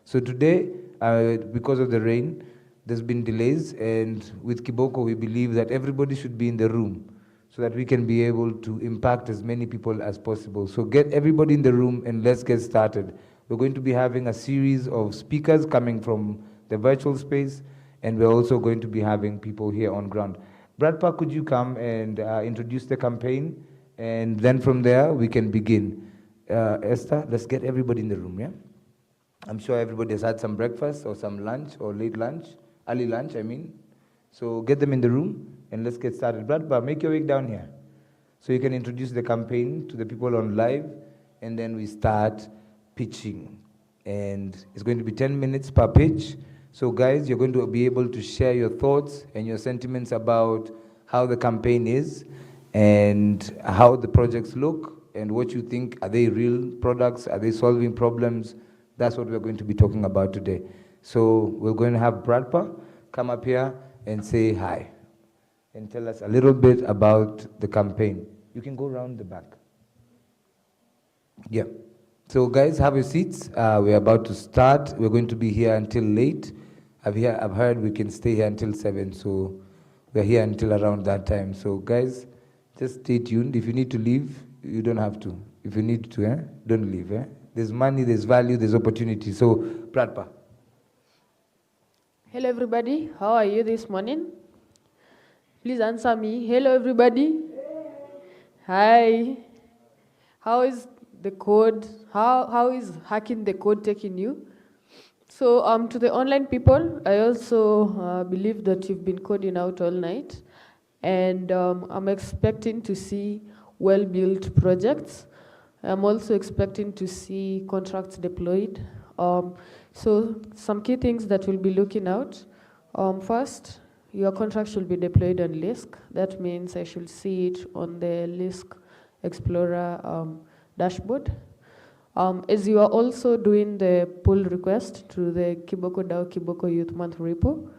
So today, because of the rain, there's been delays, and with Kiboko, we believe that everybody should be in the room so that we can be able to impact as many people as possible. So get everybody in the room and let's get started. We're going to be having a series of speakers coming from the virtual space, and we're also going to be having people here on ground. Brad Park, could you come and introduce the campaign? And then from there, we can begin. Esther, let's get everybody in the room, yeah? I'm sure everybody has had some breakfast or some lunch or late lunch, early lunch, I mean. So get them in the room and let's get started. Brad, make your way down here so you can introduce the campaign to the people on live, and then we start pitching. And it's going to be 10 minutes per pitch. So guys, you're going to be able to share your thoughts and your sentiments about how the campaign is and how the projects look and what you think. Are they real products? Are they solving problems? That's what we're going to be talking about today. So we're going to have Bradpa come up here and say hi and tell us a little bit about the campaign. You can go around the back. Yeah. So guys, have your seats. We're about to start. We're going to be here until late. I've heard we can stay here until 7, so we're here until around that time. So guys, just stay tuned. If you need to leave, you don't have to. If you need to, don't leave. There's money, there's value, there's opportunity. So, Pratpa. Hello, everybody. How are you this morning? Please answer me. Hello, everybody. Hi. How is the code? How is hacking the code taking you? So, to the online people, I also believe that you've been coding out all night, and I'm expecting to see well-built projects. I'm also expecting to see contracts deployed. So some key things that we'll be looking out. First, your contract should be deployed on Lisk. That means I should see it on the Lisk Explorer dashboard. As you are also doing the pull request to the Kiboko DAO Kiboko Youth Month repo,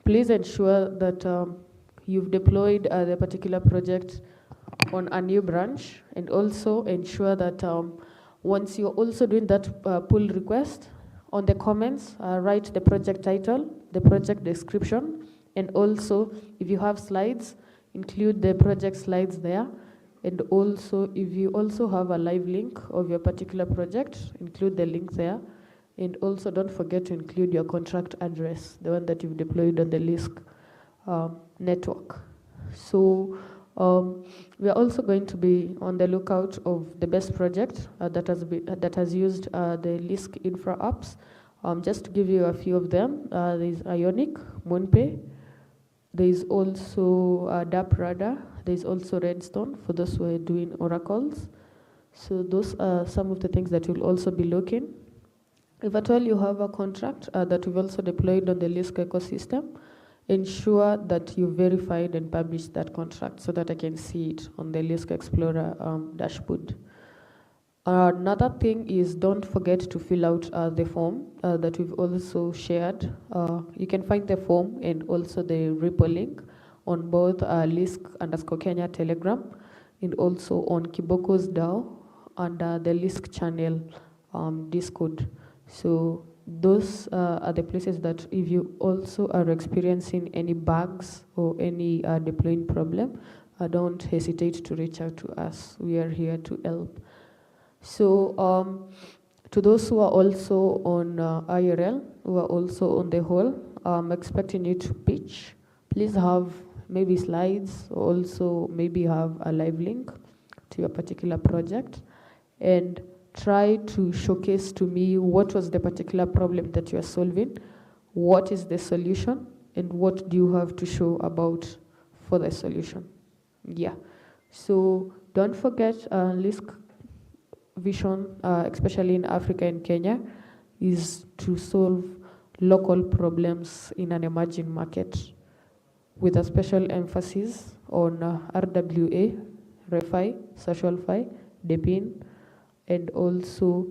please ensure that you've deployed the particular project on a new branch, and also ensure that once you're also doing that pull request, on the comments, write the project title, the project description, and also if you have slides, include the project slides there. And also, if you also have a live link of your particular project, include the link there. And also don't forget to include your contract address, the one that you've deployed on the Lisk network. So we are also going to be on the lookout of the best project that has used the Lisk infra apps. Just to give you a few of them, there's Ionic, MoonPay, there's also DAP there's also Redstone for those who are doing oracles. So those are some of the things that you'll also be looking. If at all you have a contract that we've also deployed on the Lisk ecosystem, ensure that you verified and published that contract so that I can see it on the Lisk Explorer dashboard. Another thing is don't forget to fill out the form that we've also shared. You can find the form and also the repo link on both Lisk_Kenya Telegram and also on Kiboko's DAO under the Lisk channel Discord. So those are the places that if you also are experiencing any bugs or any deploying problem, don't hesitate to reach out to us. We are here to help. So to those who are also on IRL, who are also on the hall, I'm expecting you to pitch. Please have maybe slides, also maybe have a live link to your particular project, and try to showcase to me what was the particular problem that you are solving, what is the solution, and what do you have to show about for the solution. Yeah, so don't forget Lisk vision, especially in Africa and Kenya, is to solve local problems in an emerging market with a special emphasis on RWA, ReFi, SocialFi, DePIN, and also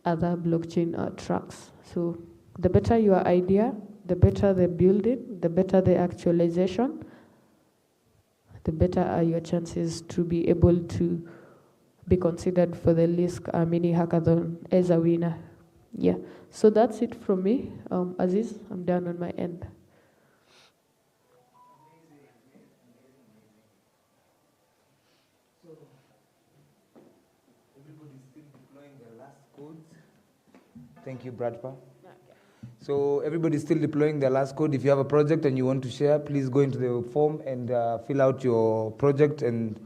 other blockchain tracks. So the better your idea, the better the building, the better the actualization, the better are your chances to be able to be considered for the Lisk mini hackathon as a winner. Yeah, so that's it from me. Aziz, I'm done on my end. Everybody's still deploying their last codes. Thank you, Bradpa. So everybody's still deploying their last code. If you have a project and you want to share, please go into the form and fill out your project, and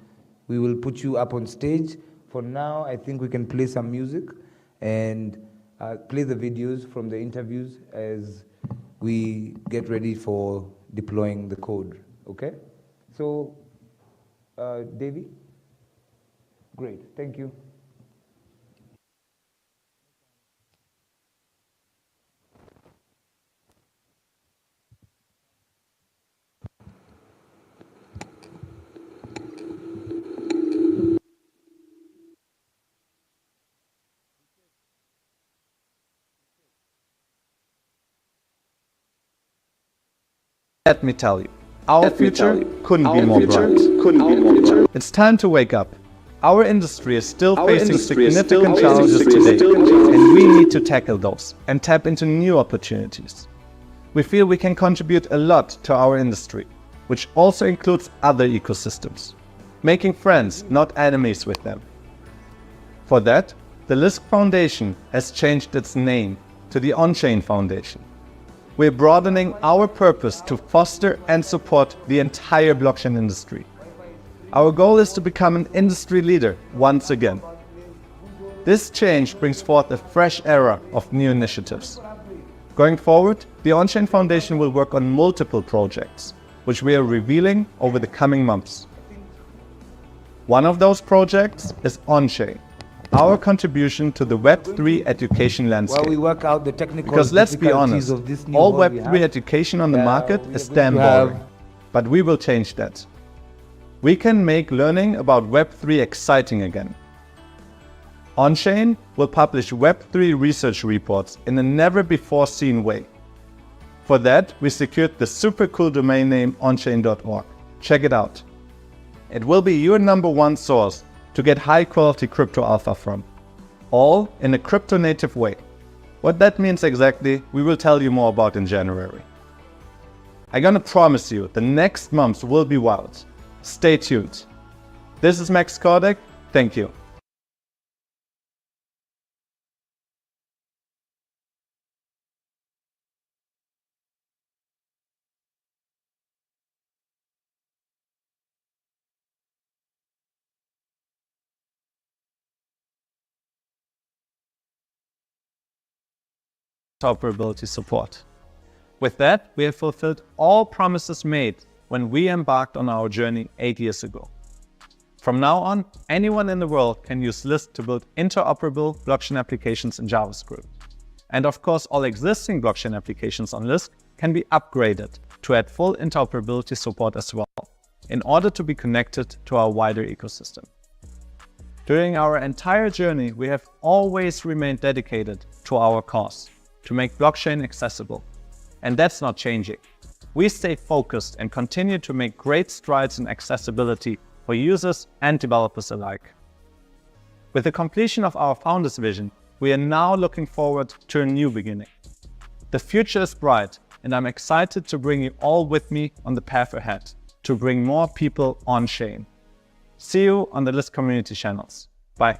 we will put you up on stage. For now, I think we can play some music and play the videos from the interviews as we get ready for deploying the code. Okay? So, Davey? Great, thank you. Let me tell you, our future couldn't be more bright. It's time to wake up. Our industry is still facing significant challenges today, and we need to tackle those and tap into new opportunities. We feel we can contribute a lot to our industry, which also includes other ecosystems, making friends, not enemies with them. For that, the LISC Foundation has changed its name to the On-Chain Foundation. We're broadening our purpose to foster and support the entire blockchain industry. Our goal is to become an industry leader once again. This change brings forth a fresh era of new initiatives. Going forward, the On-Chain Foundation will work on multiple projects, which we are revealing over the coming months. One of those projects is On-Chain, our contribution to the Web3 education landscape. While we work out the technical Because let's be honest, of this new all world we Web3 have, education on the market we is are going damn to have- boring. But we will change that. We can make learning about Web3 exciting again. On-Chain will publish Web3 research reports in a never-before-seen way. For that, we secured the super cool domain name onchain.org. Check it out. It will be your #1 source to get high-quality crypto alpha from, all in a crypto-native way. What that means exactly, we will tell you more about in January. I'm gonna promise you, the next months will be wild. Stay tuned. This is Max Kordek. Thank you. Interoperability support. With that, we have fulfilled all promises made when we embarked on our journey 8 years ago. From now on, anyone in the world can use Lisp to build interoperable blockchain applications in JavaScript. And of course, all existing blockchain applications on Lisp can be upgraded to add full interoperability support as well, in order to be connected to our wider ecosystem. During our entire journey, we have always remained dedicated to our cause, to make blockchain accessible. And that's not changing. We stay focused and continue to make great strides in accessibility for users and developers alike. With the completion of our founder's vision, we are now looking forward to a new beginning. The future is bright, and I'm excited to bring you all with me on the path ahead, to bring more people on-chain. See you on the Lisp community channels. Bye.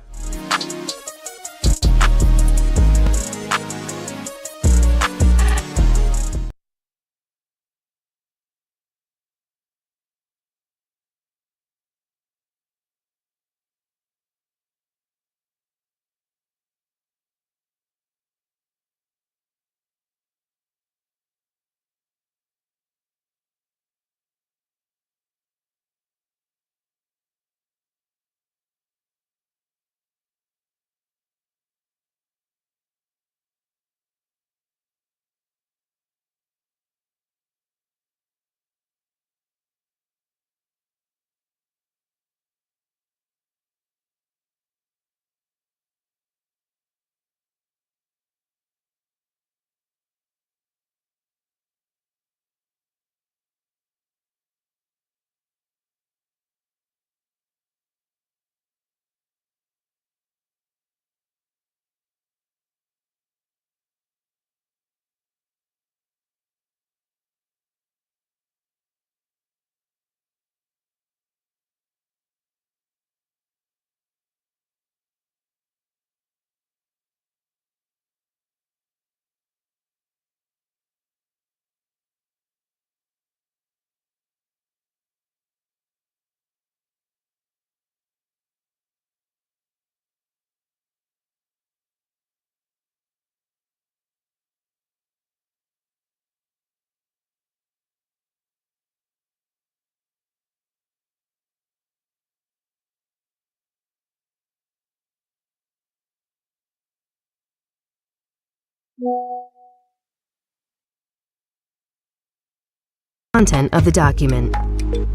Content of the document.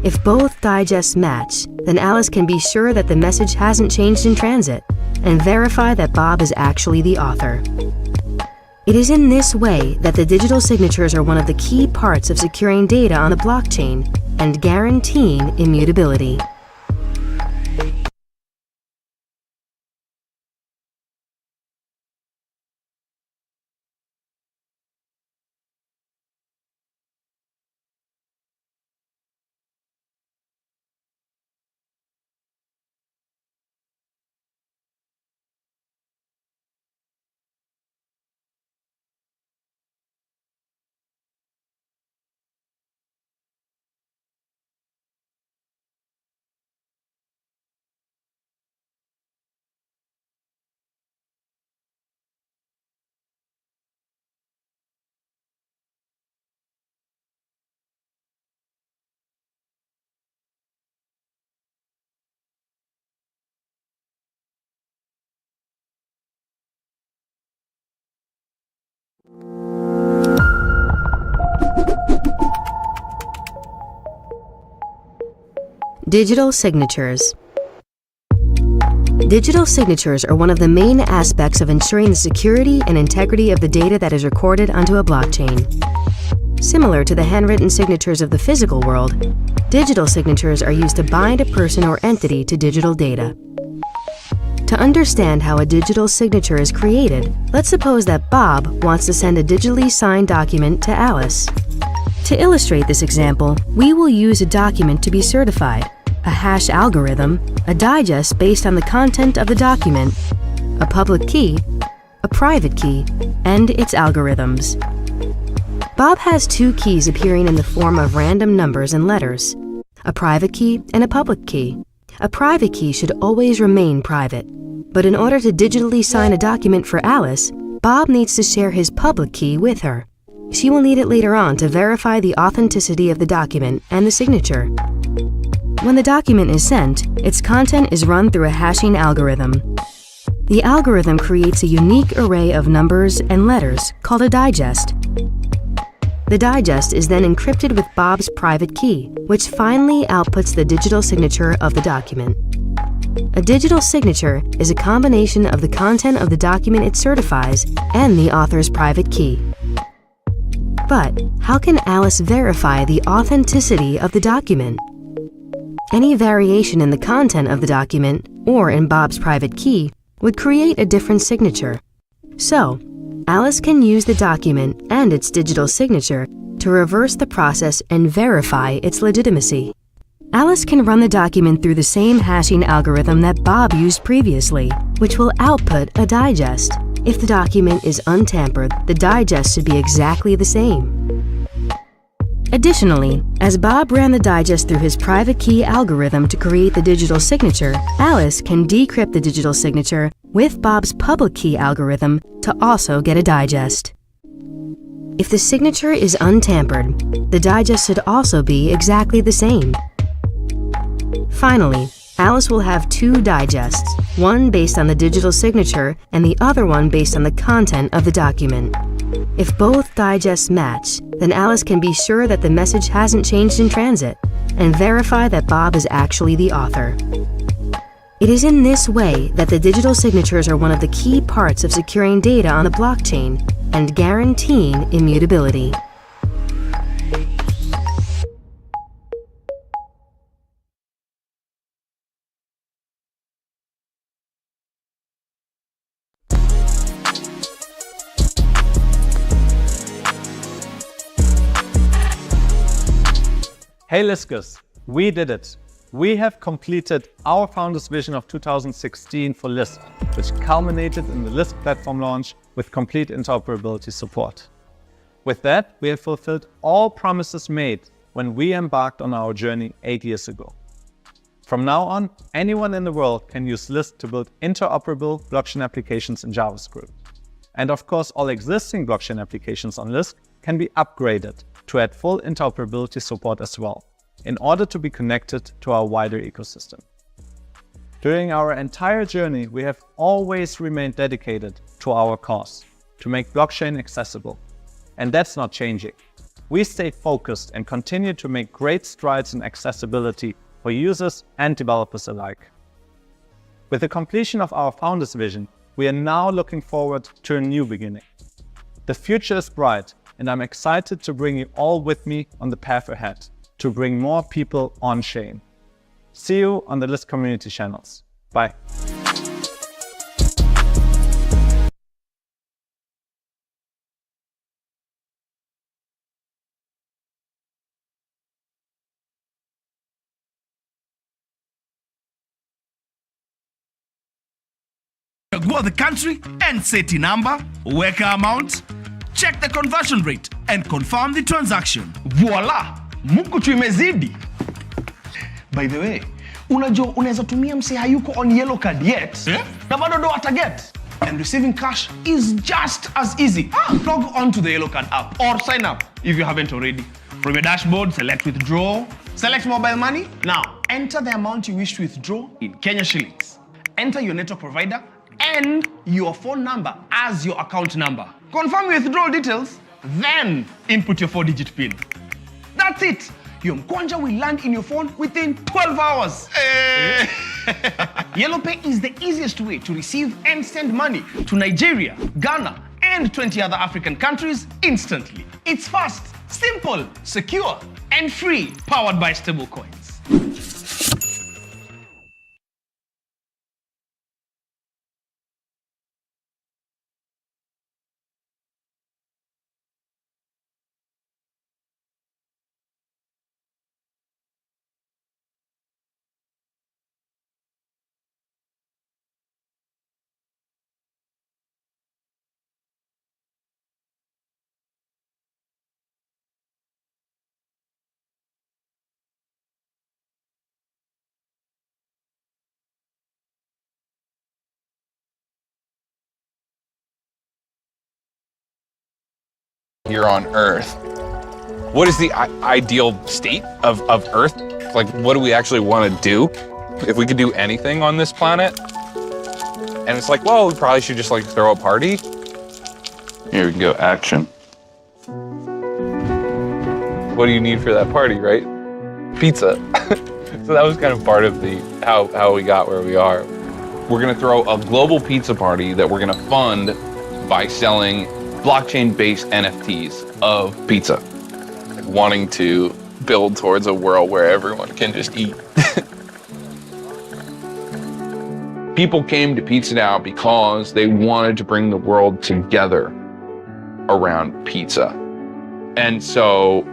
If both digests match, then Alice can be sure that the message hasn't changed in transit and verify that Bob is actually the author. It is in this way that the digital signatures are one of the key parts of securing data on the blockchain and guaranteeing immutability. Digital signatures. Digital signatures are one of the main aspects of ensuring the security and integrity of the data that is recorded onto a blockchain. Similar to the handwritten signatures of the physical world, digital signatures are used to bind a person or entity to digital data. To understand how a digital signature is created, let's suppose that Bob wants to send a digitally signed document to Alice. To illustrate this example, we will use a document to be certified, a hash algorithm, a digest based on the content of the document, a public key, a private key, and its algorithms. Bob has two keys appearing in the form of random numbers and letters, a private key and a public key. A private key should always remain private, but in order to digitally sign a document for Alice, Bob needs to share his public key with her. She will need it later on to verify the authenticity of the document and the signature. When the document is sent, its content is run through a hashing algorithm. The algorithm creates a unique array of numbers and letters called a digest. The digest is then encrypted with Bob's private key, which finally outputs the digital signature of the document. A digital signature is a combination of the content of the document it certifies and the author's private key. But how can Alice verify the authenticity of the document? Any variation in the content of the document, or in Bob's private key, would create a different signature. So, Alice can use the document and its digital signature to reverse the process and verify its legitimacy. Alice can run the document through the same hashing algorithm that Bob used previously, which will output a digest. If the document is untampered, the digest should be exactly the same. Additionally, as Bob ran the digest through his private key algorithm to create the digital signature, Alice can decrypt the digital signature with Bob's public key algorithm to also get a digest. If the signature is untampered, the digest should also be exactly the same. Finally, Alice will have two digests, one based on the digital signature and the other one based on the content of the document. If both digests match, then Alice can be sure that the message hasn't changed in transit and verify that Bob is actually the author. It is in this way that the digital signatures are one of the key parts of securing data on the blockchain and guaranteeing immutability. Hey Liskers, we did it. We have completed our founder's vision of 2016 for Lisp, which culminated in the Lisp platform launch with complete interoperability support. With that, we have fulfilled all promises made when we embarked on our journey 8 years ago. From now on, anyone in the world can use Lisp to build interoperable blockchain applications in JavaScript. And of course, all existing blockchain applications on Lisp can be upgraded to add full interoperability support as well, in order to be connected to our wider ecosystem. During our entire journey, we have always remained dedicated to our cause, to make blockchain accessible. And that's not changing. We stay focused and continue to make great strides in accessibility for users and developers alike. With the completion of our founders' vision, we are now looking forward to a new beginning. The future is bright, and I'm excited to bring you all with me on the path ahead, to bring more people on-chain. See you on the List community channels. Bye. Chagua the country and city number, weka amount, check the conversion rate and confirm the transaction. Voila! Mungu tu imezidi. By the way, unajua unaweza tumia mse hayuko on yellow card yet, na bado do ataget. And receiving cash is just as easy. Log on to the yellow card app or sign up if you haven't already. From your dashboard, select withdraw, select mobile money. Now, enter the amount you wish to withdraw in Kenya shillings. Enter your network provider and your phone number as your account number. Confirm your withdrawal details, then input your 4-digit PIN. That's it. Your mkwanja will land in your phone within 12 hours. YellowPay is the easiest way to receive and send money to Nigeria, Ghana, and 20 other African countries instantly. It's fast, simple, secure, and free, powered by stablecoins. Here on Earth. What is the ideal state of Earth? Like, what do we actually want to do? If we could do anything on this planet? And it's like, well, we probably should just like throw a party. Here we can go, action. What do you need for that party, right? Pizza. So that was kind of part of the how we got where we are. We're gonna throw a global pizza party that we're gonna fund by selling blockchain-based NFTs of pizza. Wanting to build towards a world where everyone can just eat. People came to Pizza Now because they wanted to bring the world together around pizza. And so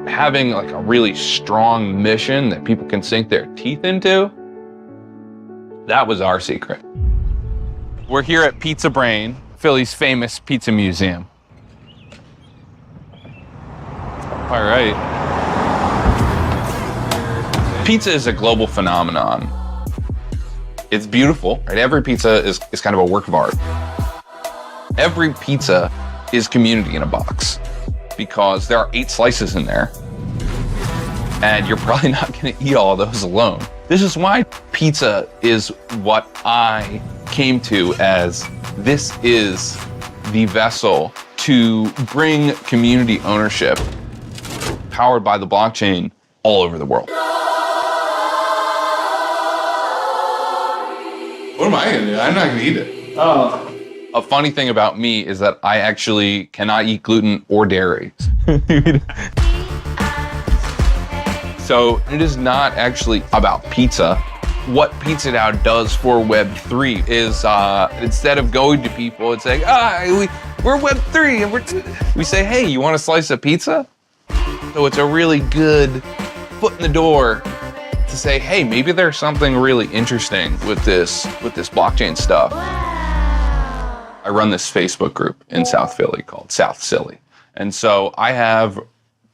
having like a really strong mission that people can sink their teeth into, that was our secret. We're here at Pizza Brain, Philly's famous pizza museum. All right. Pizza is a global phenomenon. It's beautiful, right? Every pizza is kind of a work of art. Every pizza is community in a box because there are 8 slices in there and you're probably not gonna eat all of those alone. This is why pizza is what I came to as this is the vessel to bring community ownership powered by the blockchain all over the world. What am I gonna do? I'm not gonna eat it. Oh. A funny thing about me is that I actually cannot eat gluten or dairy. So it is not actually about pizza. What Pizza Now does for Web3 is instead of going to people and saying, we're Web3, and we say, hey, you want a slice of pizza? So it's a really good foot in the door to say, hey, maybe there's something really interesting with this blockchain stuff. Wow. I run this Facebook group in South Philly called South Silly. And so I have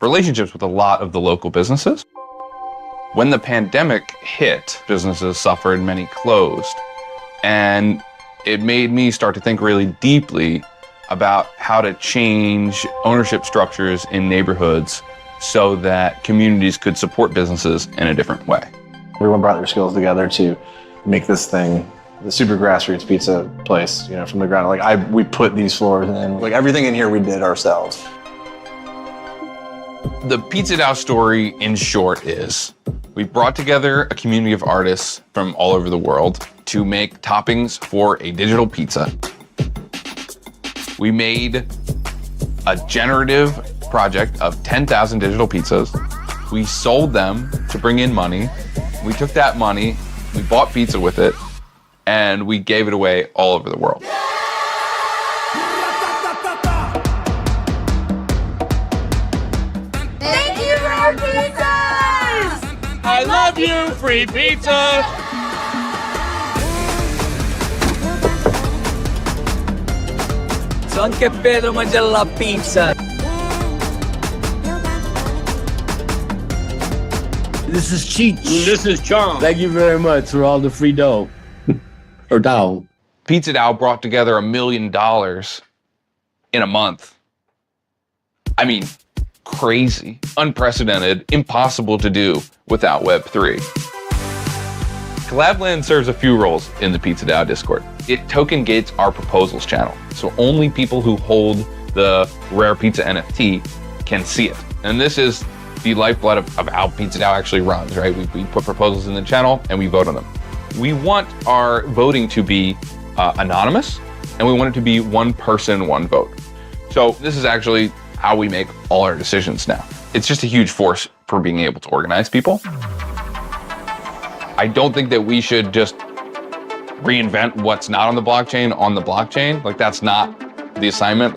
relationships with a lot of the local businesses. When the pandemic hit, businesses suffered, many closed. And it made me start to think really deeply about how to change ownership structures in neighborhoods so that communities could support businesses in a different way. Everyone brought their skills together to make this thing the super grassroots pizza place, you know, from the ground. Like we put these floors in, like everything in here we did ourselves. The Pizza DAO story, in short, is we brought together a community of artists from all over the world to make toppings for a digital pizza. We made a generative project of 10,000 digital pizzas. We sold them to bring in money. We took that money, we bought pizza with it, and we gave it away all over the world. Thank you for our pizzas! I love you, free pizza! So anche Pedro mangia la pizza. This is Cheech. This is Charles. Thank you very much for all the free dough. Or dough. Pizza DAO brought together $1 million in a month. I mean, crazy, unprecedented, impossible to do without Web3. Collabland serves a few roles in the Pizza DAO Discord. It token gates our proposals channel, so only people who hold the rare pizza NFT can see it. And this is the lifeblood of how Pizza DAO actually runs, right? We put proposals in the channel and we vote on them. We want our voting to be anonymous, and we want it to be one person, one vote. So this is actually how we make all our decisions now. It's just a huge force for being able to organize people. I don't think that we should just reinvent what's not on the blockchain. Like, that's not the assignment.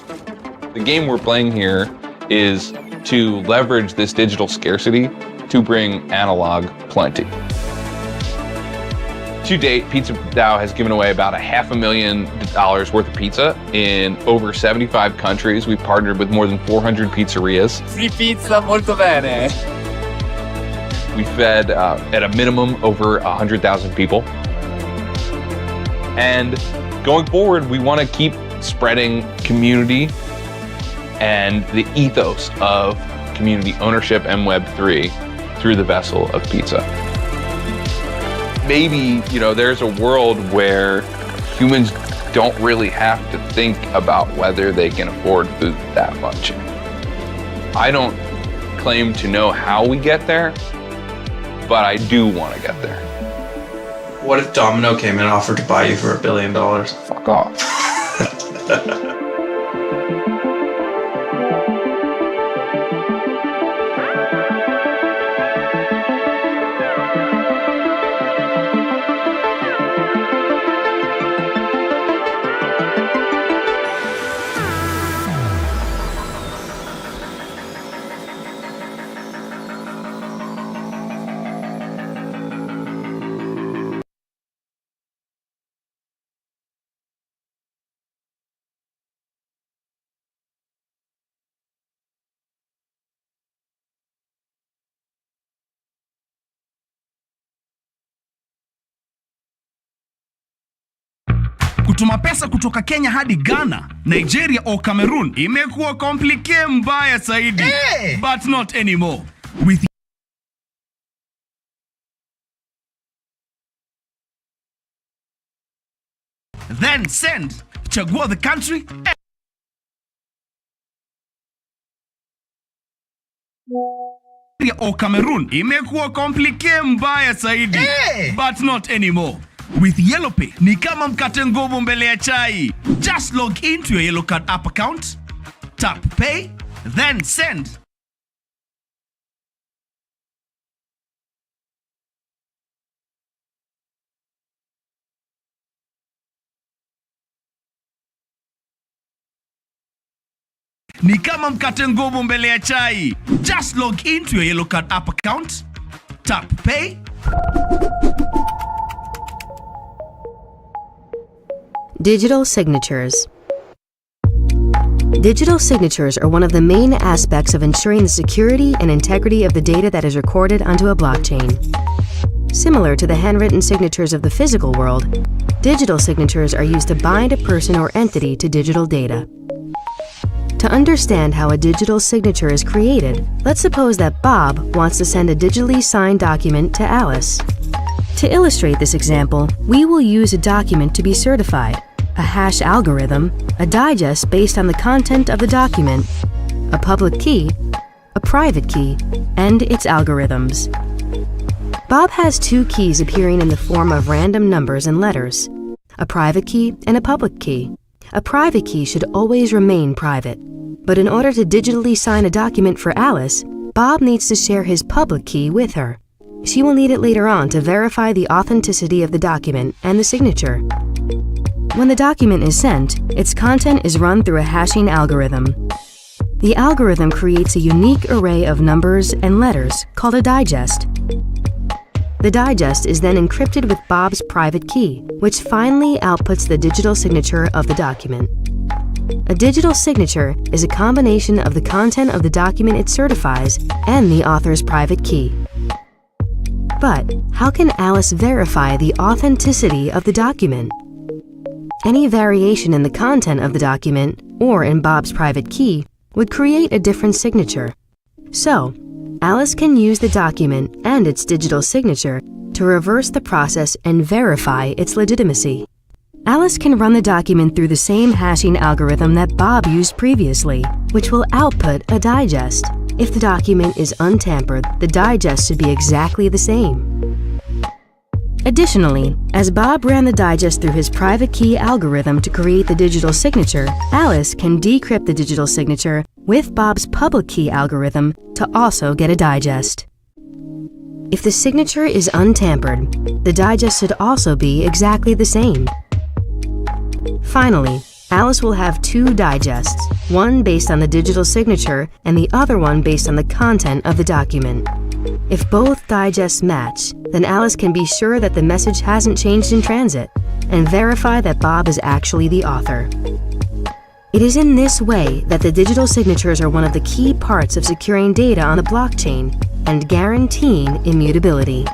The game we're playing here is to leverage this digital scarcity to bring analog plenty. To date, Pizza DAO has given away about $500,000 worth of pizza in over 75 countries. We've partnered with more than 400 pizzerias. Free pizza, molto bene. We fed, at a minimum, over 100,000 people. And going forward, we want to keep spreading community and the ethos of community ownership and Web3 through the vessel of pizza. Maybe, there's a world where humans don't really have to think about whether they can afford food that much. I don't claim to know how we get there, but I do want to get there. What if Domino came and offered to buy you for $1 billion? Fuck off. Kutuma pesa kutoka Kenya hadi Ghana, Nigeria au Cameroon imekuwa komplike mbaya zaidi. But not anymore. With then send, chagua the country. Au Cameroon imekuwa komplike mbaya zaidi. But not anymore. With Yellow Pay, ni kama mkate ngumu mbele ya chai. Just log into your Yellow Card app account, tap pay, then send. Ni kama mkate ngumu mbele ya chai. Just log into your Yellow Card app account, tap pay. Digital signatures. Digital signatures are one of the main aspects of ensuring the security and integrity of the data that is recorded onto a blockchain. Similar to the handwritten signatures of the physical world, digital signatures are used to bind a person or entity to digital data. To understand how a digital signature is created, let's suppose that Bob wants to send a digitally signed document to Alice. To illustrate this example, we will use a document to be certified, a hash algorithm, a digest based on the content of the document, a public key, a private key, and its algorithms. Bob has two keys appearing in the form of random numbers and letters, a private key and a public key. A private key should always remain private, but in order to digitally sign a document for Alice, Bob needs to share his public key with her. She will need it later on to verify the authenticity of the document and the signature. When the document is sent, its content is run through a hashing algorithm. The algorithm creates a unique array of numbers and letters called a digest. The digest is then encrypted with Bob's private key, which finally outputs the digital signature of the document. A digital signature is a combination of the content of the document it certifies and the author's private key. But how can Alice verify the authenticity of the document? Any variation in the content of the document, or in Bob's private key, would create a different signature. So, Alice can use the document and its digital signature to reverse the process and verify its legitimacy. Alice can run the document through the same hashing algorithm that Bob used previously, which will output a digest. If the document is untampered, the digest should be exactly the same. Additionally, as Bob ran the digest through his private key algorithm to create the digital signature, Alice can decrypt the digital signature with Bob's public key algorithm to also get a digest. If the signature is untampered, the digest should also be exactly the same. Finally, Alice will have two digests, one based on the digital signature and the other one based on the content of the document. If both digests match, then Alice can be sure that the message hasn't changed in transit and verify that Bob is actually the author. It is in this way that the digital signatures are one of the key parts of securing data on the blockchain and guaranteeing immutability.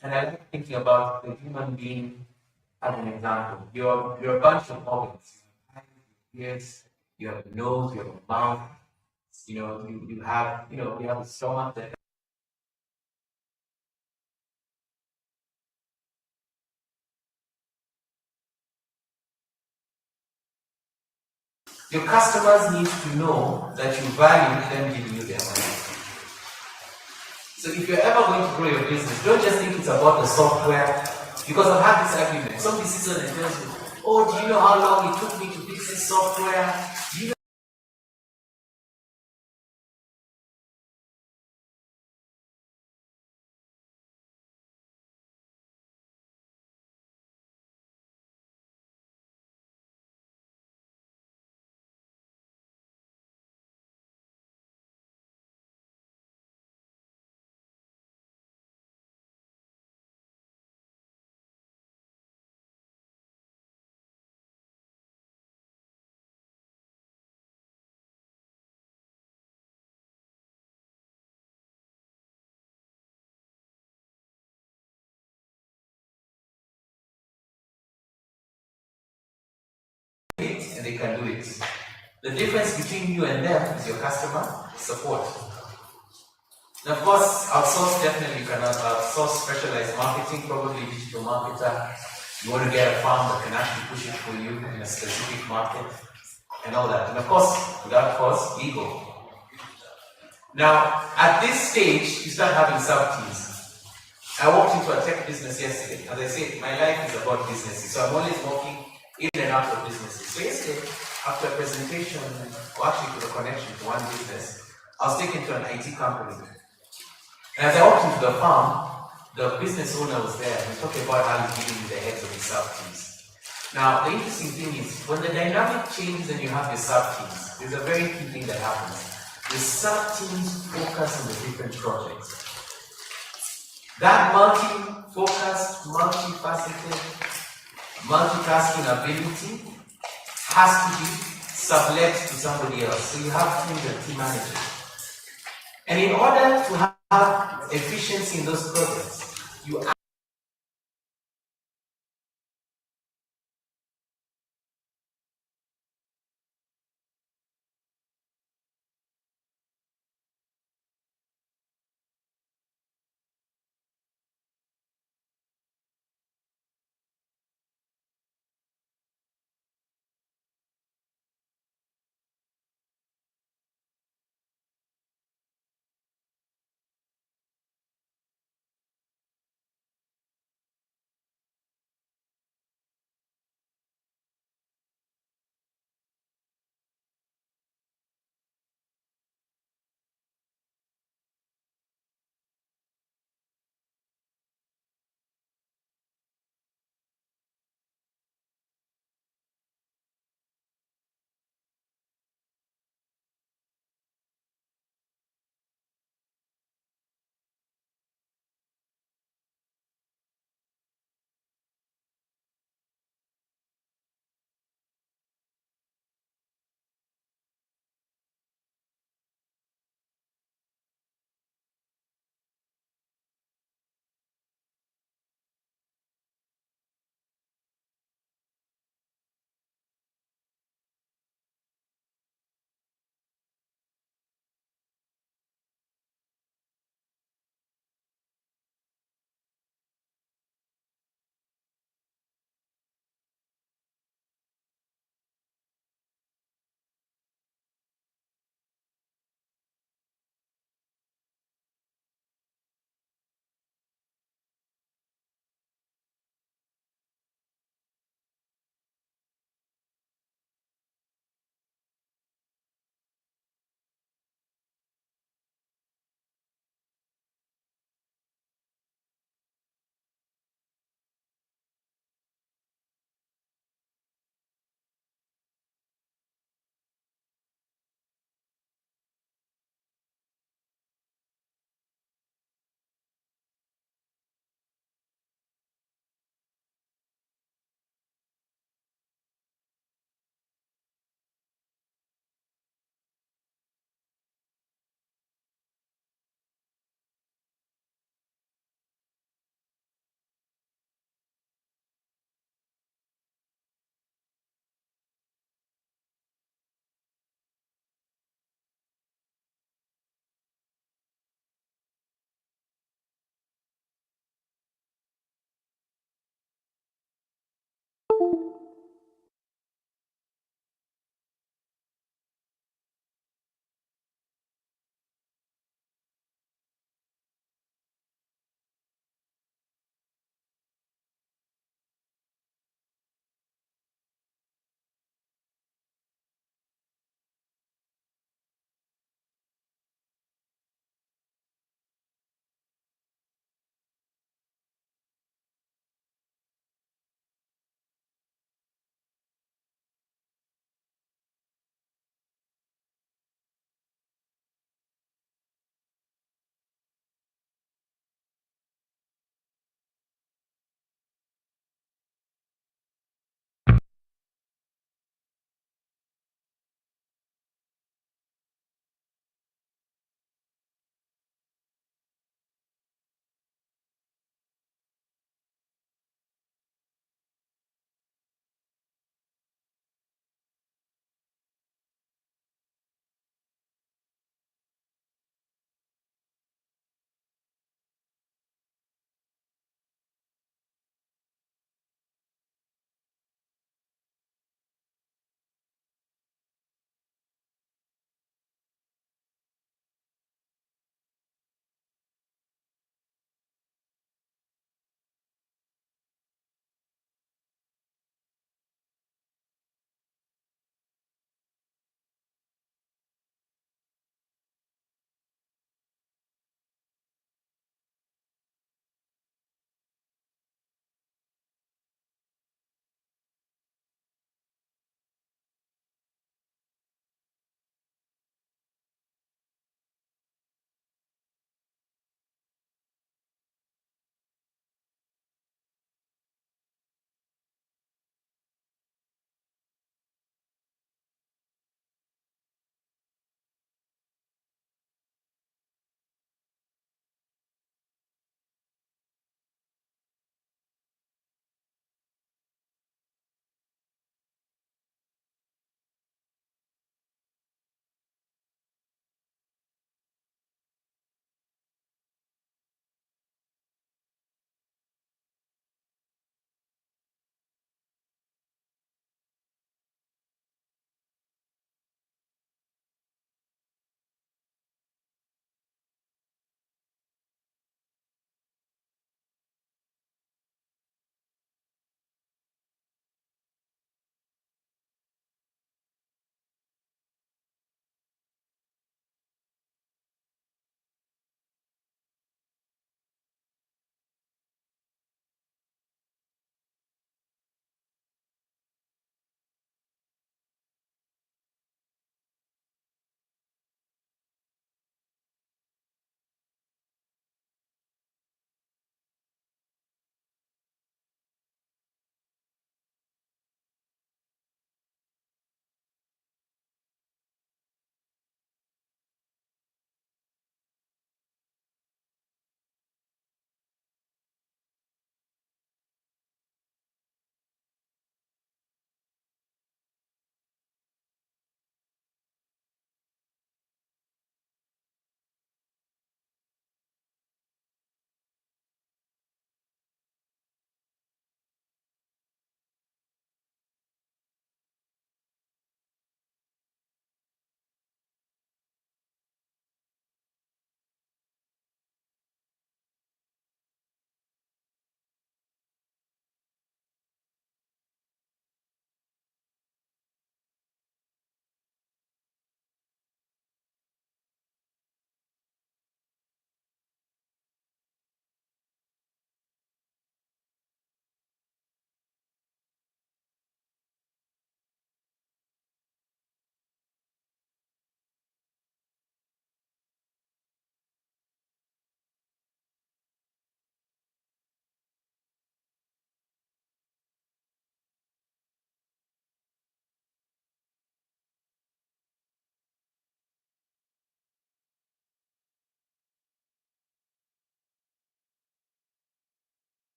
And I like thinking about the human being as an example. You're a bunch of organs. You have ears, you have a nose, you have a mouth, you have a stomach that your customers need to know that you value them giving you their money. So if you're ever going to grow your business, don't just think it's about the software, because I've had this argument. Somebody sits on and tells you, oh, do you know how long it took me to fix this software? Do you know it and they can do it. The difference between you and them is your customer support. And of course, outsource definitely you cannot outsource specialized marketing, probably digital marketer. You want to get a farm that can actually push it for you in a specific market and all that. And of course, without course, ego. Now, at this stage, you start having sub-teams. I walked into a tech business yesterday. As I said, my life is about businesses, so I'm always walking in and out of businesses. So yesterday, after a presentation, or actually to the connection to one business, I was taken to an IT company. And as I walked into the farm, the business owner was there. We talked about how he's giving you the heads of the sub-teams. Now, the interesting thing is, when the dynamic changes and you have the sub-teams, there's a very key thing that happens. The sub-teams focus on the different projects. That multi-focused, multifaceted, multitasking ability has to be sublet to somebody else. So you have teams and team managers. And in order to have efficiency in those projects, you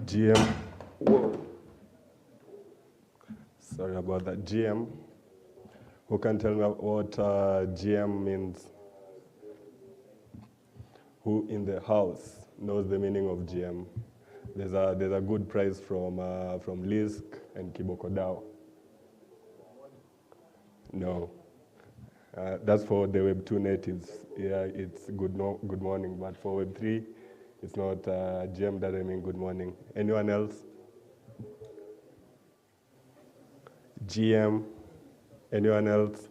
GM. Sorry about that. GM. Who can tell me what GM means? Who in the house knows the meaning of GM? There's a good prize from Lisk and Kiboko Dao. No. That's for the Web 2 natives. Yeah, it's good morning, but for Web 3, it's not. GM doesn't mean good morning. Anyone else? GM. Anyone else?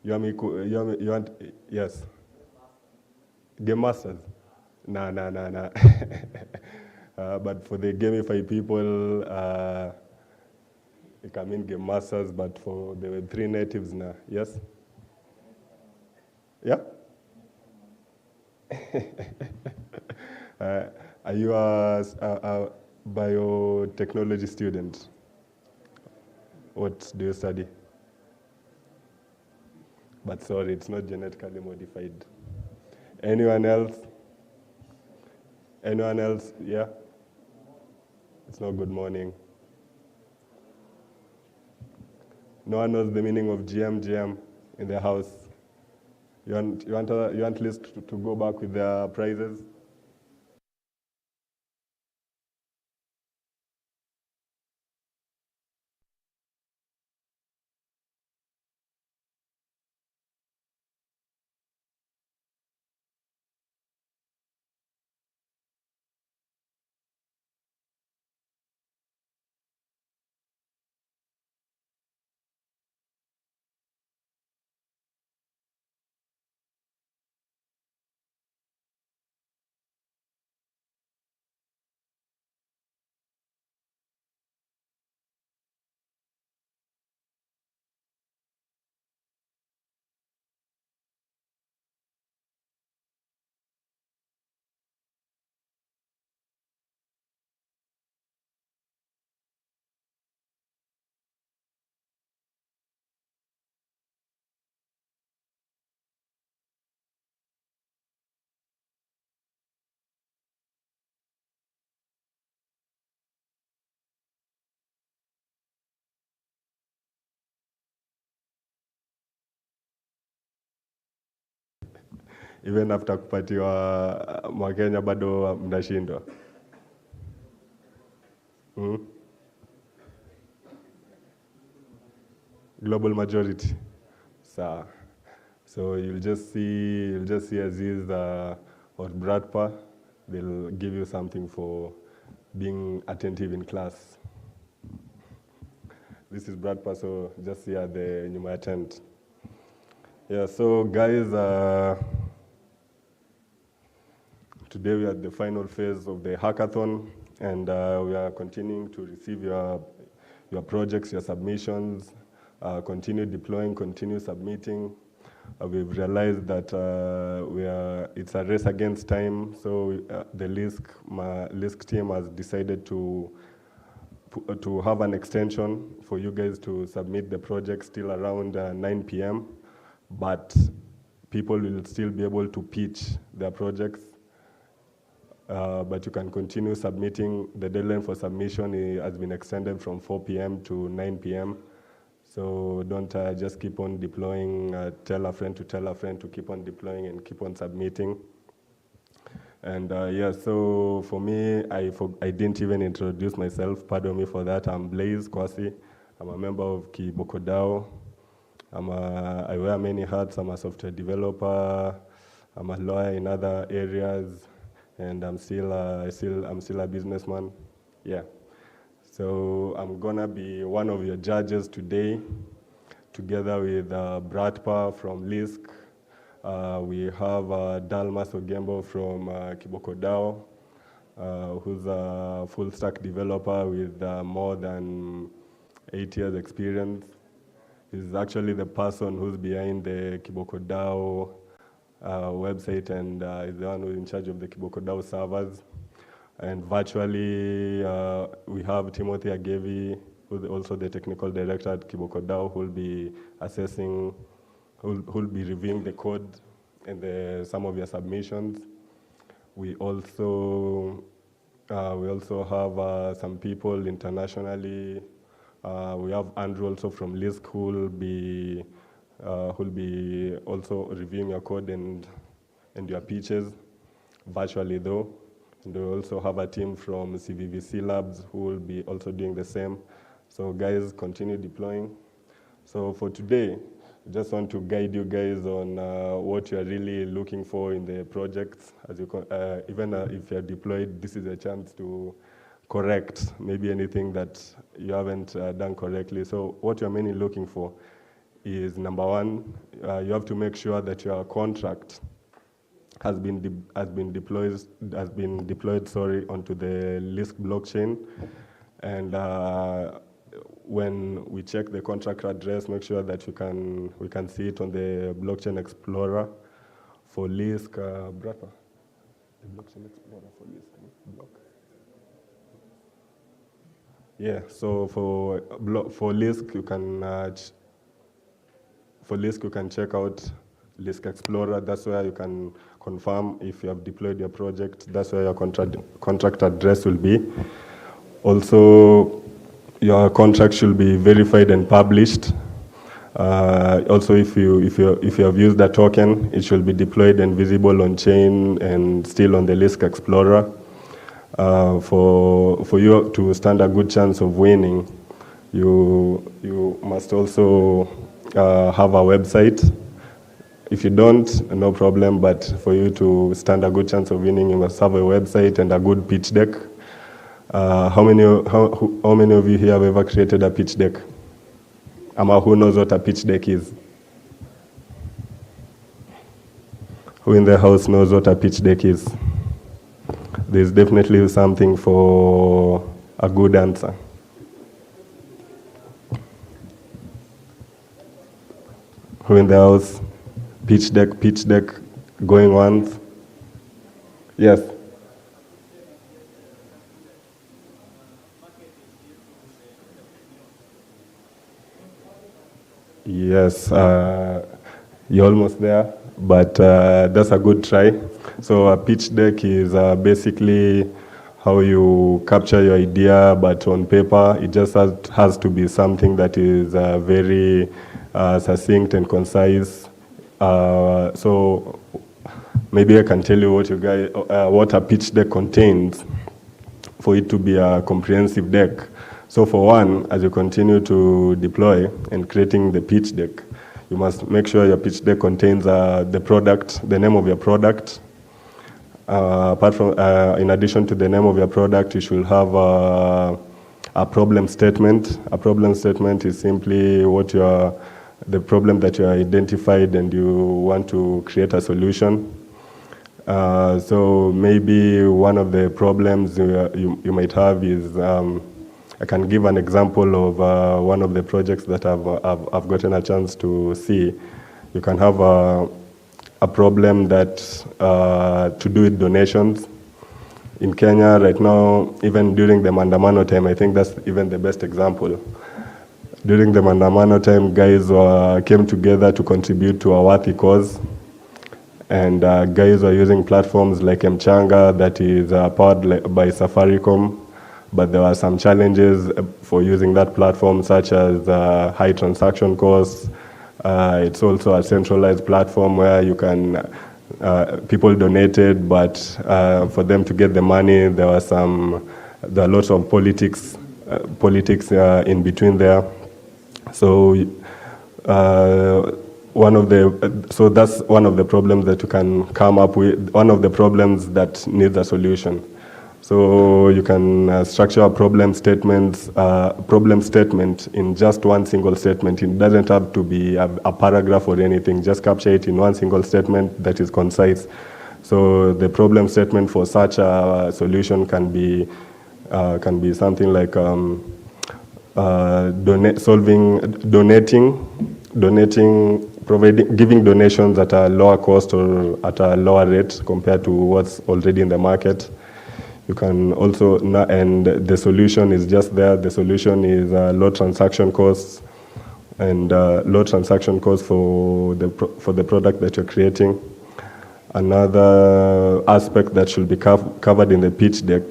You want yes. Game Masters? Nah. But for the Gamify people, it can mean Game Masters, but for the Web3 natives, nah. Yes? Yeah? Are you a biotechnology student? What do you study? But sorry, it's not genetically modified. Anyone else? Anyone else? Yeah? It's not good morning. No one knows the meaning of GM in the house. You want Liz to go back with the prizes? Even after kupatiwa Mwakenya bado mnashindwa. Global majority. So you'll just see Aziz or Bradpa. They'll give you something for being attentive in class. This is Bradpa, so just see at the Nyuma tent. Yeah, so guys, today we are at the final phase of the hackathon, and we are continuing to receive your projects, your submissions, continue deploying, continue submitting. We've realized that it's a race against time, so the Lisk team has decided to have an extension for you guys to submit the project still around 9 p.m., but people will still be able to pitch their projects. But you can continue submitting. The deadline for submission has been extended from 4 p.m. to 9 p.m. So don't just keep on deploying, tell a friend to keep on deploying and keep on submitting. And yeah, so for me, I didn't even introduce myself. Pardon me for that. I'm Blaze Kwasi. I'm a member of Kiboko Dao. I wear many hats. I'm a software developer. I'm a lawyer in other areas, and I'm still a businessman. Yeah. So I'm gonna be one of your judges today, together with Bradpa from Lisk. We have Dalmas Ogembo from Kiboko Dao, who's a full stack developer with more than 8 years experience. He's actually the person who's behind the Kiboko Dao website, and is the one who's in charge of the Kiboko Dao servers. And virtually, we have Timothy Agevi, who's also the technical director at Kiboko Dao, who'll be assessing, who'll be reviewing the code and some of your submissions. We also We also have some people internationally. We have Andrew also from LISC who'll be also reviewing your code and your pitches virtually though. And we also have a team from CVVC Labs who will be also doing the same. So guys, continue deploying. So for today, I just want to guide you guys on what you are really looking for in the projects. As you even if you're deployed, this is a chance to correct maybe anything that you haven't done correctly. So what you're mainly looking for is, number one, you have to make sure that your contract has been deployed onto the LISC blockchain. And when we check the contract address, make sure that we can see it on the blockchain explorer for LISC. Brata, the blockchain explorer for LISC block. Yeah. So for LISC, you can check out LISC Explorer. That's where you can confirm if you have deployed your project. That's where your contract address will be. Also, your contract should be verified and published. Also, if you have used a token, it should be deployed and visible on chain and still on the LISC Explorer. For you to stand a good chance of winning, you must also have a website. If you don't, no problem, but for you to stand a good chance of winning, you must have a website and a good pitch deck. How many of you here have ever created a pitch deck? Who knows what a pitch deck is? Who in the house knows what a pitch deck is? There's definitely something for a good answer. Who in the house? Pitch deck, going once? Yes. Yes, you're almost there, but that's a good try. So a pitch deck is basically how you capture your idea, but on paper, it just has to be something that is very succinct and concise. So maybe I can tell you what a pitch deck contains for it to be a comprehensive deck. So for one, as you continue to deploy and creating the pitch deck, you must make sure your pitch deck contains the name of your product. Apart from, in addition to the name of your product, you should have a problem statement. A problem statement is simply the problem that you identified and you want to create a solution. So maybe one of the problems you might have is, I can give an example of one of the projects that I've gotten a chance to see. You can have a problem that to do with donations. In Kenya right now, even during the Maandamano time, I think that's even the best example. During the Maandamano time, guys came together to contribute to a worthy cause. And guys were using platforms like Mchanga that is powered by Safaricom. But there were some challenges for using that platform, such as high transaction costs. It's also a centralized platform where you can, people donated, but for them to get the money, there are lots of politics in between there. So that's one of the problems that you can come up with, one of the problems that needs a solution. So you can structure a problem statement in just one single statement. It doesn't have to be a paragraph or anything. Just capture it in one single statement that is concise. So the problem statement for such a solution can be something like giving donations at a lower cost or at a lower rate compared to what's already in the market. You can also, and the solution is just there. The solution is low transaction costs and low transaction costs for the product that you're creating. Another aspect that should be covered in the pitch deck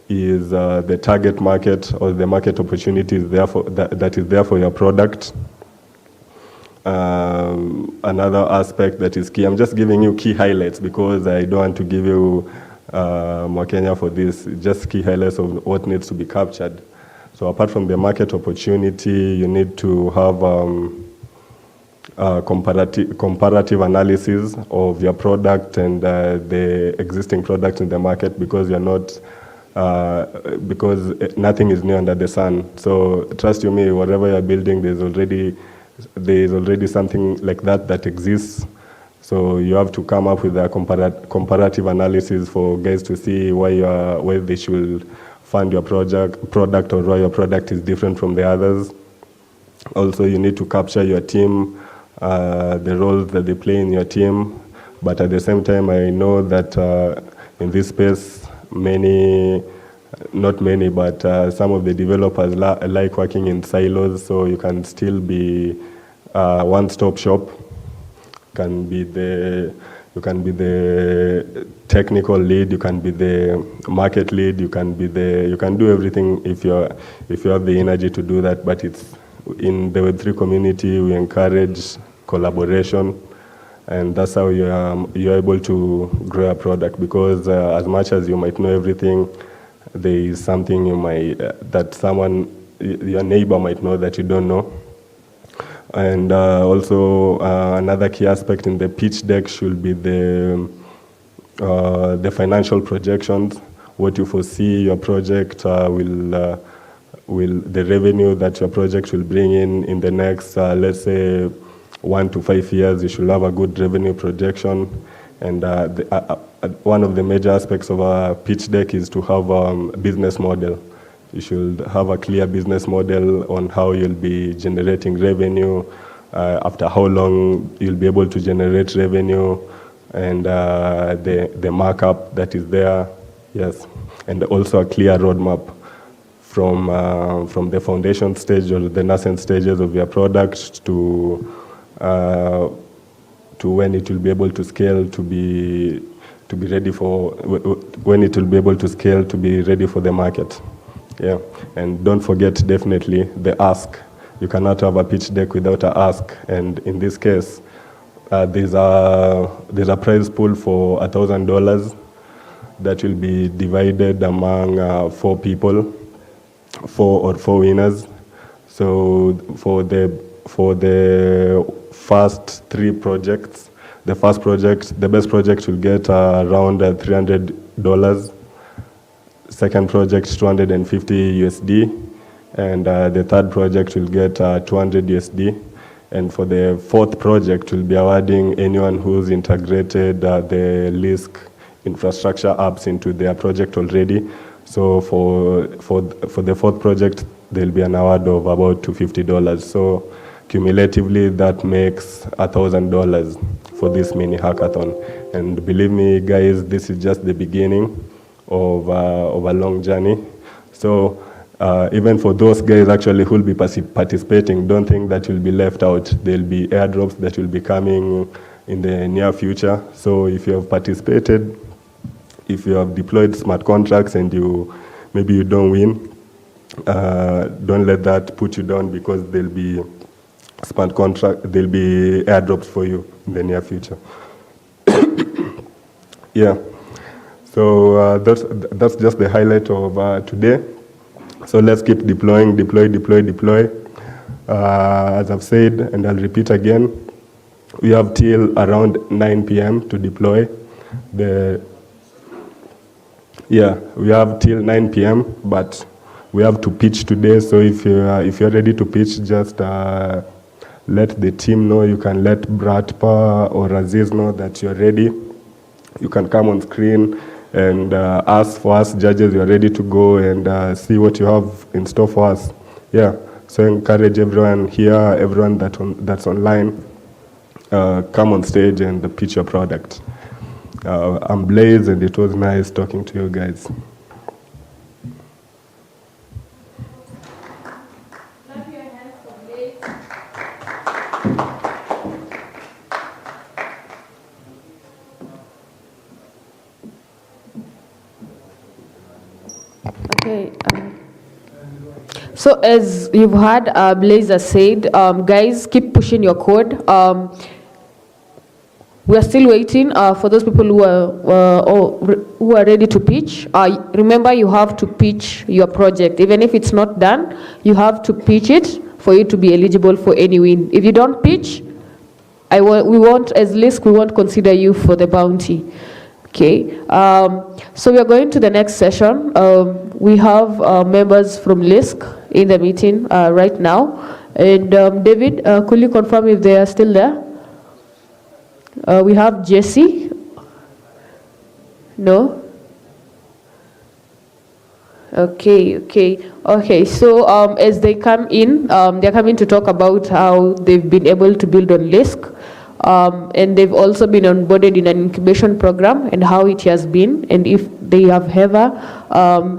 is the target market or the market opportunity is there for, that is there for your product. Another aspect that is key, I'm just giving you key highlights because I don't want to give you more Kenya for this, just key highlights of what needs to be captured. So apart from the market opportunity, you need to have comparative analysis of your product and the existing products in the market, because you're not, because nothing is new under the sun. So trust you me, whatever you're building, there's already something like that exists. So you have to come up with a comparative analysis for guys to see why they should fund your product or why your product is different from the others. Also, you need to capture your team, the roles that they play in your team. But at the same time, I know that in this space, not many, but some of the developers like working in silos, so you can still be one-stop shop. You can be the technical lead, you can be the market lead, you can do everything if you have the energy to do that. But it's in the Web3 community, we encourage collaboration, and that's how you're able to grow a product, because as much as you might know everything, there is something you might that your neighbor might know that you don't know. And also another key aspect in the pitch deck should be the financial projections. What you foresee your project the revenue that your project will bring in the next, let's say, 1 to 5 years. You should have a good revenue projection. And one of the major aspects of a pitch deck is to have a business model. You should have a clear business model on how you'll be generating revenue, after how long you'll be able to generate revenue, and the markup that is there, yes. And also a clear roadmap from the foundation stage or the nascent stages of your product to when it will be able to scale to be ready for, when it will be able to scale to be ready for the market. Yeah, and don't forget definitely the ask. You cannot have a pitch deck without an ask. And in this case, there's a prize pool for $1,000 that will be divided among 4 people, 4 winners. So for the first 3 projects, the best project will get around $300. Second project, $250 USD, and the third project will get $200 USD. And for the 4th project, we'll be awarding anyone who's integrated the Lisk infrastructure apps into their project already. So for the 4th project, there'll be an award of about $250. So cumulatively, that makes $1,000 for this mini hackathon. And believe me, guys, this is just the beginning of a long journey. So even for those guys actually who will be participating, don't think that you'll be left out. There'll be airdrops that will be coming in the near future. So if you have participated, if you have deployed smart contracts and maybe you don't win, don't let that put you down, because there'll be there'll be airdrops for you in the near future. Yeah. So that's just the highlight of today. So let's keep deploying, deploy. As I've said, and I'll repeat again, we have till around 9 p.m. to deploy. We have till 9 p.m., but we have to pitch today. So if you're ready to pitch, just let the team know. You can let Bratpa or Aziz know that you're ready. You can come on screen and ask for us judges, you're ready to go, and see what you have in store for us. Yeah, so encourage everyone here, everyone that's online, come on stage and pitch your product. I'm Blaze, and it was nice talking to you guys. So as you've heard Blazer said, guys, keep pushing your code. We are still waiting for those people who are ready to pitch. Remember, you have to pitch your project. Even if it's not done, you have to pitch it for you to be eligible for any win. If you don't pitch, we won't, as LISC, we won't consider you for the bounty. Okay, so we are going to the next session. We have members from LISC in the meeting right now. And David, could you confirm if they are still there? We have Jesse. No? Okay. So as they come in, they're coming to talk about how they've been able to build on LISC. And they've also been onboarded in an incubation program and how it has been. And if they have ever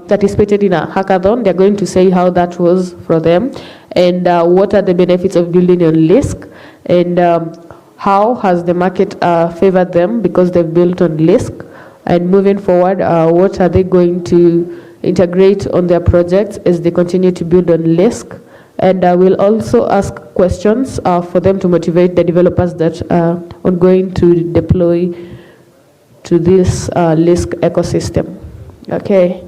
participated in a hackathon, they're going to say how that was for them and what are the benefits of building on LISC and how has the market favored them because they've built on LISC. And moving forward, what are they going to integrate on their projects as they continue to build on LISC. And I will also ask questions for them to motivate the developers that are going to deploy to this LISC ecosystem. Okay,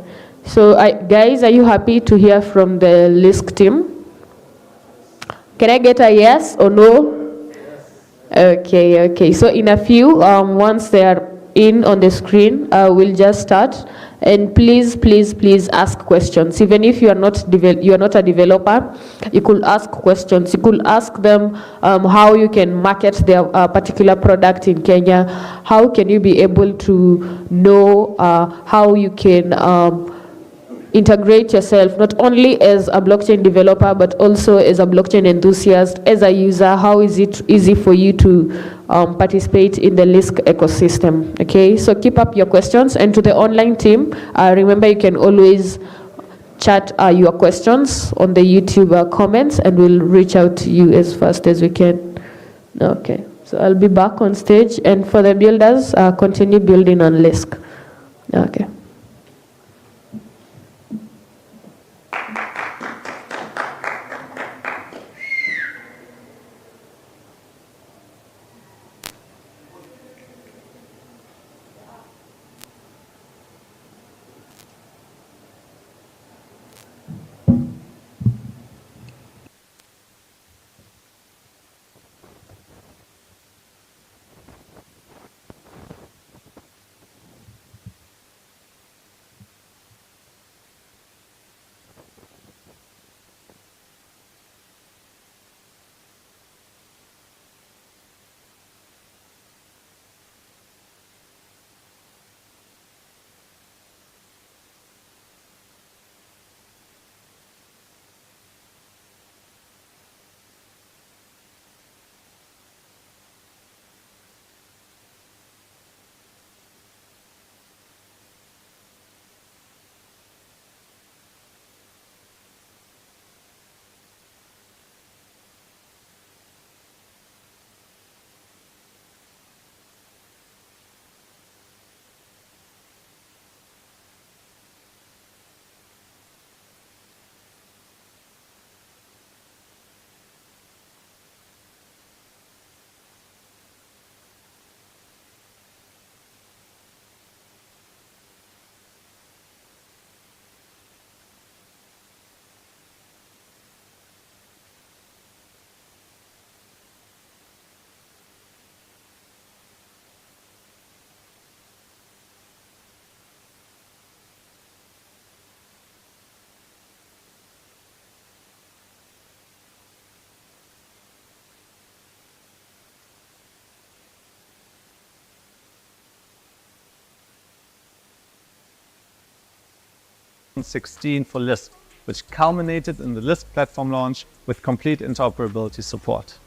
so guys, are you happy to hear from the LISC team? Can I get a yes or no? Okay. So in a few, once they are in on the screen, we'll just start. And please ask questions. Even if you are not a developer, you could ask questions. You could ask them how you can market their particular product in Kenya. How can you be able to know how you can integrate yourself, not only as a blockchain developer, but also as a blockchain enthusiast, as a user. How is it easy for you to participate in the LISC ecosystem? Okay, so keep up your questions. And to the online team, remember you can always chat your questions on the YouTube comments, and we'll reach out to you as fast as we can. Okay, so I'll be back on stage, and for the builders, continue building on LISC. Okay. For LISC, which culminated in the LISC platform launch with complete interoperability support.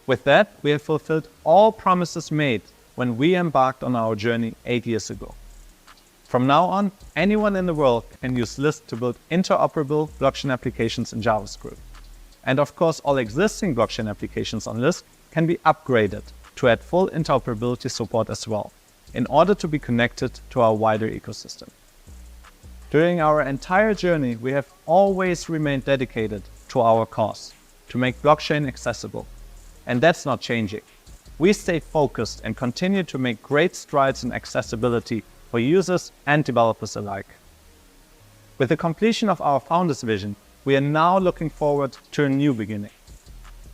With that, we have fulfilled all promises made when we embarked on our journey 8 years ago. From now on, anyone in the world can use LISC to build interoperable blockchain applications in JavaScript. And of course, all existing blockchain applications on LISC can be upgraded to add full interoperability support as well, in order to be connected to our wider ecosystem. During our entire journey, we have always remained dedicated to our cause, to make blockchain accessible. And that's not changing. We stay focused and continue to make great strides in accessibility for users and developers alike. With the completion of our founder's vision, we are now looking forward to a new beginning.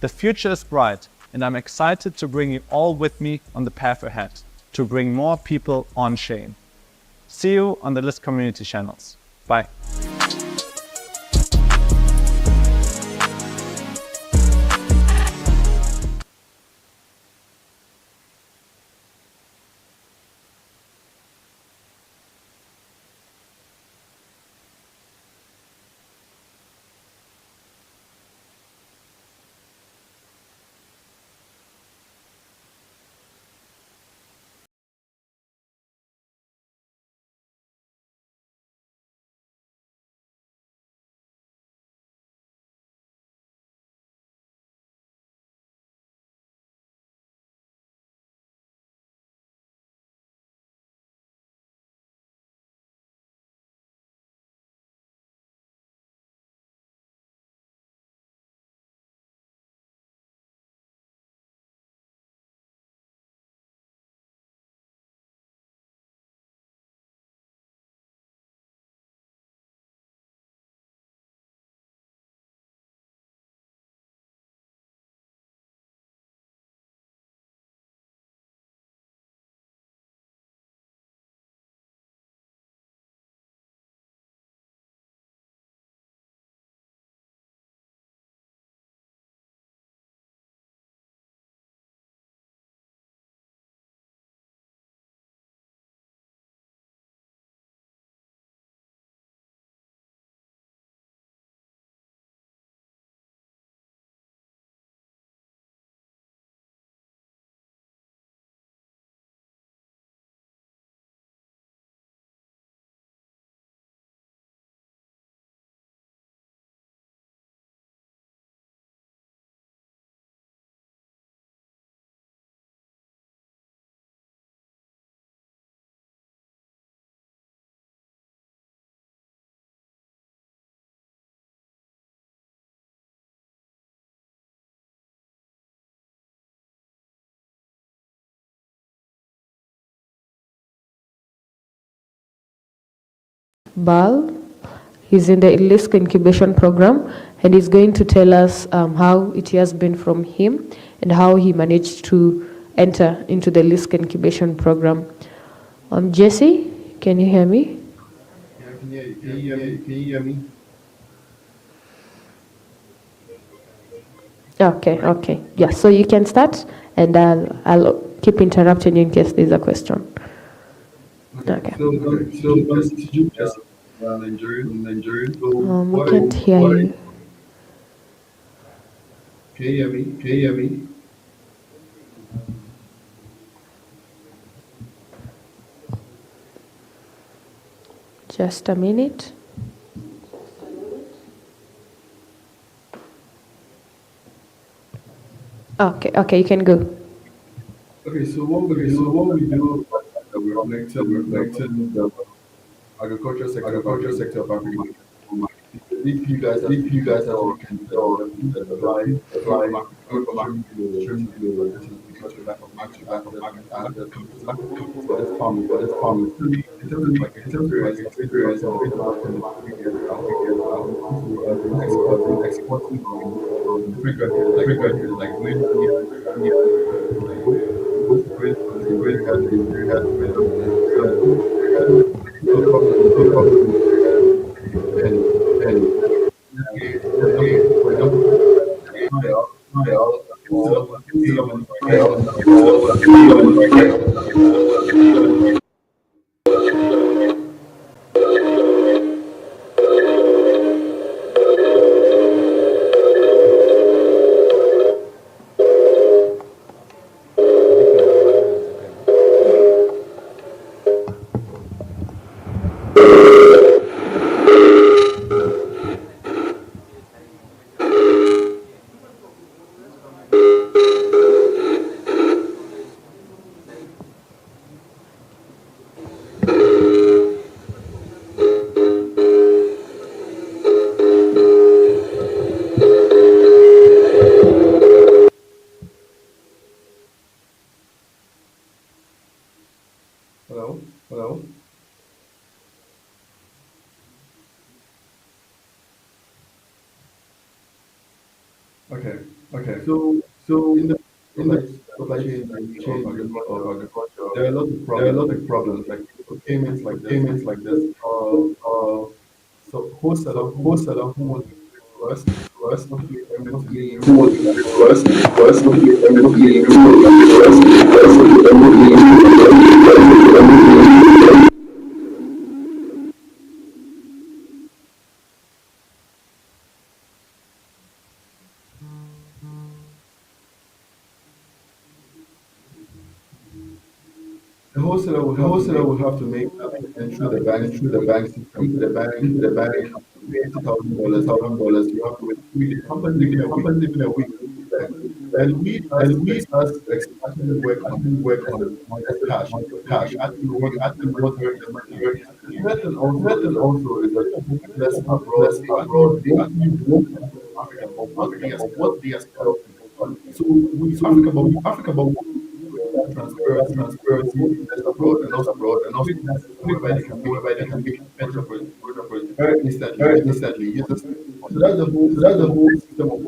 The future is bright, and I'm excited to bring you all with me on the path ahead, to bring more people on-chain. See you on the List community channels. Bye. Bal. He's in the LISC incubation program, and he's going to tell us how it has been from him and how he managed to enter into the LISC incubation program. Jesse, can you hear me? Yeah, I can hear you. Can you hear me? Okay. Yeah, so you can start, and I'll keep interrupting you in case there's a question. Okay. So just Nigerian. We can't hear you. Can you hear me? Just a minute. Okay, you can go. Okay, so what we do, we're connecting the agriculture sector of Africa. If you guys can apply in terms of like experience exporting different countries like Okay. So In the in the supply chain chain journey chain of of agriculture, agriculture, there are a lot of there are a problems. lot Like of problems. Like payments like this, payments like this, uh, so wholesaler who wants wholesaler who who wants wants to trade to us to us, wants to make payment to mostly me who wants to trade to us, mostly payment to me who wants to trade to us, the the wholesaler will have to make wholesaler will have to make a payment through the bank system into the bank, into the bank pay $80,000. You have to wait $80,000. You have to wait 3 days, sometimes three even days, a week. sometimes even a week. Then we Then we actually work on actually work excess on amount of excess cash. amount of So cash. we actually So want we to actually monitor monitor it the yesterday. monitoring The yesterday. third thing The also third is thing that also is that dealers dealers abroad, they actually abroad, they mostly actually work work in Africa, but in what Africa, they are but what selling they are is out selling in is the out. So we So Africa, but we we Africa, but we that that transparency to transparency both to investors both abroad and investors also abroad and also create that system create whereby that they can system make whereby they can make information information portable portable very instantly, very users instantly. on. Users So that's the whole so that's the system. whole system of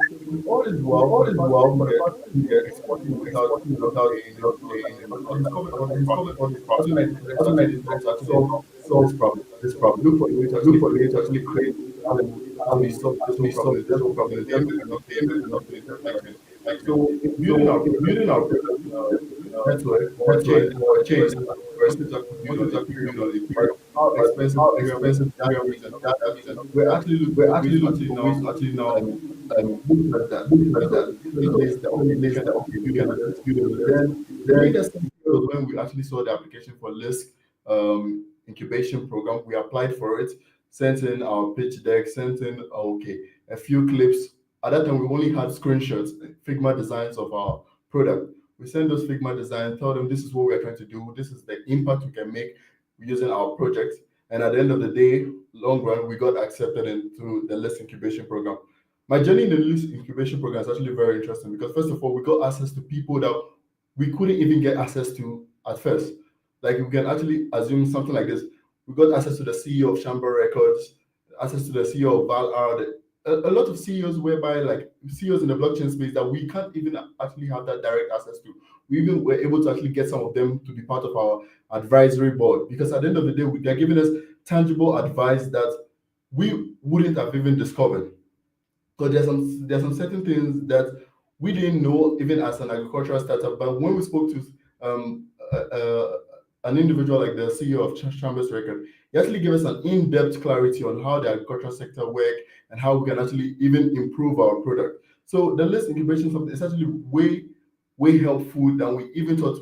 All is well all is well for the fact that we are exporting without exporting a lot of without pain a and lot of all of pain that. and But all of that. But he's covered all these that's problems. when I So decided that's to when I actually decided to actually solve solve this problem. Look for a way to look actually for a way create to actually create how we solve this whole problem. It's just whole because problem. the It's just DMS because and not the payment DMS and and not not doing doing things things like like this. like this. So in building So our in product, building our product, network our or chain, chain, first is actually build on Ethereum. But how expensive how Ethereum expensive that Ethereum is is and and all of that. is and all of We're that. actually looking We're for ways actually to looking actually for ways now to actually now look at that. look at Because that. in Because place that in okay, we place can that actually okay, we build can on this. actually build on this. Then the Then latest thing was when we actually saw the application for LISC incubation program. We applied for it, sent in our pitch deck, sent in okay a few clips. At that time, we only had screenshots, Figma designs of our product. We send those Figma designs, tell them this is what we are trying to do, this is the impact we can make using our project. And at the end of the day, long run, we got accepted into the LISC incubation program. My journey in the LISC incubation program is actually very interesting because first of all, we got access to people that we couldn't even get access to at first. Like we can actually assume something like this. We got access to the CEO of Chamber Records, access to the CEO of Valard, a lot of CEOs whereby like CEOs in the blockchain space that we can't even actually have that direct access to. We even were able to actually get some of them to be part of our advisory board because at the end of the day, they're giving us tangible advice that we wouldn't have even discovered. Because there's some certain things that we didn't know even as an agricultural startup. But when we spoke to an individual like the CEO of Chambers Record, he actually gave us an in-depth clarity on how the agricultural sector work and how we can actually even improve our product. So the list incubation something is actually way helpful than we even thought.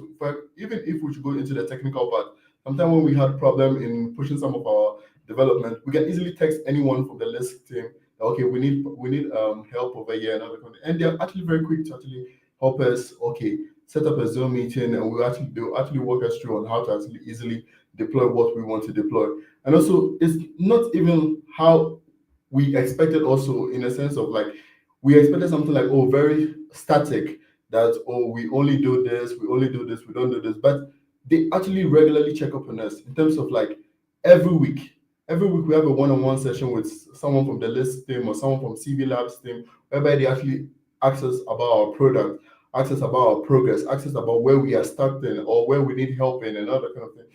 Even if we should go into the technical part, sometimes when we had problem in pushing some of our development, we can easily text anyone from the list team. Okay, we need help over here and other company, and they're actually very quick to actually help us. Okay, set up a Zoom meeting, and they'll actually walk us through on how to actually easily deploy what we want to deploy. And also, it's not even how we expected. Also, in a sense of like, we expected something like very static. That we only do this, we only do this, we don't do this. But they actually regularly check up on us in terms of like every week. Every week we have a one-on-one session with someone from the list team or someone from CV Labs team, whereby they actually ask us about our product, ask us about our progress, ask us about where we are stuck in or where we need help in and other kind of thing.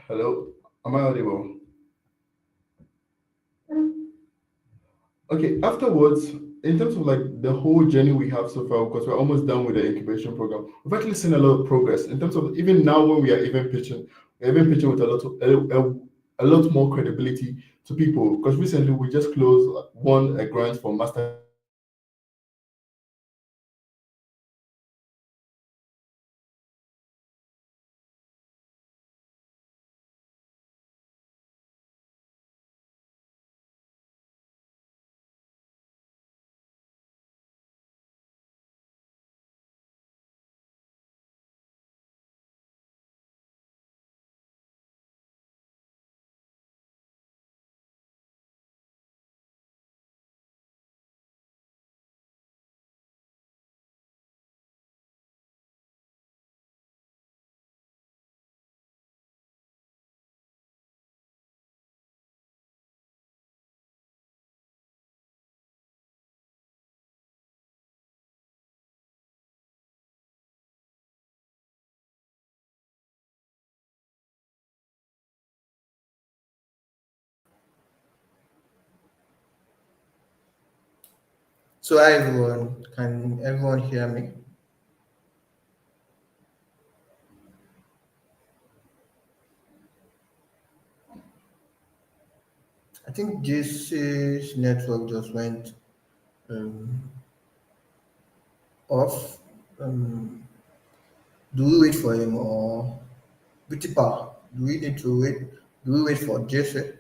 Hello, am I audible? Okay, afterwards, in terms of like the whole journey we have so far, because we're almost done with the incubation program, we've actually seen a lot of progress in terms of even now when we are even pitching, we're even pitching with a lot more credibility to people? Because recently we just closed one grant for master. So hi everyone, can everyone hear me? I think this network just went um, off. Um, do we wait for him or Bitipa? Do we need to wait? Do we wait for Jesse?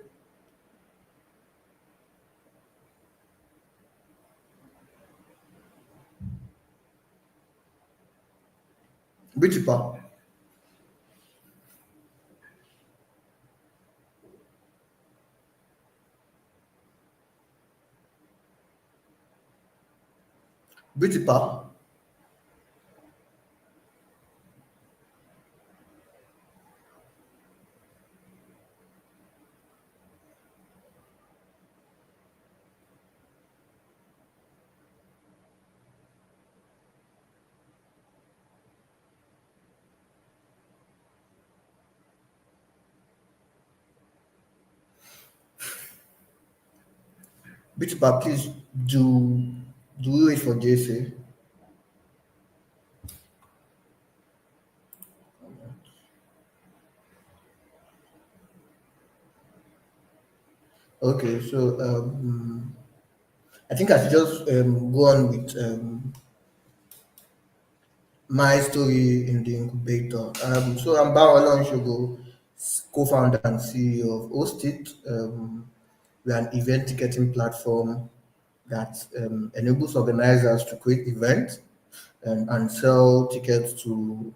Bitipa, Bitipa. Bitipa, please do we wait for Jesse? Okay, so I think I should just go on with my story in the incubator. So I'm Bawalon Shogo, co-founder and CEO of Hostit. We are an event ticketing platform that enables organizers to create events and sell tickets to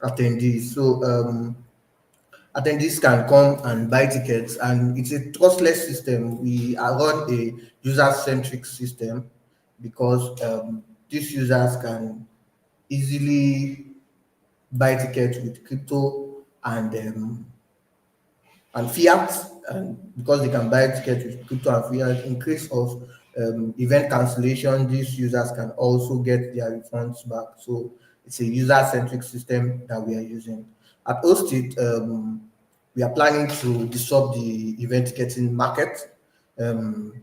attendees. So attendees can come and buy tickets, and it's a trustless system. We are run a user-centric system because these users can easily buy tickets with crypto and fiat, and because they can buy tickets with crypto and fiat, in case of event cancellation, these users can also get their refunds back. So it's a user-centric system that we are using. At Hostit, we are planning to disrupt the event ticketing market, um,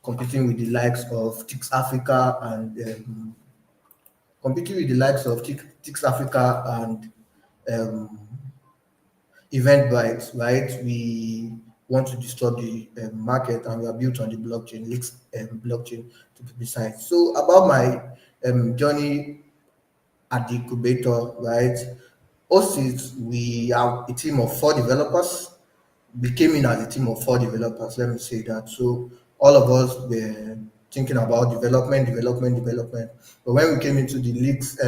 competing with the likes of Tix Africa and competing with the likes of Tix Africa and um, Eventbrite, right? We want to disturb the market, and we are built on the blockchain, Leaks blockchain to be precise. So about my journey at the incubator, right? OSIS, we have a team of 4 developers. We came in as a team of 4 developers, let me say that. So all of us were thinking about development. But when we came into the leagues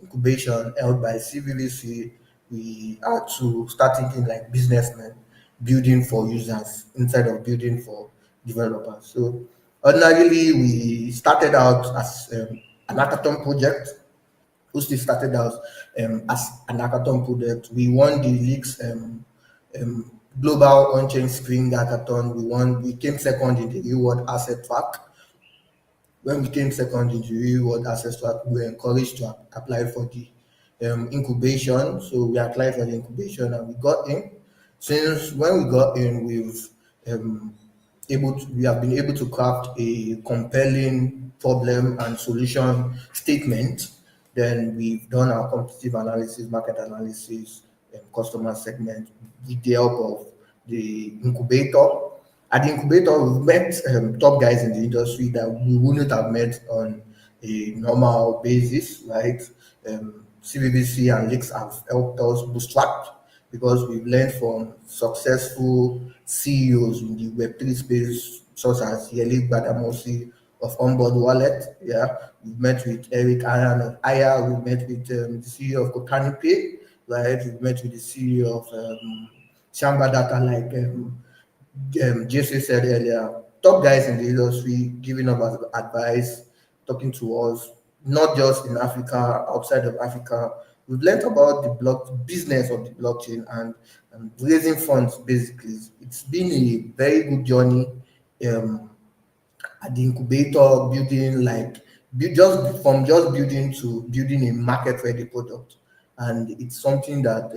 incubation held by CVVC, we had to start thinking like businessmen, building for users instead of building for developers. So ordinarily, we started out as an hackathon project. Hosted started out as an hackathon project. We won the league's global on-chain screen hackathon. We came second in the reward asset track. When we came second in the reward asset track, we were encouraged to apply for the incubation. So we applied for the incubation and we got in. Since when we got in, um, we have been able to craft a compelling problem and solution statement. Then we've done our competitive analysis, market analysis, customer segment with the help of the incubator. At the incubator, we've met top guys in the industry that we wouldn't have met on a normal basis, right? CBBC and Leaks have helped us bootstrap because we've learned from successful CEOs in the Web3 space, such as Yeli Badamosi of Onboard Wallet. Yeah, we've met with Eric Ayan of Aya. We've met with the CEO of Kokani Pay, right? We've met with the CEO of Shamba Data, like Jesse said earlier, top guys in the industry giving us advice, talking to us, not just in Africa, outside of Africa. We've learned about the block business of the blockchain and raising funds. Basically, it's been a very good journey. At the incubator, building just from just building to building a market ready product, and it's something that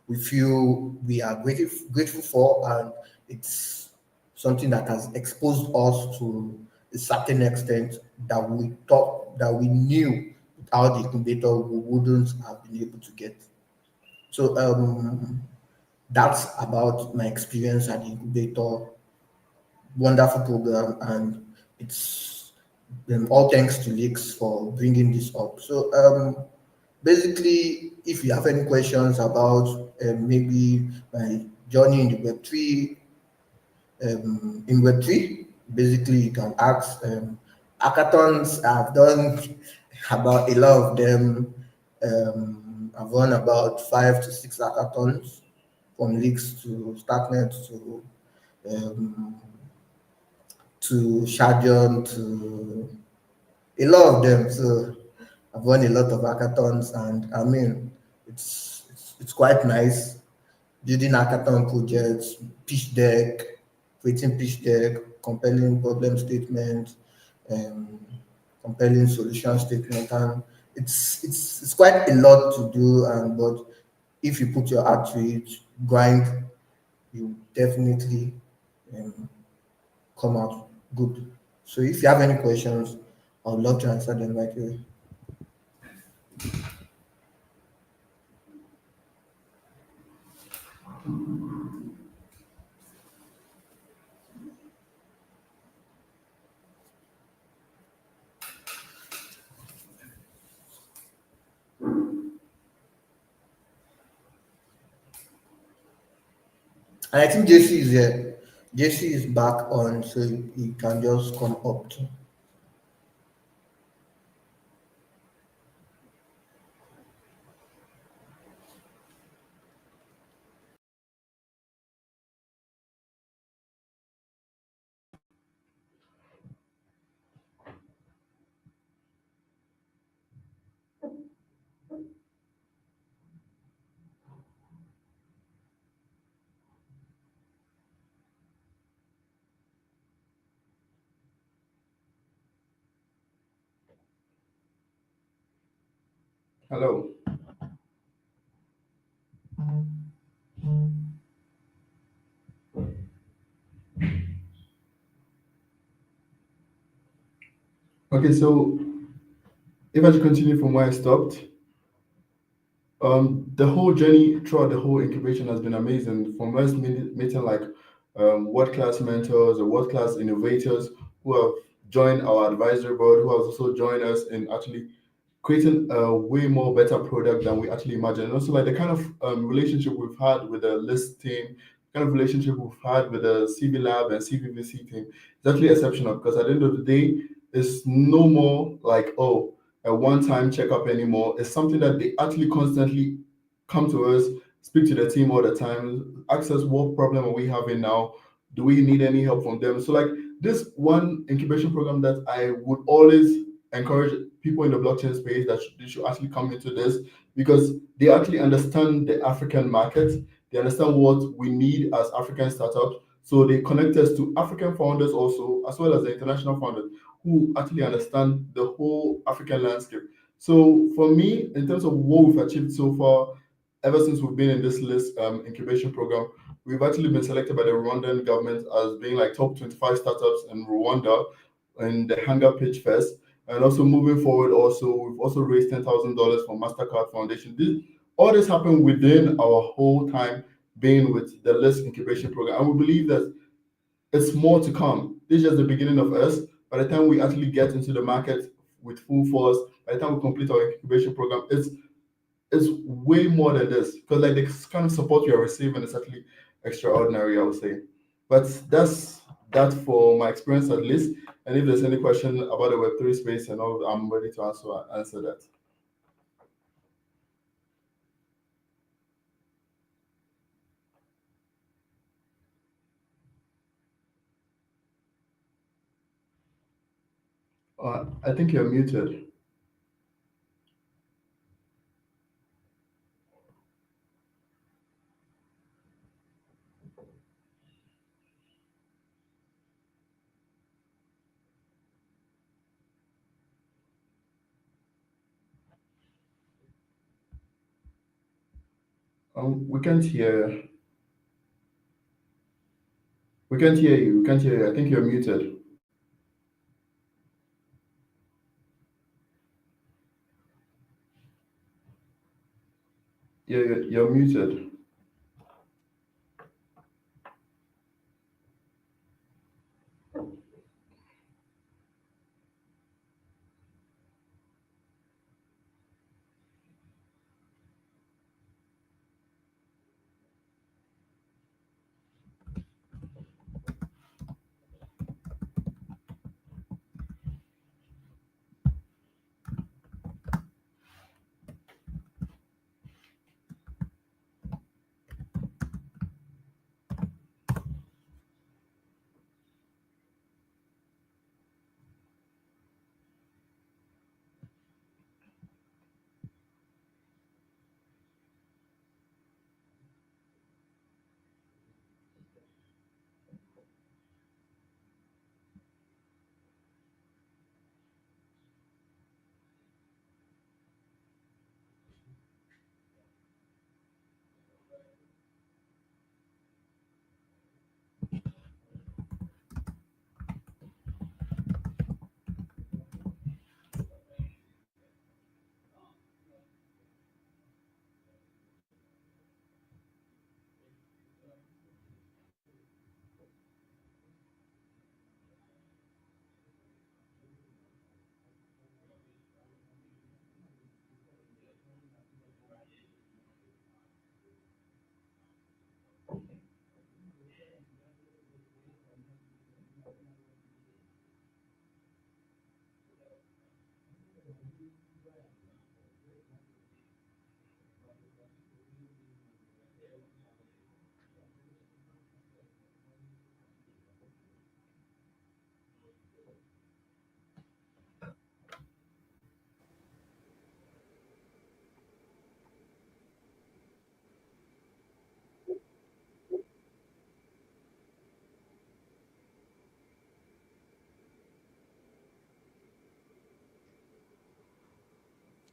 we feel we are grateful for, and it's something that has exposed us to a certain extent that we thought that we knew without the incubator we wouldn't have been able to get. So that's about my experience at the incubator. Wonderful program, and it's all thanks to Leaks for bringing this up. So basically, if you have any questions about maybe my journey in the Web3, basically you can ask. Hackathons, I've done about a lot of them. I've run about 5 to 6 hackathons, from Leaks to Starknet to Shadjon to a lot of them. So I've won a lot of hackathons, and I mean, it's quite nice building hackathon projects, pitch deck, creating pitch deck, compelling problem statement, compelling solution statement, and it's quite a lot to do. And but if you put your heart to it, grind, you definitely come out good. So if you have any questions, I would love to answer them right away. And I think JC is here. JC is back on, so he can just come up too. Hello. Okay, so if I should continue from where I stopped, the whole journey throughout the whole incubation has been amazing. From us meeting like world-class mentors or world-class innovators who have joined our advisory board, who have also joined us in actually creating a way more better product than we actually imagined. And also like the kind of relationship we've had with the list team, kind of relationship we've had with the CV Lab and CVVC team is actually exceptional, because at the end of the day, it's no more like, oh, a one-time checkup anymore. It's something that they actually constantly come to us, speak to the team all the time, ask us what problem are we having now, do we need any help from them. So like this one incubation program that I would always encourage people in the blockchain space that they should actually come into this, because they actually understand the African market, they understand what we need as African startups. So they connect us to African founders also, as well as the international founders who actually understand the whole African landscape. So for me, in terms of what we've achieved so far, ever since we've been in this list incubation program, we've actually been selected by the Rwandan government as being like top 25 startups in Rwanda in the Hunger Pitch Fest. And also moving forward, also we've also raised $10,000 from Mastercard Foundation. All this happened within our whole time being with the list incubation program, and we believe that it's more to come. This is just the beginning of us. By the time we actually get into the market with full force, by the time we complete our incubation program, it's way more than this. Because like the kind of support you are receiving is actually extraordinary, I would say. But that's that for my experience at least. And if there's any question about the Web3 space and all, I'm ready to answer that. I think you're muted. We can't hear. We can't hear you. We can't hear you. I think you're muted. Yeah, you're muted.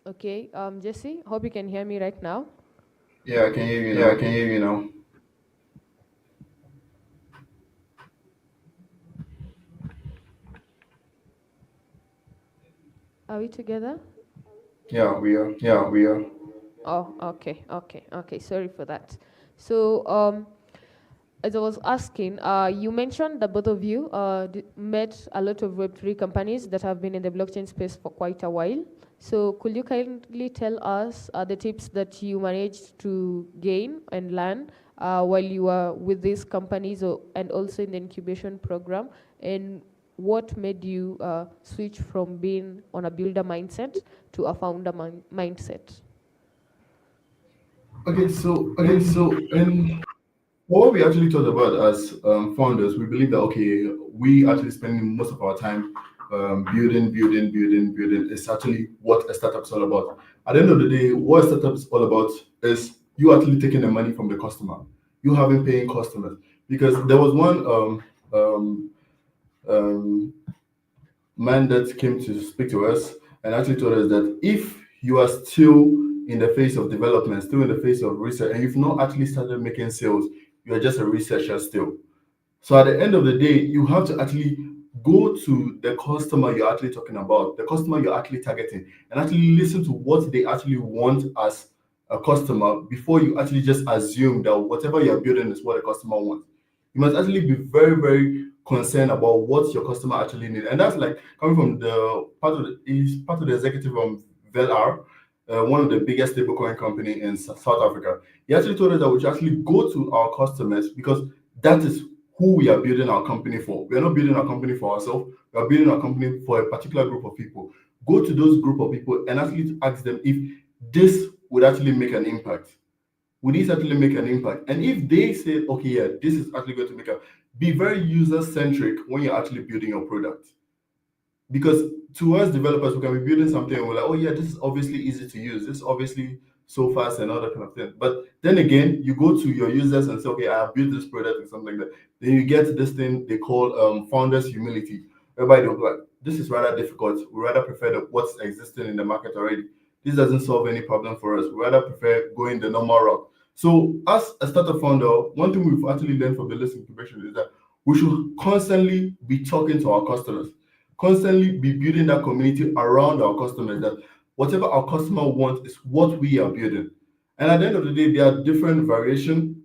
Okay, Jesse, hope you can hear me right now. Yeah, I can hear you now. Yeah, I can hear you now. Are we together? Yeah, we are. Yeah, we are. Oh, okay. Sorry for that. So, as I was asking, you mentioned that both of you met a lot of Web3 companies that have been in the blockchain space for quite a while. So, could you kindly tell us the tips that you managed to gain and learn while you were with these companies and also in the incubation program? And what made you switch from being on a builder mindset to a founder mindset? Okay, so and what we actually thought about as founders, we believe that okay, we actually spending most of our time building is actually what a startup is all about. At the end of the day, what a startup is all about is you actually taking the money from the customer, you having paying customers. Because there was one um, man that came to speak to us and actually told us that if you are still in the phase of development, still in the phase of research, and you've not actually started making sales, you are just a researcher still. So at the end of the day, you have to actually go to the customer you're actually talking about, the customer you're actually targeting, and actually listen to what they actually want as a customer before you actually just assume that whatever you're building is what a customer wants. You must actually be very, very concerned about what your customer actually need. And that's like coming from the he's part of the executive of Velar, one of the biggest stablecoin company in South Africa. He actually told us that we should actually go to our customers because that is who we are building our company for. We are not building our company for ourselves. We are building our company for a particular group of people. Go to those group of people and actually ask them if this would actually make an impact. Would this actually make an impact? And if they say, okay, yeah, this is actually going to make a, be very user centric when you're actually building your product. Because to us developers, we can be building something and we're like, oh yeah, this is obviously easy to use. This is obviously so fast and all that kind of thing. But then again, you go to your users and say, okay, I have built this product and something like that. Then you get this thing they call founders humility, whereby they'll be like, this is rather difficult. We rather prefer what's existing in the market already. This doesn't solve any problem for us. We rather prefer going the normal route. So as a startup founder, one thing we've actually learned from the list incubation is that we should constantly be talking to our customers, constantly be building that community around our customers, that whatever our customer wants is what we are building. And at the end of the day, there are different variations.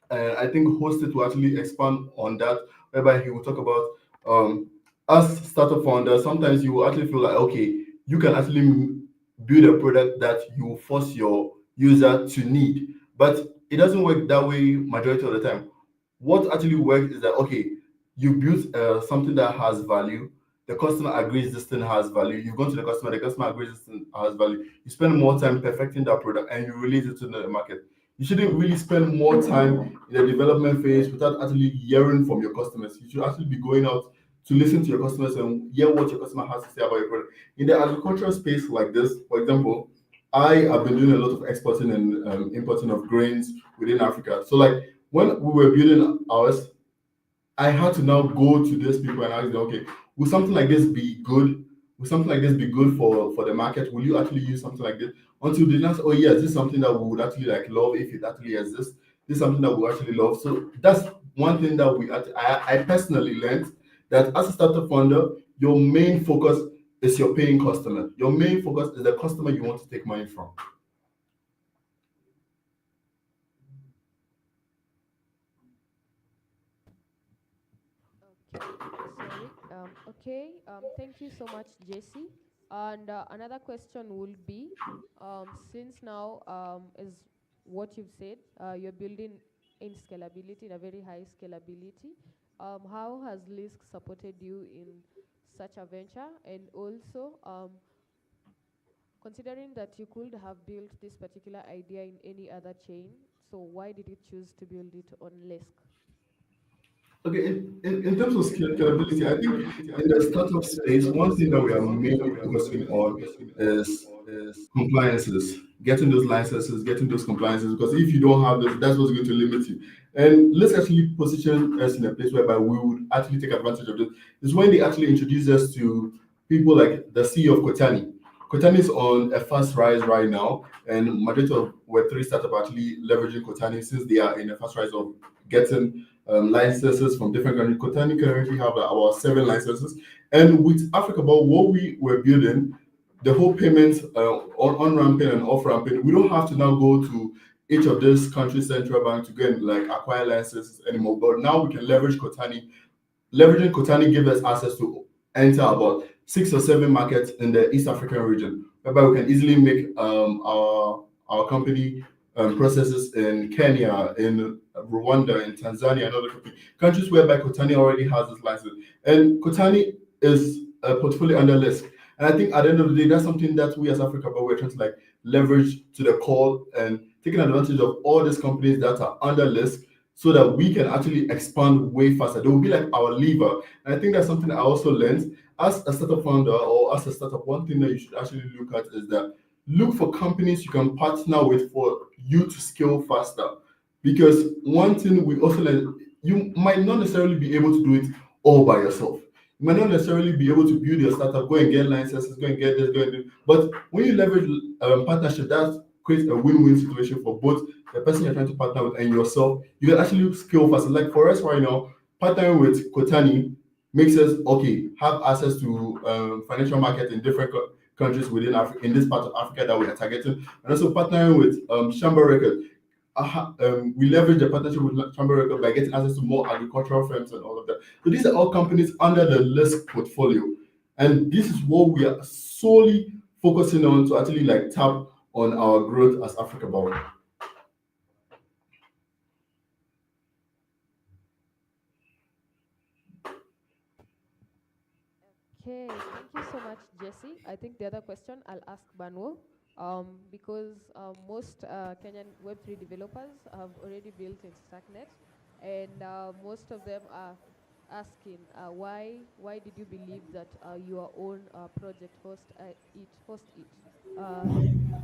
And I think Hosted will actually expand on that, whereby he will talk about as startup founders, sometimes you will actually feel like, okay, you can actually build a product that you force your user to need. But it doesn't work that way majority of the time. What actually works is that, okay, you built something that has value. The customer agrees this thing has value. You go to the customer agrees this thing has value. You spend more time perfecting that product and you release it to the market. You shouldn't really spend more time in the development phase without actually hearing from your customers. You should actually be going out to listen to your customers and hear what your customer has to say about your product. In the agricultural space like this, for example, I have been doing a lot of exporting and importing of grains within Africa. So like when we were building ours, I had to now go to these people and ask them, okay, will something like this be good? Will something like this be good for the market? Will you actually use something like this? Until they now say, oh yes, this is something that we would actually like love if it actually exists. This is something that we actually love. So that's one thing that I personally learned, that as a startup founder, your main focus is your paying customer. Your main focus is the customer you want to take money from. Thank you so much, Jesse. And another question would be, since now is what you've said, you're building in scalability, in a very high scalability. How has Lisk supported you in such a venture? And also, considering that you could have built this particular idea in any other chain, so why did you choose to build it on Lisk? Okay, in terms of scalability, I think in the startup space, one thing that we are mainly focusing on is compliances, getting those licenses, getting those compliances, because if you don't have those, that's what's going to limit you. And let's actually position us in a place whereby we would actually take advantage of this. Is when they actually introduce us to people like the CEO of Kotani. Kotani is on a fast rise right now, and majority of Web3 startup actually leveraging Kotani since they are in a fast rise of getting licenses from different countries. Kotani currently have about 7 licenses. And with Africa, about what we were building, the whole payments on-ramping and off-ramping, we don't have to now go to each of these countries' central bank to go and like acquire licenses anymore. But now we can leverage Kotani. Leveraging Kotani gives us access to enter about 6 or 7 markets in the East African region, whereby we can easily make our company processes in Kenya, in Rwanda, in Tanzania, and other countries whereby Kotani already has its license. And Kotani is a portfolio under Lisk. And I think at the end of the day, that's something that we as Africa, but we're trying to like leverage to the core and taking advantage of all these companies that are under Lisk so that we can actually expand way faster. They will be like our lever. And I think that's something I also learned as a startup founder or as a startup. One thing that you should actually look at is that look for companies you can partner with for you to scale faster. Because one thing we also learned, you might not necessarily be able to do it all by yourself. You might not necessarily be able to build your startup, go and get licenses, go and get this, go and do. But when you leverage partnership, that creates a win-win situation for both the person you're trying to partner with and yourself. You can actually scale faster. Like for us right now, partnering with Kotani makes us have access to financial market in different countries within Africa, in this part of Africa that we are targeting, and also partnering with Shamba Records. we leverage the partnership with Chamber Record by getting access to more agricultural firms and all of that. So these are all companies under the LISC portfolio. And this is what we are solely focusing on to actually like tap on our growth as Africa Bound. Okay, thank you so much, Jesse. I think the other question I'll ask Banwo, because most Kenyan Web3 developers have already built in StackNet, and most of them are asking why did you believe that your own project host it?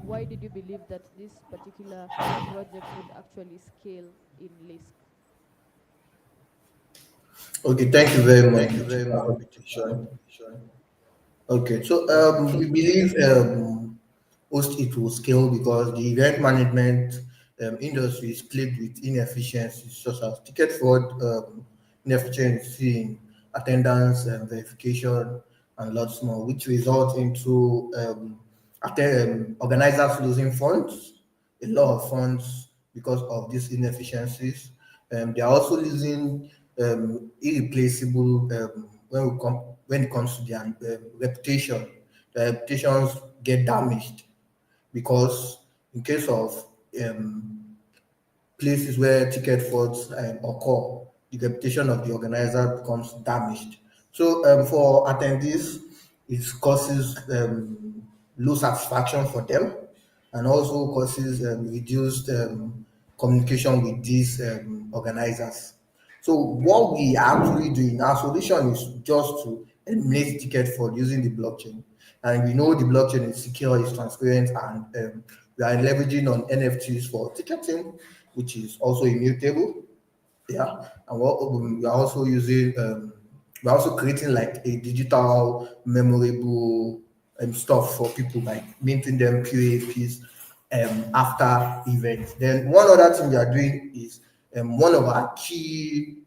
Why did you believe that this particular project would actually scale in Lisk? Okay, thank you very much for that invitation. Okay, so we believe Host it will scale because the event management industry is plagued with inefficiencies such as ticket fraud, inefficiency in attendance and verification, and lots more, which result into organizers losing funds, a lot of funds because of these inefficiencies. They are also losing irreplaceable when it comes to their reputation. Their reputations get damaged because in case of places where ticket frauds occur, the reputation of the organizer becomes damaged. So for attendees, it causes low satisfaction for them and also causes reduced communication with these organizers. So what we are actually doing, our solution is just to eliminate ticket fraud using the blockchain. And we know the blockchain is secure, it's transparent, and we are leveraging on NFTs for ticketing, which is also immutable. Yeah, and we are also using, we're also creating like a digital memorable stuff for people, like minting them QAPs after events. Then one other thing we are doing is one of our key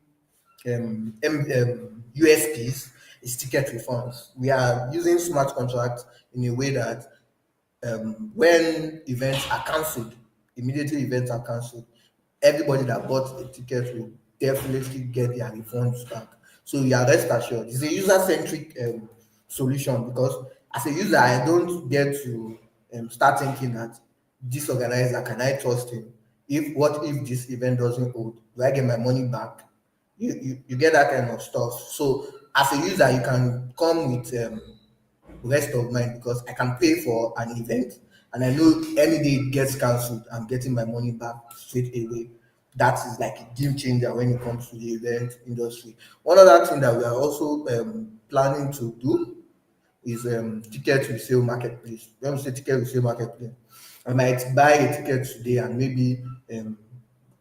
USPs is ticket refunds. We are using smart contracts in a way that when events are cancelled, immediately events are cancelled, everybody that bought a ticket will definitely get their refunds back. So you are rest assured. It's a user-centric solution because as a user, I don't get to start thinking that this organizer, can I trust him? What if this event doesn't hold? Do I get my money back? You get that kind of stuff. So as a user, you can come with rest of mind because I can pay for an event and I know any day it gets cancelled, I'm getting my money back straight away. That is like a game changer when it comes to the event industry. One other thing that we are also planning to do is ticket resale marketplace. When we say ticket resale marketplace, I might buy a ticket today and maybe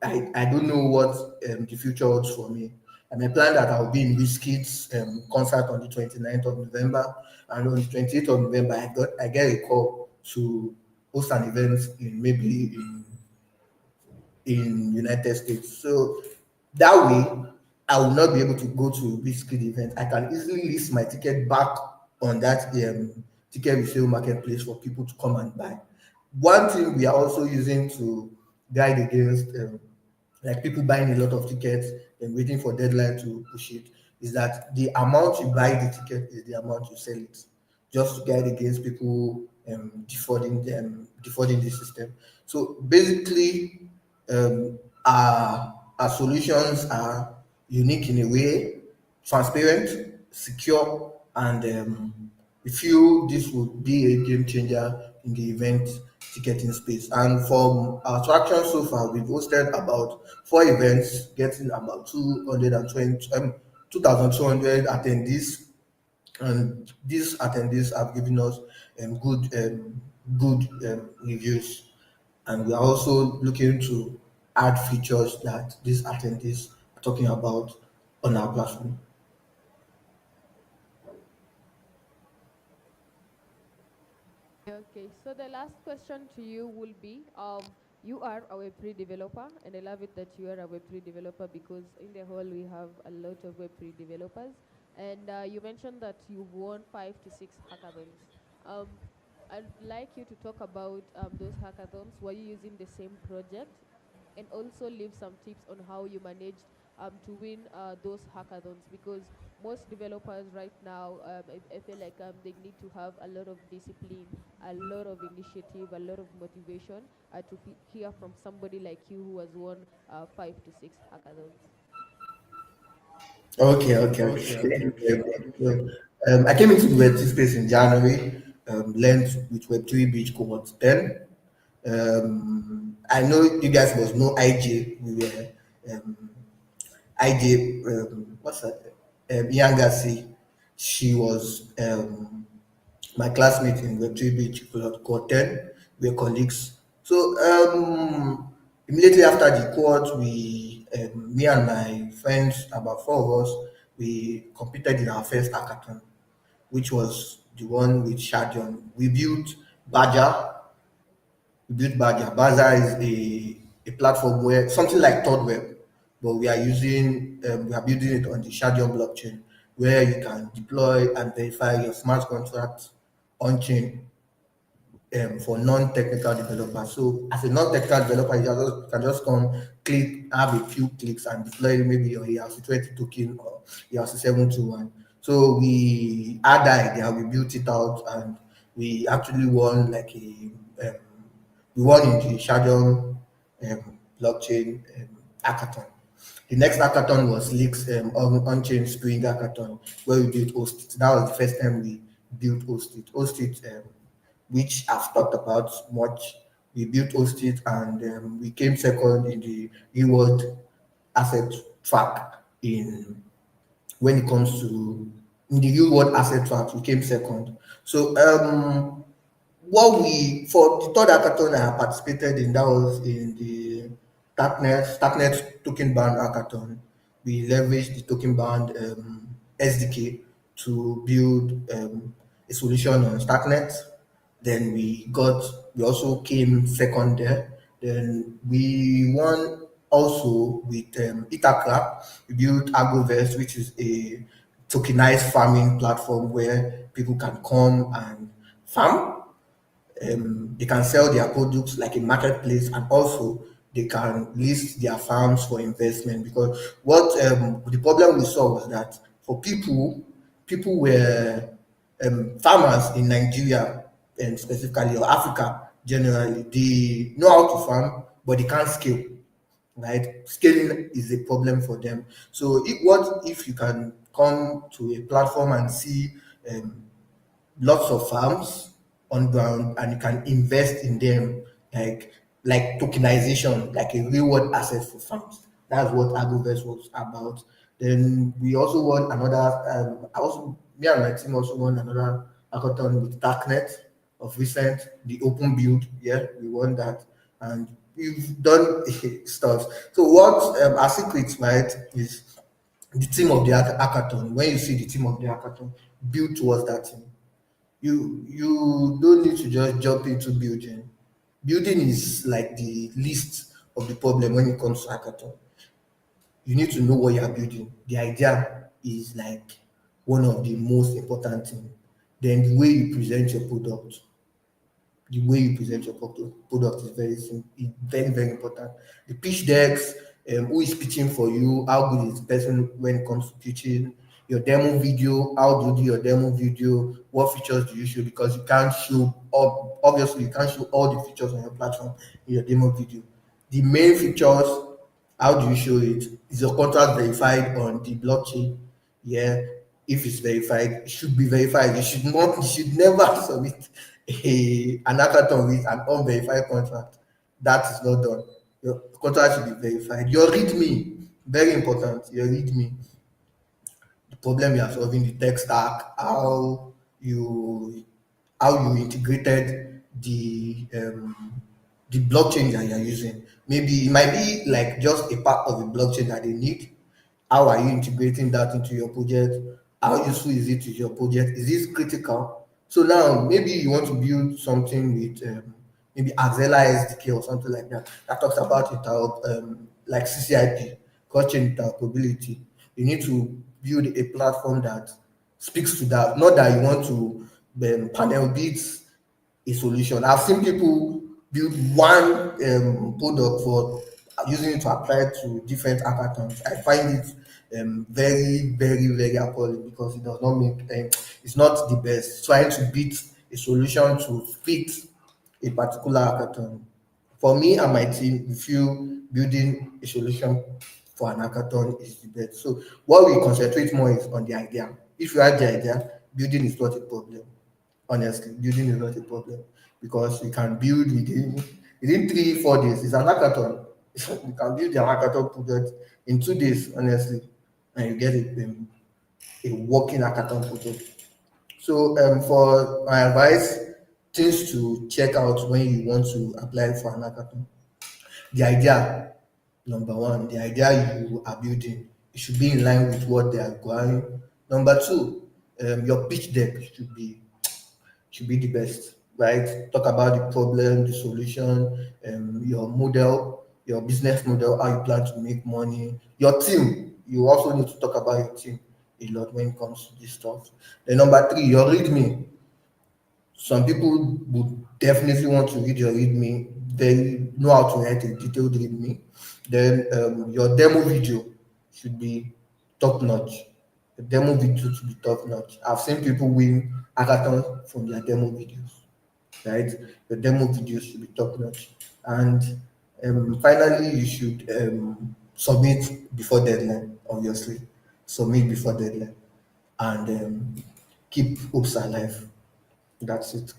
I don't know what the future holds for me. I may plan that I'll be in Wizkid's concert on the 29th of November, and on the 28th of November, I get a call to host an event in maybe in United States. So that way, I will not be able to go to Wizkid event. I can easily list my ticket back on that ticket resale marketplace for people to come and buy. One thing we are also using to guide against like people buying a lot of tickets and waiting for deadline to push it is that the amount you buy the ticket is the amount you sell it, just to guide against people defrauding the system. So basically, our solutions are unique in a way, transparent, secure, and we feel this would be a game changer in the event ticketing space. And from our traction so far, we've hosted about 4 events, getting about 220, 2,200 attendees, and these attendees have given us good reviews. And we are also looking to add features that these attendees are talking about on our platform. Okay, so the last question to you will be, you are a Web3 developer, and I love it that you are a Web3 developer because in the hall we have a lot of Web3 developers, and you mentioned that you've won 5 to 6 hackathons. Um, I'd like you to talk about those hackathons. Were you using the same project? and also leave some tips on how you manage to win those hackathons, because most developers right now, I feel like they need to have a lot of discipline, a lot of initiative, a lot of motivation to hear from somebody like you who has won 5 to 6 hackathons. Okay. Thank you very much. I came into the Web3 space in January, learned with Web3 Beach Cohort 10. I know you guys must know IJ. We were IJ, what's that? Yangasi. She was my classmate in Web3 Beach Cohort 10. We were colleagues. So immediately after the cohort, me and my friends, about four of us, we competed in our first hackathon, which was the one with Shadion. We built Badger. Badger is a platform where something like Third Web, but we are building it on the Shadion blockchain, where you can deploy and verify your smart contracts on chain for non-technical developers. So as a non-technical developer, can just come, click, have a few clicks and deploy maybe your ERC20 token or ERC721. So we had that idea, we built it out, and we actually won we won in the Shadowm blockchain hackathon. The next hackathon was Leaks on-chain Spring hackathon, where we built Hostit. That was the first time we built Hostit. Hostit, which I've talked about much. We built Hostit, and we came second in the reward asset track in when it comes to in the reward asset track. We came second. So what we for the third hackathon I participated in, that was in the Starknet token band hackathon. We leveraged the token band SDK to build a solution on Starknet. Then we also came second there. Then we won also with Itacra. We built Agroverse, which is a tokenized farming platform where people can come and farm. They can sell their products like a marketplace, and also they can list their farms for investment. Because what the problem we saw was that for people were farmers in Nigeria and specifically, or Africa generally, they know how to farm, but they can't scale. Right, scaling is a problem for them. So, what if you can come to a platform and see um, lots of farms on ground, and you can invest in them like tokenization, like a reward asset for farms. That's what Agroverse was about. Then we also won another. Me and my team also won another hackathon with Darknet of recent, the open build. Yeah, we won that, and we've done stuff. So what our secret, right, is the team of the hackathon. When you see the team of the hackathon, build towards that team. You don't need to just jump into building. Building is like the least of the problem when it comes to hackathon. You need to know what you are building. The idea is like one of the most important things. Then the way you present your product, product is very important. The pitch decks, who is pitching for you, how good is the person when it comes to pitching, your demo video, how do you do your demo video, what features do you show, because you can't show obviously you can't show all the features on your platform in your demo video. The main features, how do you show it? Is your contract verified on the blockchain? Yeah, if it's verified, it should be verified. You should never submit an hackathon with an unverified contract. That is not done. Your contract should be verified. Your README, very important. Your README, the problem you are solving, the tech stack, you how you integrated the blockchain that you're using. Maybe it might be like just a part of the blockchain that they need. How are you integrating that into your project? How useful is it to your project? Is this critical? So now maybe you want to build something with maybe Axela SDK or something like that that talks about like CCIP, cross-chain interoperability. You need to build a platform that speaks to that. Not that you want to panel beat a solution. I've seen people build one product for using it to apply to different hackathons. I find it very, very, very appalling because it does not make it's not the best. Trying to beat a solution to fix a particular hackathon. For me and my team, we feel building a solution for an hackathon is the best. So what we concentrate more is on the idea. If you have the idea, building is not a problem. Honestly, building is not a problem because you can build within 3 4 days. It's an hackathon. You can build the hackathon project in 2 days, honestly, and you get a working hackathon project. So for my advice, things to check out when you want to apply for an hackathon. The idea, number one, the idea you are building, it should be in line with what they are going. Number two, your pitch deck should be the best, right? Talk about the problem, the solution, your model, your business model, how you plan to make money, your team. You also need to talk about your team a lot when it comes to this stuff. Then number three, your readme. Some people would definitely want to read your readme. They know how to write a detailed readme. Then your demo video should be top notch. The demo video should be top notch. I've seen people win hackathons from their demo videos, right? The demo videos should be top notch. And finally, you should submit before deadline, obviously. Submit before deadline and keep hopes alive. That's it.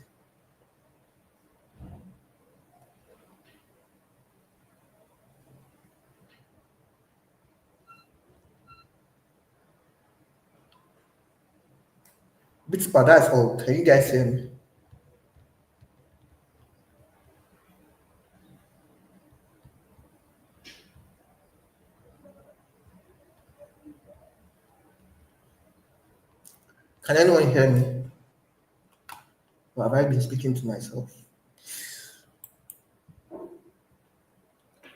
But that's all. Can you guys hear me? Can anyone hear me? Or have I been speaking to myself?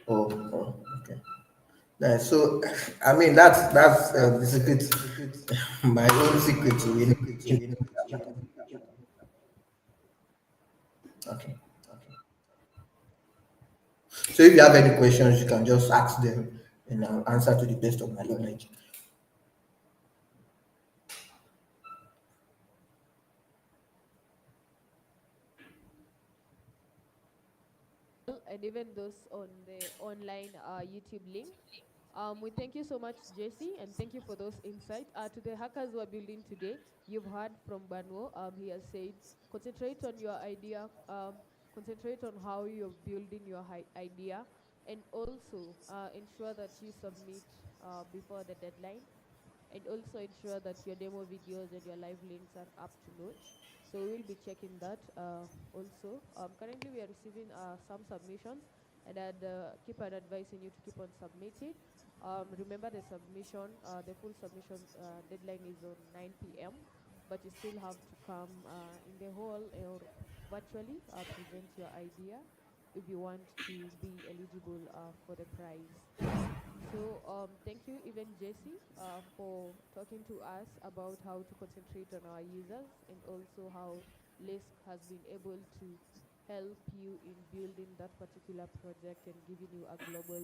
Oh, okay. Yeah, so, I mean, that's the secret, my own secret to winning. Okay. So if you have any questions, you can just ask them and I'll answer to the best of my knowledge. And even those on the online YouTube link. We thank you so much, Jesse, and thank you for those insights. To the hackers who are building today, you've heard from Banwo. He has said, concentrate on your idea, concentrate on how you're building your idea, and also ensure that you submit before the deadline, and also ensure that your demo videos and your live links are up to notch. So we'll be checking that also. Currently, we are receiving some submissions, and I'd keep on advising you to keep on submitting. Remember the submission, the full submission deadline is on 9 p.m., but you still have to come in the hall or virtually present your idea if you want to be eligible for the prize. So thank you, even Jesse, for talking to us about how to concentrate on our users and also how LISC has been able to help you in building that particular project and giving you a global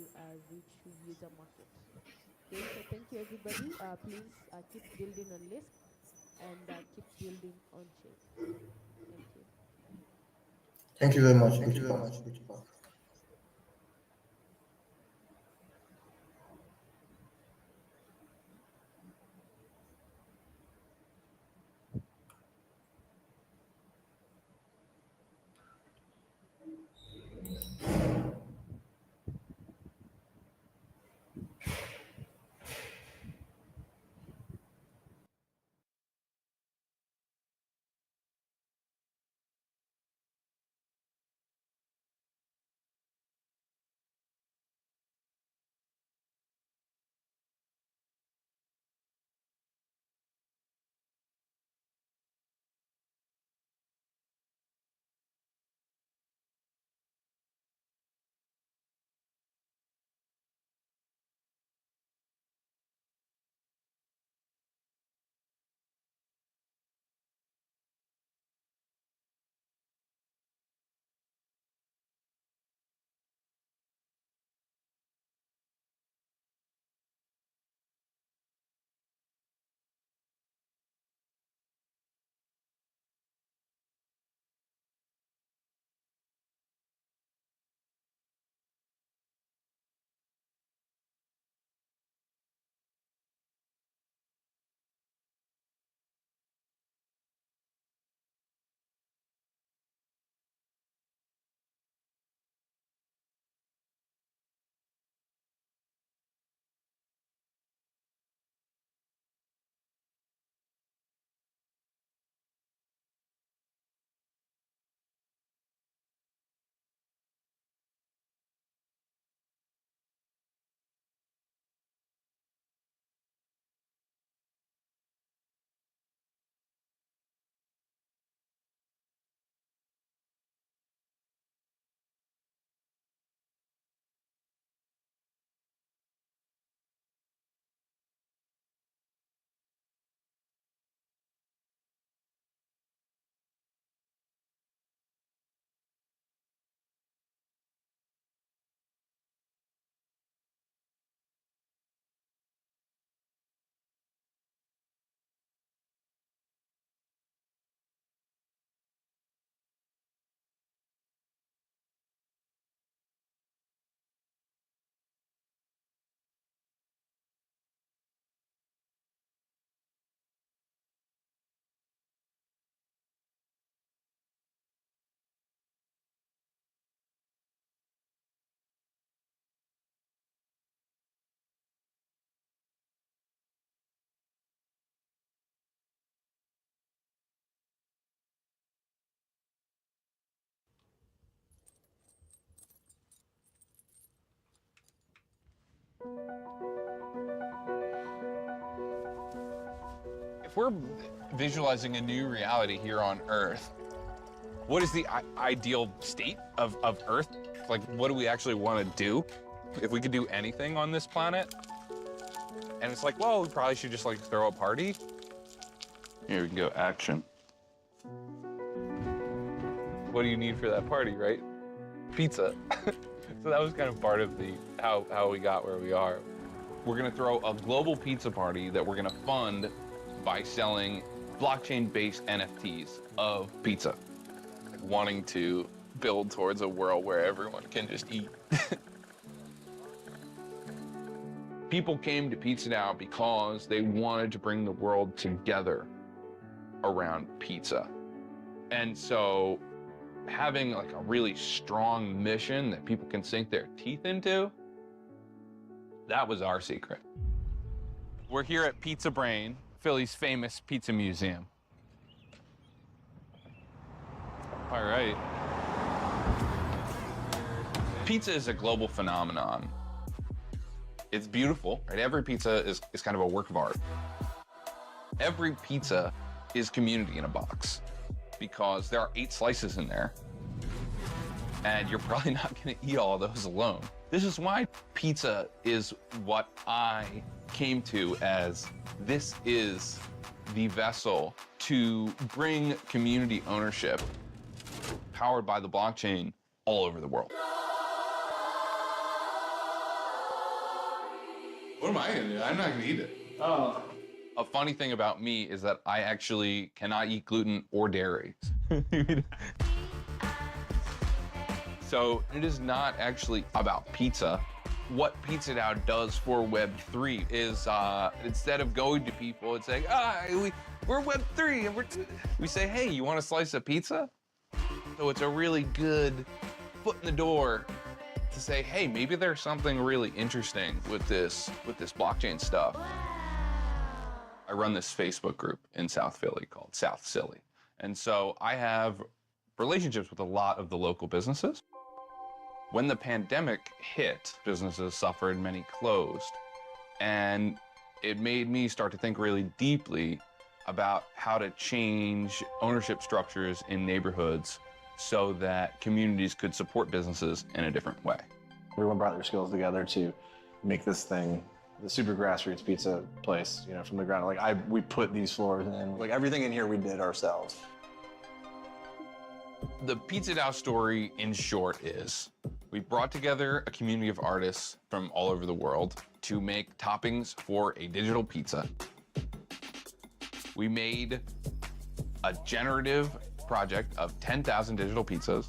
reach user market. Okay, so thank you, everybody. Please keep building on LISC and keep building on chain. Thank you. Thank you very much. Good to talk. If we're visualizing a new reality here on Earth, what is the ideal state of Earth? Like, what do we actually want to do? If we could do anything on this planet? And it's like, well, we probably should just like throw a party. Here we can go, action. What do you need for that party, right? Pizza. So that was kind of part of the how we got where we are. We're gonna throw a global pizza party that we're gonna fund by selling blockchain-based NFTs of pizza. Wanting to build towards a world where everyone can just eat. People came to Pizza Now because they wanted to bring the world together around pizza. And so having like a really strong mission that people can sink their teeth into, that was our secret. We're here at Pizza Brain, Philly's famous pizza museum. All right. Pizza is a global phenomenon. It's beautiful, right? Every pizza is kind of a work of art. Every pizza is community in a box because there are 8 slices in there and you're probably not gonna eat all of those alone. This is why pizza is what I came to as this is the vessel to bring community ownership powered by the blockchain all over the world. What am I gonna do? I'm not gonna eat it. Oh. A funny thing about me is that I actually cannot eat gluten or dairy. So it is not actually about pizza. What Pizza Now does for Web3 is instead of going to people and saying, we're Web3, and we say, hey, you want a slice of pizza? So it's a really good foot in the door to say, hey, maybe there's something really interesting with this blockchain stuff. I run this Facebook group in South Philly called South Silly. And so I have relationships with a lot of the local businesses. When the pandemic hit, businesses suffered, many closed. And it made me start to think really deeply about how to change ownership structures in neighborhoods so that communities could support businesses in a different way. Everyone brought their skills together to make this thing the super grassroots pizza place, you know, from the ground. Like we put these floors in, like everything in here we did ourselves. The Pizza Now story, in short, is we brought together a community of artists from all over the world to make toppings for a digital pizza. We made a generative project of 10,000 digital pizzas.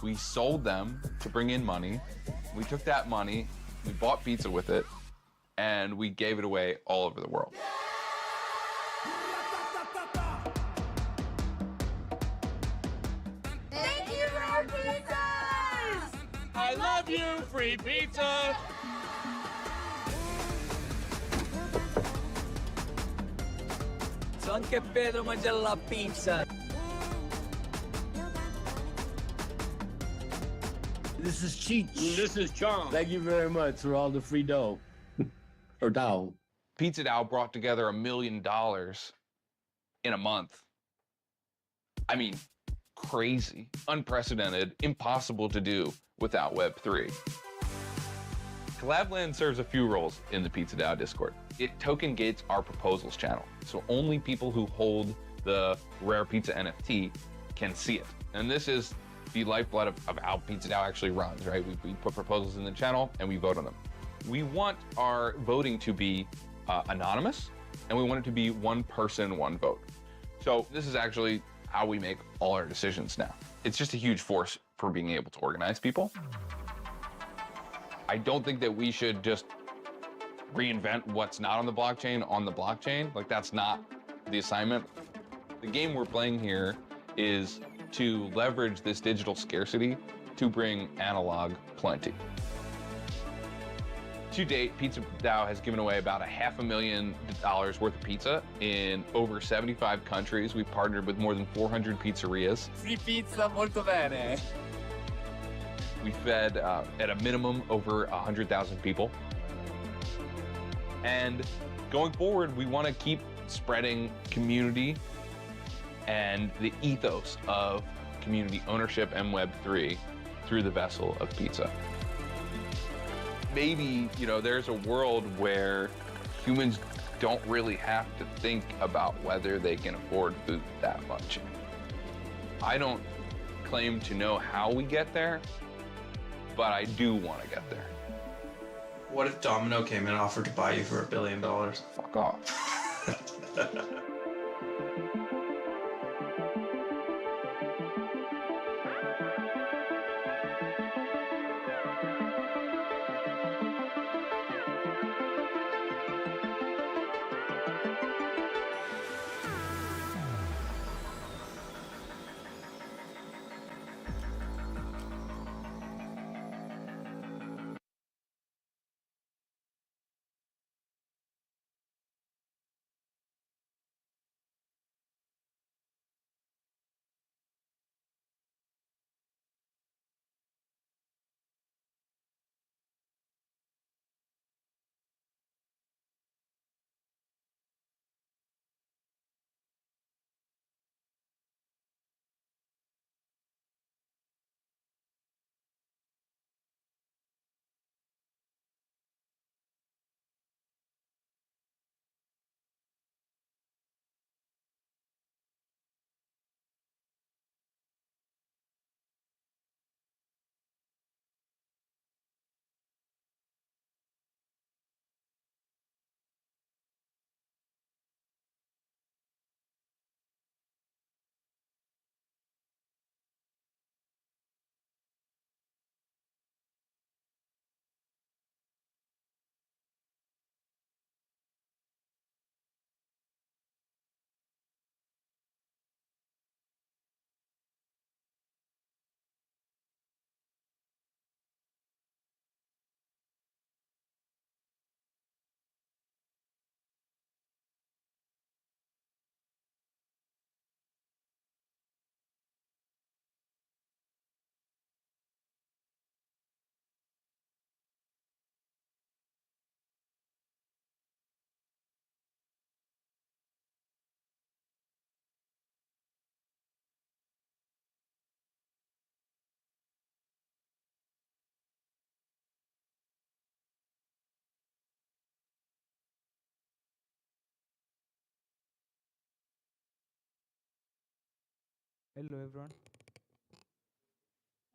We sold them to bring in money. We took that money, we bought pizza with it, and we gave it away all over the world. Thank you for our pizzas! I love you, free pizza! So anche Pedro mangia la pizza. This is Cheech. This is John. Thank you very much for all the free dough. Or dough. Pizza Now brought together $1 million in a month. I mean, crazy, unprecedented, impossible to do without Web3. Collabland serves a few roles in the Pizza Now Discord. It token gates our proposals channel, so only people who hold the rare pizza NFT can see it. And this is the lifeblood of how Pizza Now actually runs, right? We put proposals in the channel and we vote on them. We want our voting to be anonymous, and we want it to be one person, one vote. So this is actually how we make all our decisions now. It's just a huge force for being able to organize people. I don't think that we should just reinvent what's not on the blockchain. Like, that's not the assignment. The game we're playing here is to leverage this digital scarcity to bring analog plenty. To date, Pizza Now has given away about $500,000 worth of pizza in over 75 countries. We've partnered with more than 400 pizzerias. Free pizza, molto bene. We fed, at a minimum, over 100,000 people. And going forward, we want to keep spreading community and the ethos of community ownership and Web3 through the vessel of pizza. Maybe, there's a world where humans don't really have to think about whether they can afford food that much. I don't claim to know how we get there, but I do want to get there. What if Domino came and offered to buy you for $1 billion? Fuck off. Hello, everyone.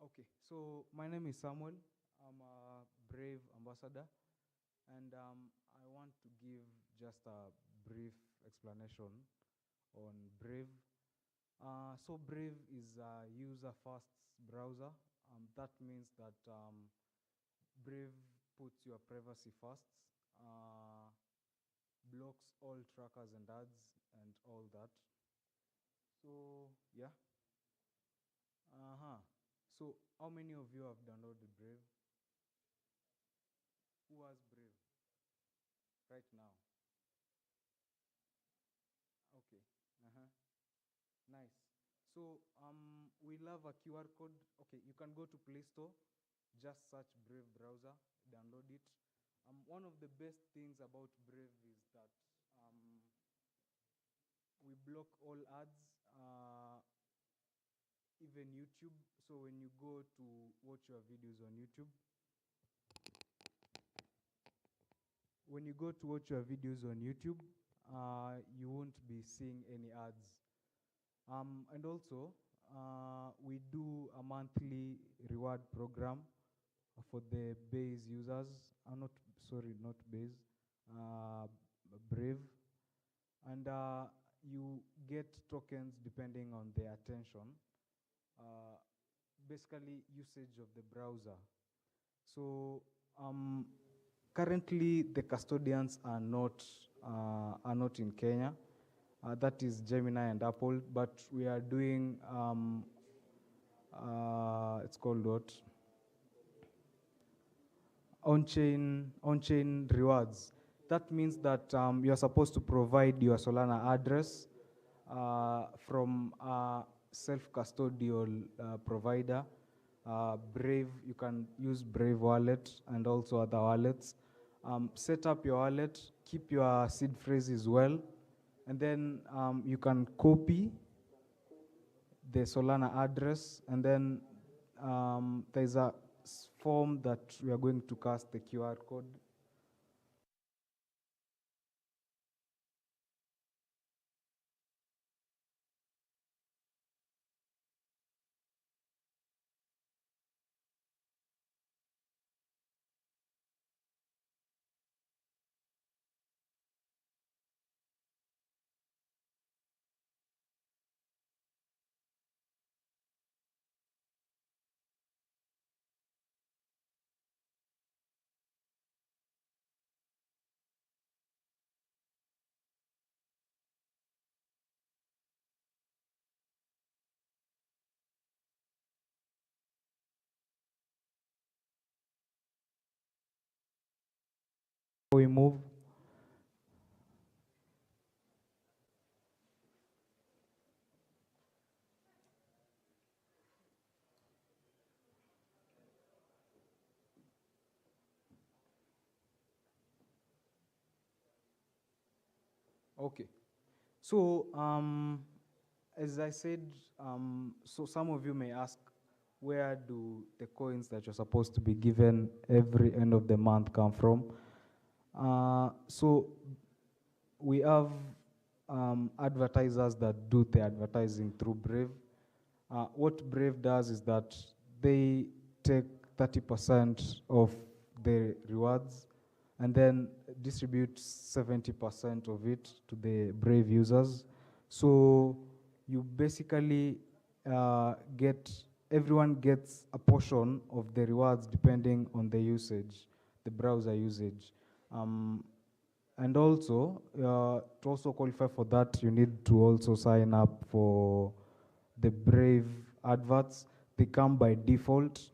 Okay, so my name is Samuel. I'm a Brave ambassador, and I want to give just a brief explanation on Brave. So Brave is a user-first browser. That means that Brave puts your privacy first, blocks all trackers and ads and all that. So yeah. So how many of you have downloaded Brave? Who has Brave right now? Okay. Nice. So we'll have a QR code. Okay, you can go to Play Store, just search Brave browser, download it. One of the best things about Brave is that we block all ads, even YouTube. So when you go to watch your videos on YouTube, you won't be seeing any ads. And also, we do a monthly reward program for the base users. Not base, Brave. And you get tokens depending on the attention, basically usage of the browser. So currently the custodians are not in Kenya. That is Gemini and Apple, but we are doing it's called what? On-chain rewards. That means that you are supposed to provide your Solana address from a self-custodial provider. Brave, you can use Brave wallet and also other wallets. Set up your wallet, keep your seed phrases well, and then you can copy the Solana address, and then there's a form that we are going to cast the QR code. We move. Okay. So, as I said, so some of you may ask, where do the coins that you're supposed to be given every end of the month come from? So we have advertisers that do the advertising through Brave. What Brave does is that they take 30% of the rewards and then distribute 70% of it to the Brave users. So you basically everyone gets a portion of the rewards depending on the usage, the browser usage. And also, to also qualify for that, you need to also sign up for the Brave adverts. They come by default,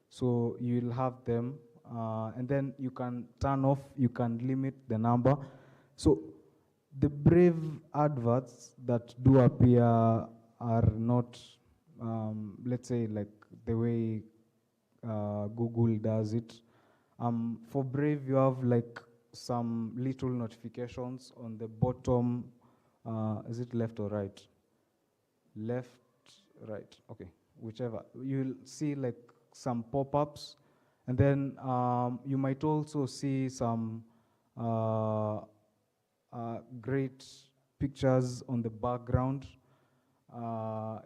so you'll have them. And then you can turn off, you can limit the number. So the Brave adverts that do appear are not, let's say, like the way Google does it. For Brave, you have like some little notifications on the bottom. Is it left or right? Left, right, okay, whichever. You'll see like some pop-ups, and then you might also see some great pictures on the background.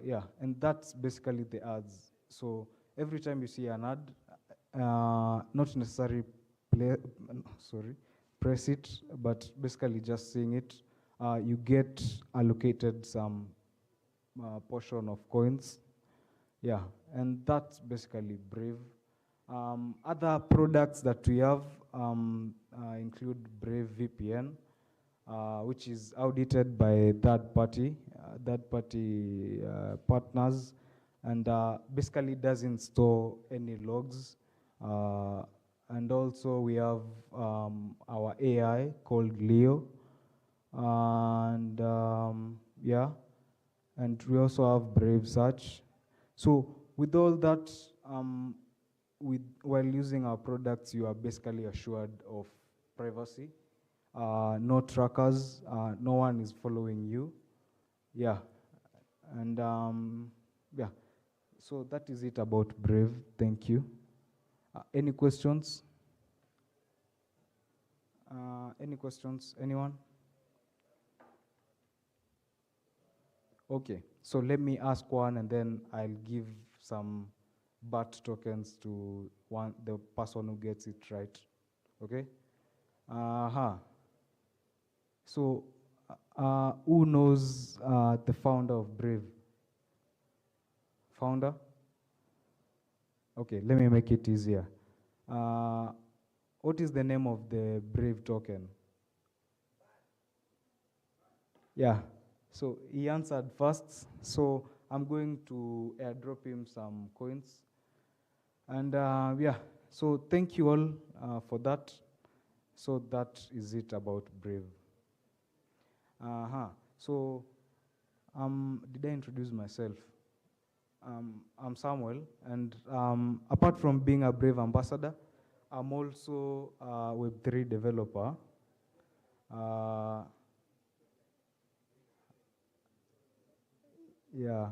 Yeah, and that's basically the ads. So every time you see an ad, not necessarily press it, but basically just seeing it, you get allocated some portion of coins. Yeah, and that's basically Brave. Other products that we have include Brave VPN, which is audited by third-party partners, and basically doesn't store any logs. And also we have our AI called Leo, and yeah, and we also have Brave Search. So with all that, while using our products, you are basically assured of privacy. No trackers, no one is following you. Yeah, and yeah, so that is it about Brave. Thank you. Any questions? Any questions? Anyone? Okay, so let me ask one, and then I'll give some BAT tokens to the person who gets it right. Okay? So, who knows the founder of Brave? Founder? Okay, let me make it easier. What is the name of the Brave token? Yeah, so he answered first. So I'm going to airdrop him some coins. And yeah, so thank you all for that. So that is it about Brave. So did I introduce myself? I'm Samuel, and apart from being a Brave ambassador, I'm also a Web3 developer. Uh, yeah.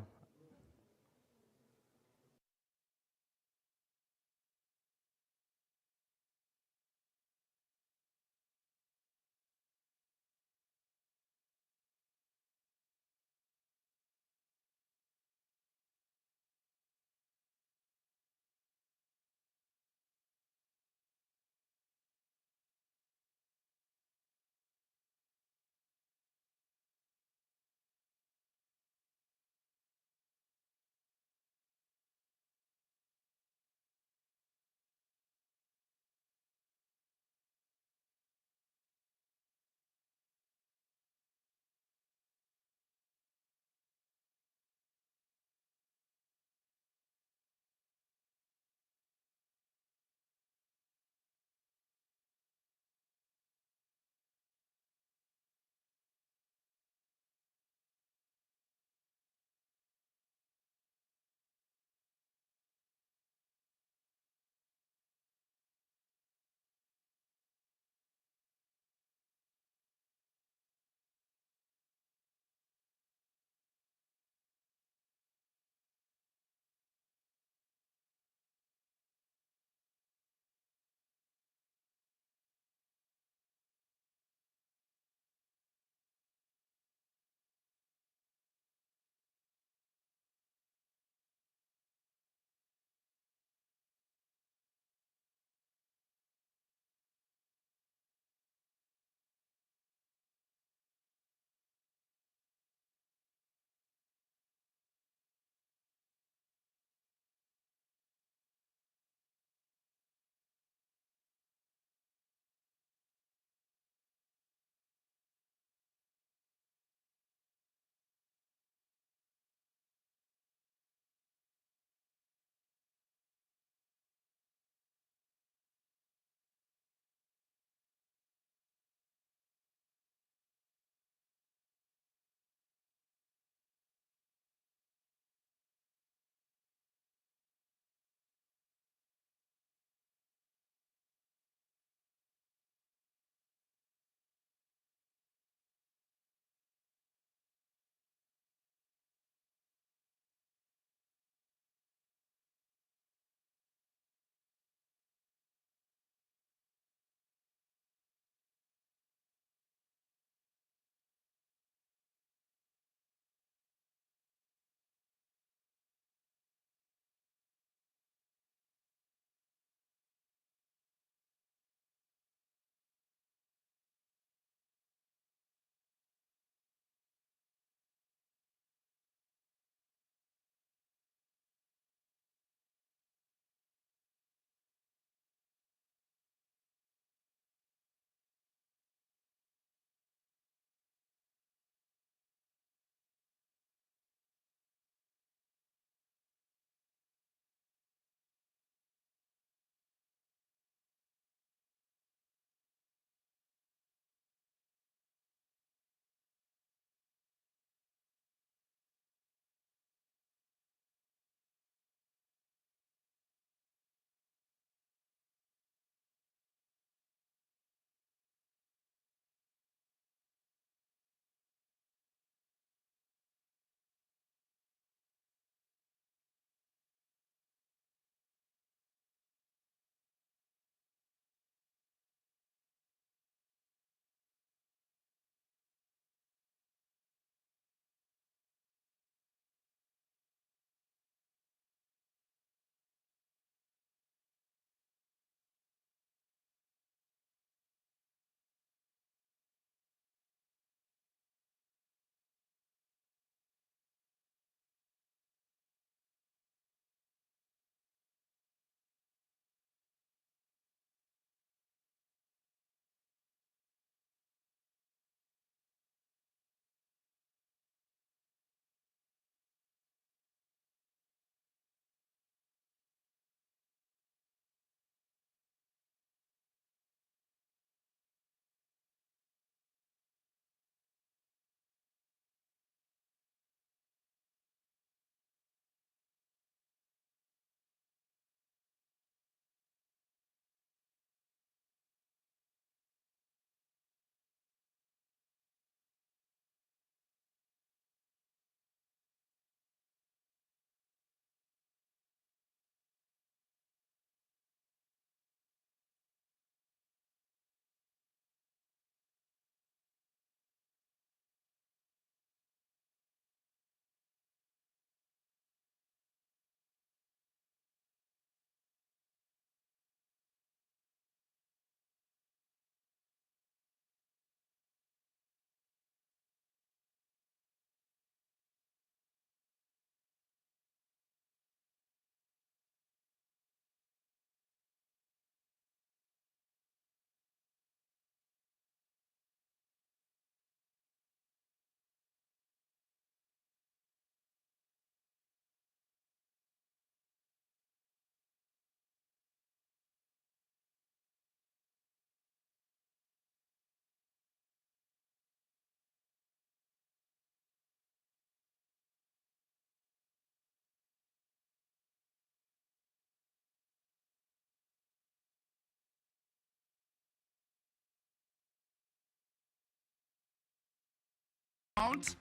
amount,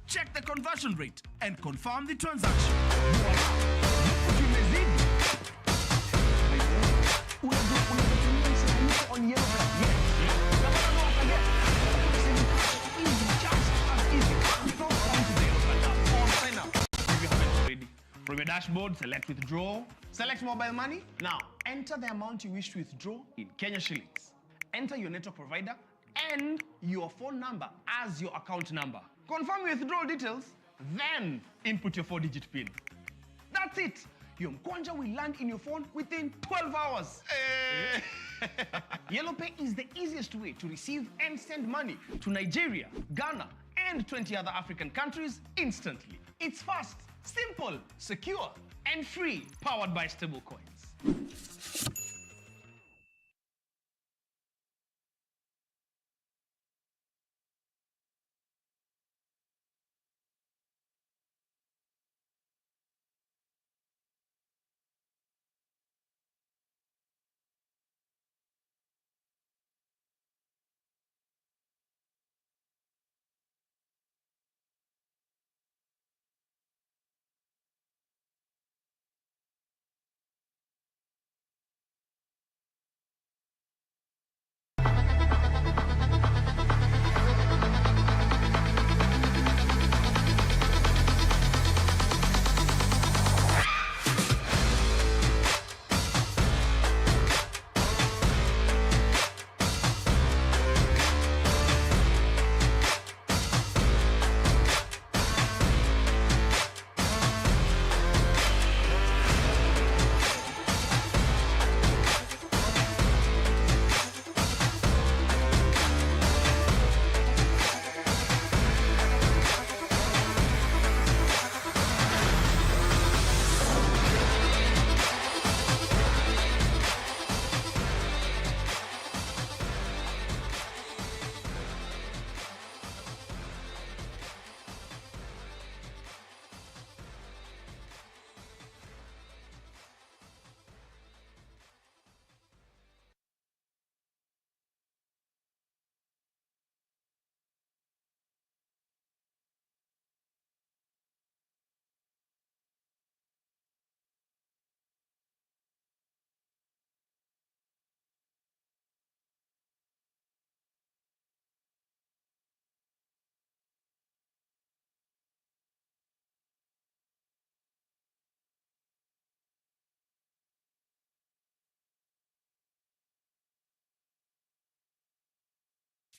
check the conversion rate, and confirm the transaction. From your dashboard, select withdraw. Select mobile money. Now, enter the amount you wish to withdraw in Kenya shillings. Enter your network provider and your phone number as your account number. Confirm your withdrawal details, then input your 4-digit PIN. That's it. Your mkwanja will land in your phone within 12 hours. YellowPay is the easiest way to receive and send money to Nigeria, Ghana, and 20 other African countries instantly. It's fast, simple, secure, and free, powered by stablecoins.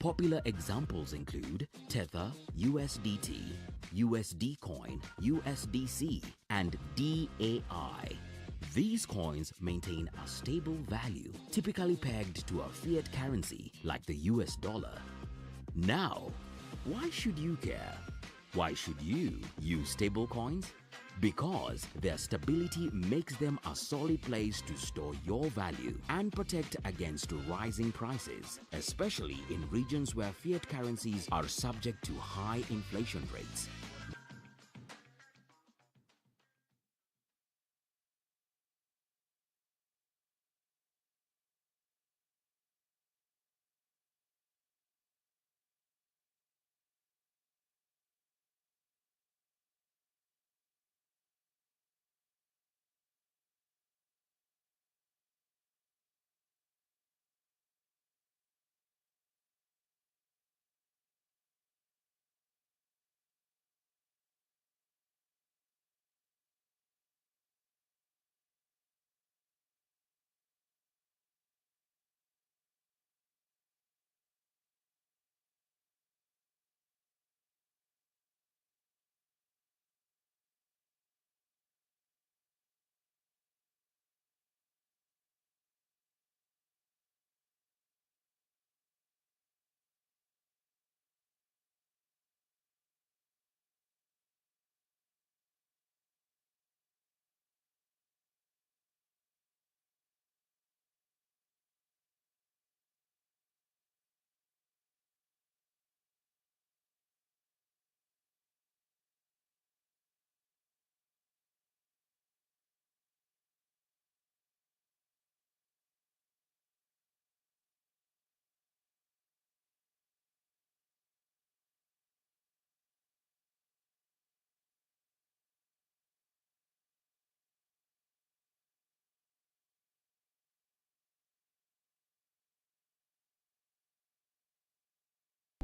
Popular examples include Tether, USDT, USD Coin, USDC, and DAI. These coins maintain a stable value, typically pegged to a fiat currency like the US dollar. Now, why should you care? Why should you use stable coins? Because their stability makes them a solid place to store your value and protect against rising prices, especially in regions where fiat currencies are subject to high inflation rates.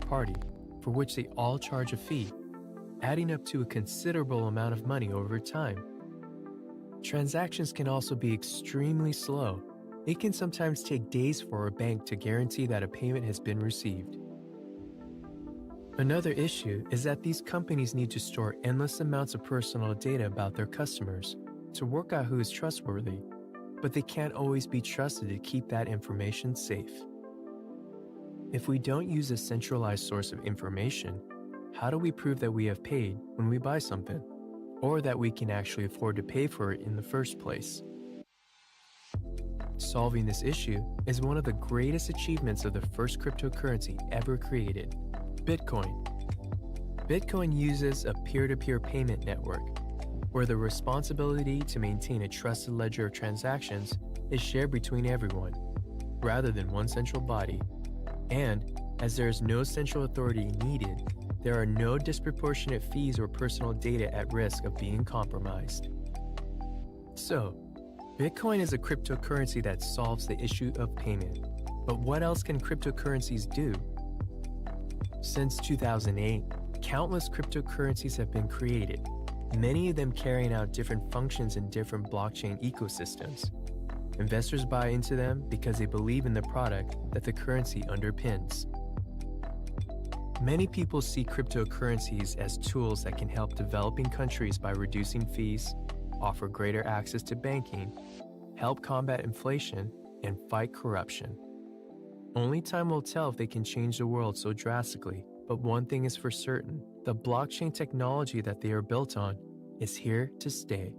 party, for which they all charge a fee, adding up to a considerable amount of money over time. Transactions can also be extremely slow. It can sometimes take days for a bank to guarantee that a payment has been received. Another issue is that these companies need to store endless amounts of personal data about their customers to work out who is trustworthy, but they can't always be trusted to keep that information safe. If we don't use a centralized source of information, how do we prove that we have paid when we buy something, or that we can actually afford to pay for it in the first place? Solving this issue is one of the greatest achievements of the first cryptocurrency ever created, Bitcoin. Bitcoin uses a peer-to-peer payment network, where the responsibility to maintain a trusted ledger of transactions is shared between everyone, rather than one central body. And, as there is no central authority needed, there are no disproportionate fees or personal data at risk of being compromised. So, Bitcoin is a cryptocurrency that solves the issue of payment. But what else can cryptocurrencies do? Since 2008, countless cryptocurrencies have been created, many of them carrying out different functions in different blockchain ecosystems. Investors buy into them because they believe in the product that the currency underpins. Many people see cryptocurrencies as tools that can help developing countries by reducing fees, offer greater access to banking, help combat inflation, and fight corruption. Only time will tell if they can change the world so drastically, but one thing is for certain: the blockchain technology that they are built on is here to stay.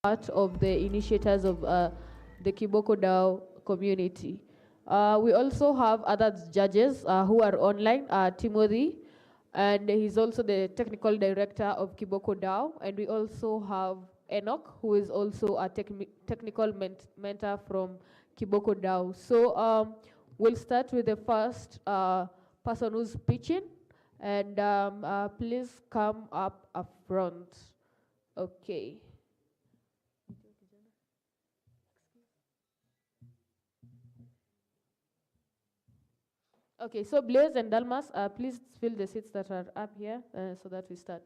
part of the initiators of the Kiboko DAO community. We also have other judges who are online, Timothy, and he's also the technical director of Kiboko DAO. And we also have Enoch, who is also a technical mentor from Kiboko DAO. So we'll start with the first person who's pitching, and please come up front. Okay. Okay, so Blaise and Dalmas, please fill the seats that are up here so that we start.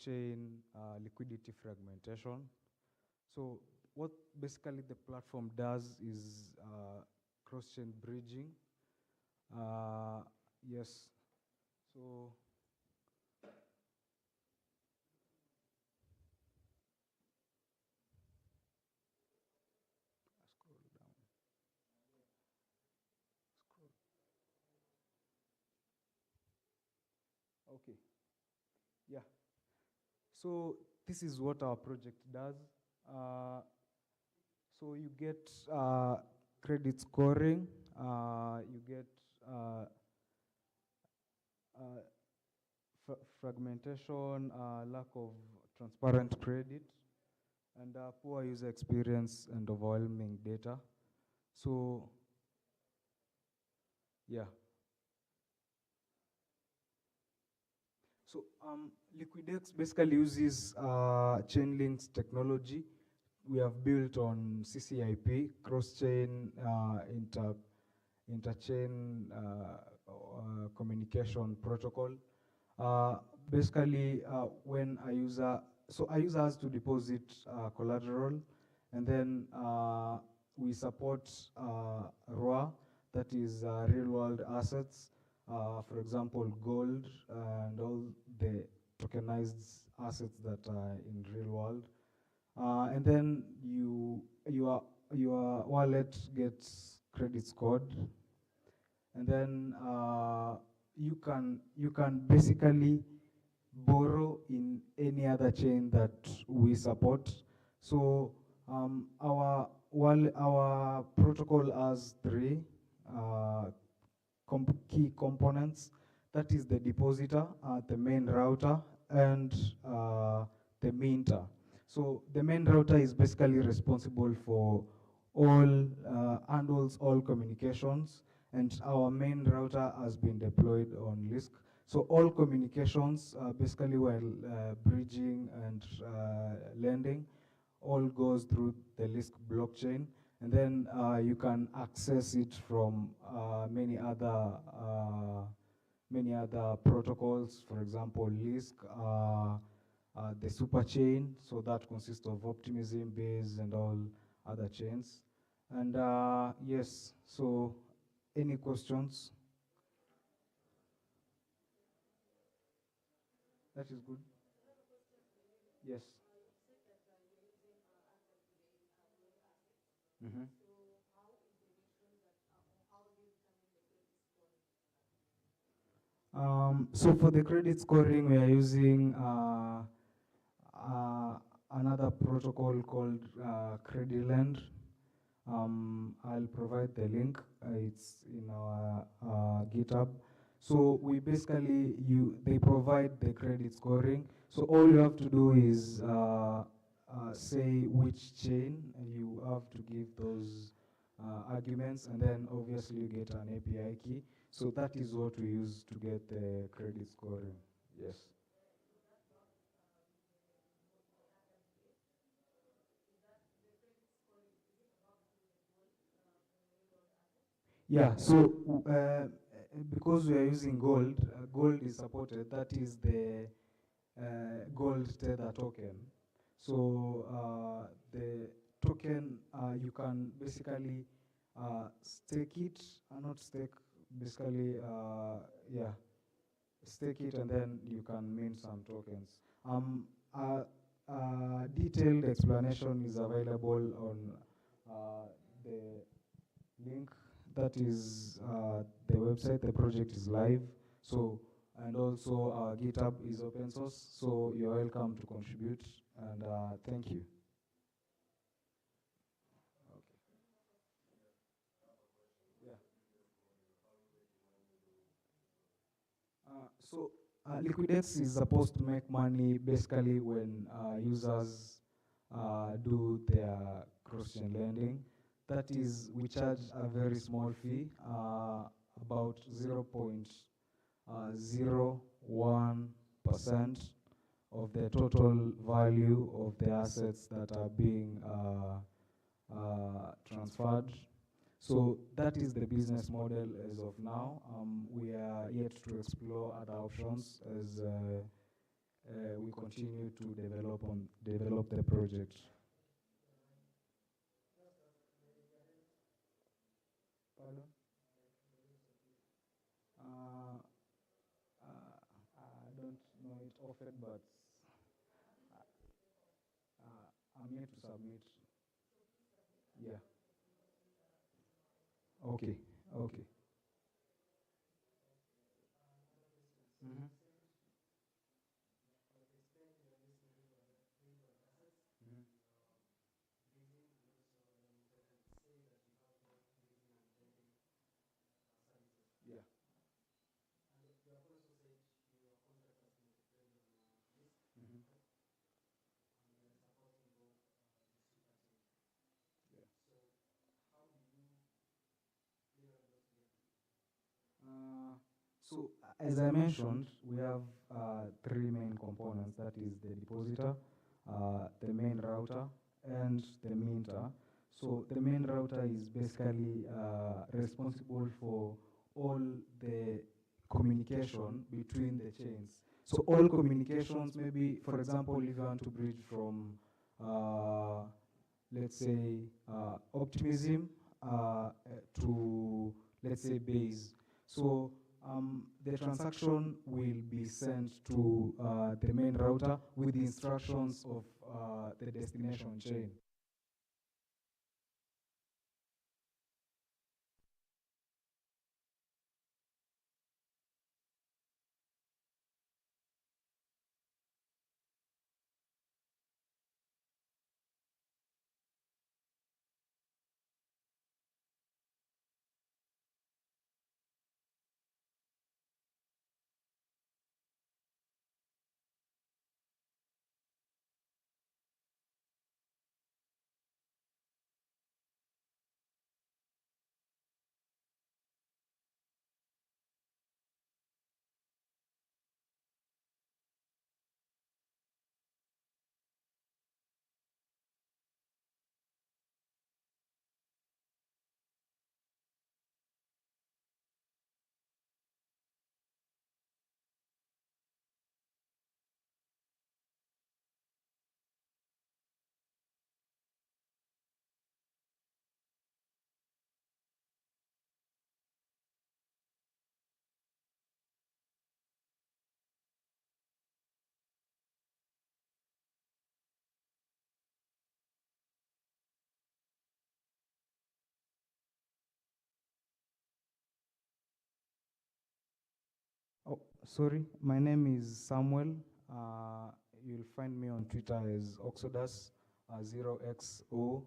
Blockchain liquidity fragmentation. So what basically the platform does is cross-chain bridging. Yes. So scroll down. Scroll. Okay. Yeah. So this is what our project does. So you get credit scoring, you get fragmentation, lack of transparent credit, and poor user experience and overwhelming data. So, yeah. So Liquidex basically uses Chainlink's technology. We have built on CCIP, cross-chain interchain communication protocol. Basically, when a user has to deposit collateral, and then we support ROA, that is real-world assets. For example, gold and all the tokenized assets that are in real world. And then your wallet gets credit scored. And then you can basically borrow in any other chain that we support. So our protocol has three key components. That is the depositor, the main router, and the minter. So the main router is basically responsible for handles all communications, and our main router has been deployed on Lisk. So all communications, basically while bridging and lending, all goes through the Lisk blockchain, and then you can access it from many other protocols. For example, Lisk, the super chain, so that consists of optimism, Base, and all other chains. And yes, so any questions? That is good. Yes. Mm-hmm. So for the credit scoring, we are using another protocol called CrediLend. I'll provide the link. It's in our GitHub. So we basically, they provide the credit scoring. So all you have to do is say which chain, and you have to give those arguments, and then obviously you get an API key. So that is what we use to get the credit scoring. Yes. Yeah, so because we are using gold, gold is supported. That is the gold tether token. So the token, you can basically stake it, not stake, basically, yeah, stake it, and then you can mint some tokens. Detailed explanation is available on the link. That is the website. The project is live. So, and also our GitHub is open source. So you're welcome to contribute. And thank you. Okay. Yeah. So Liquidex is supposed to make money basically when users do their cross-chain lending. That is, we charge a very small fee, about 0.01% of the total value of the assets that are being transferred. So that is the business model as of now. We are yet to explore other options as we continue to develop the project. Pardon? I don't know it often, but I'm here to submit. Yeah. Okay. Okay. Mm-hmm. Mm-hmm. Yeah. So as I mentioned, we have three main components. That is the depositor, the main router, and the minter. So the main router is basically responsible for all the communication between the chains. So all communications, maybe for example, if you want to bridge from, let's say, optimism to, let's say, base. So the transaction will be sent to the main router with the instructions of the destination chain. Oh, sorry. My name is Samuel. You'll find me on Twitter as Oxodus, 0XODUS.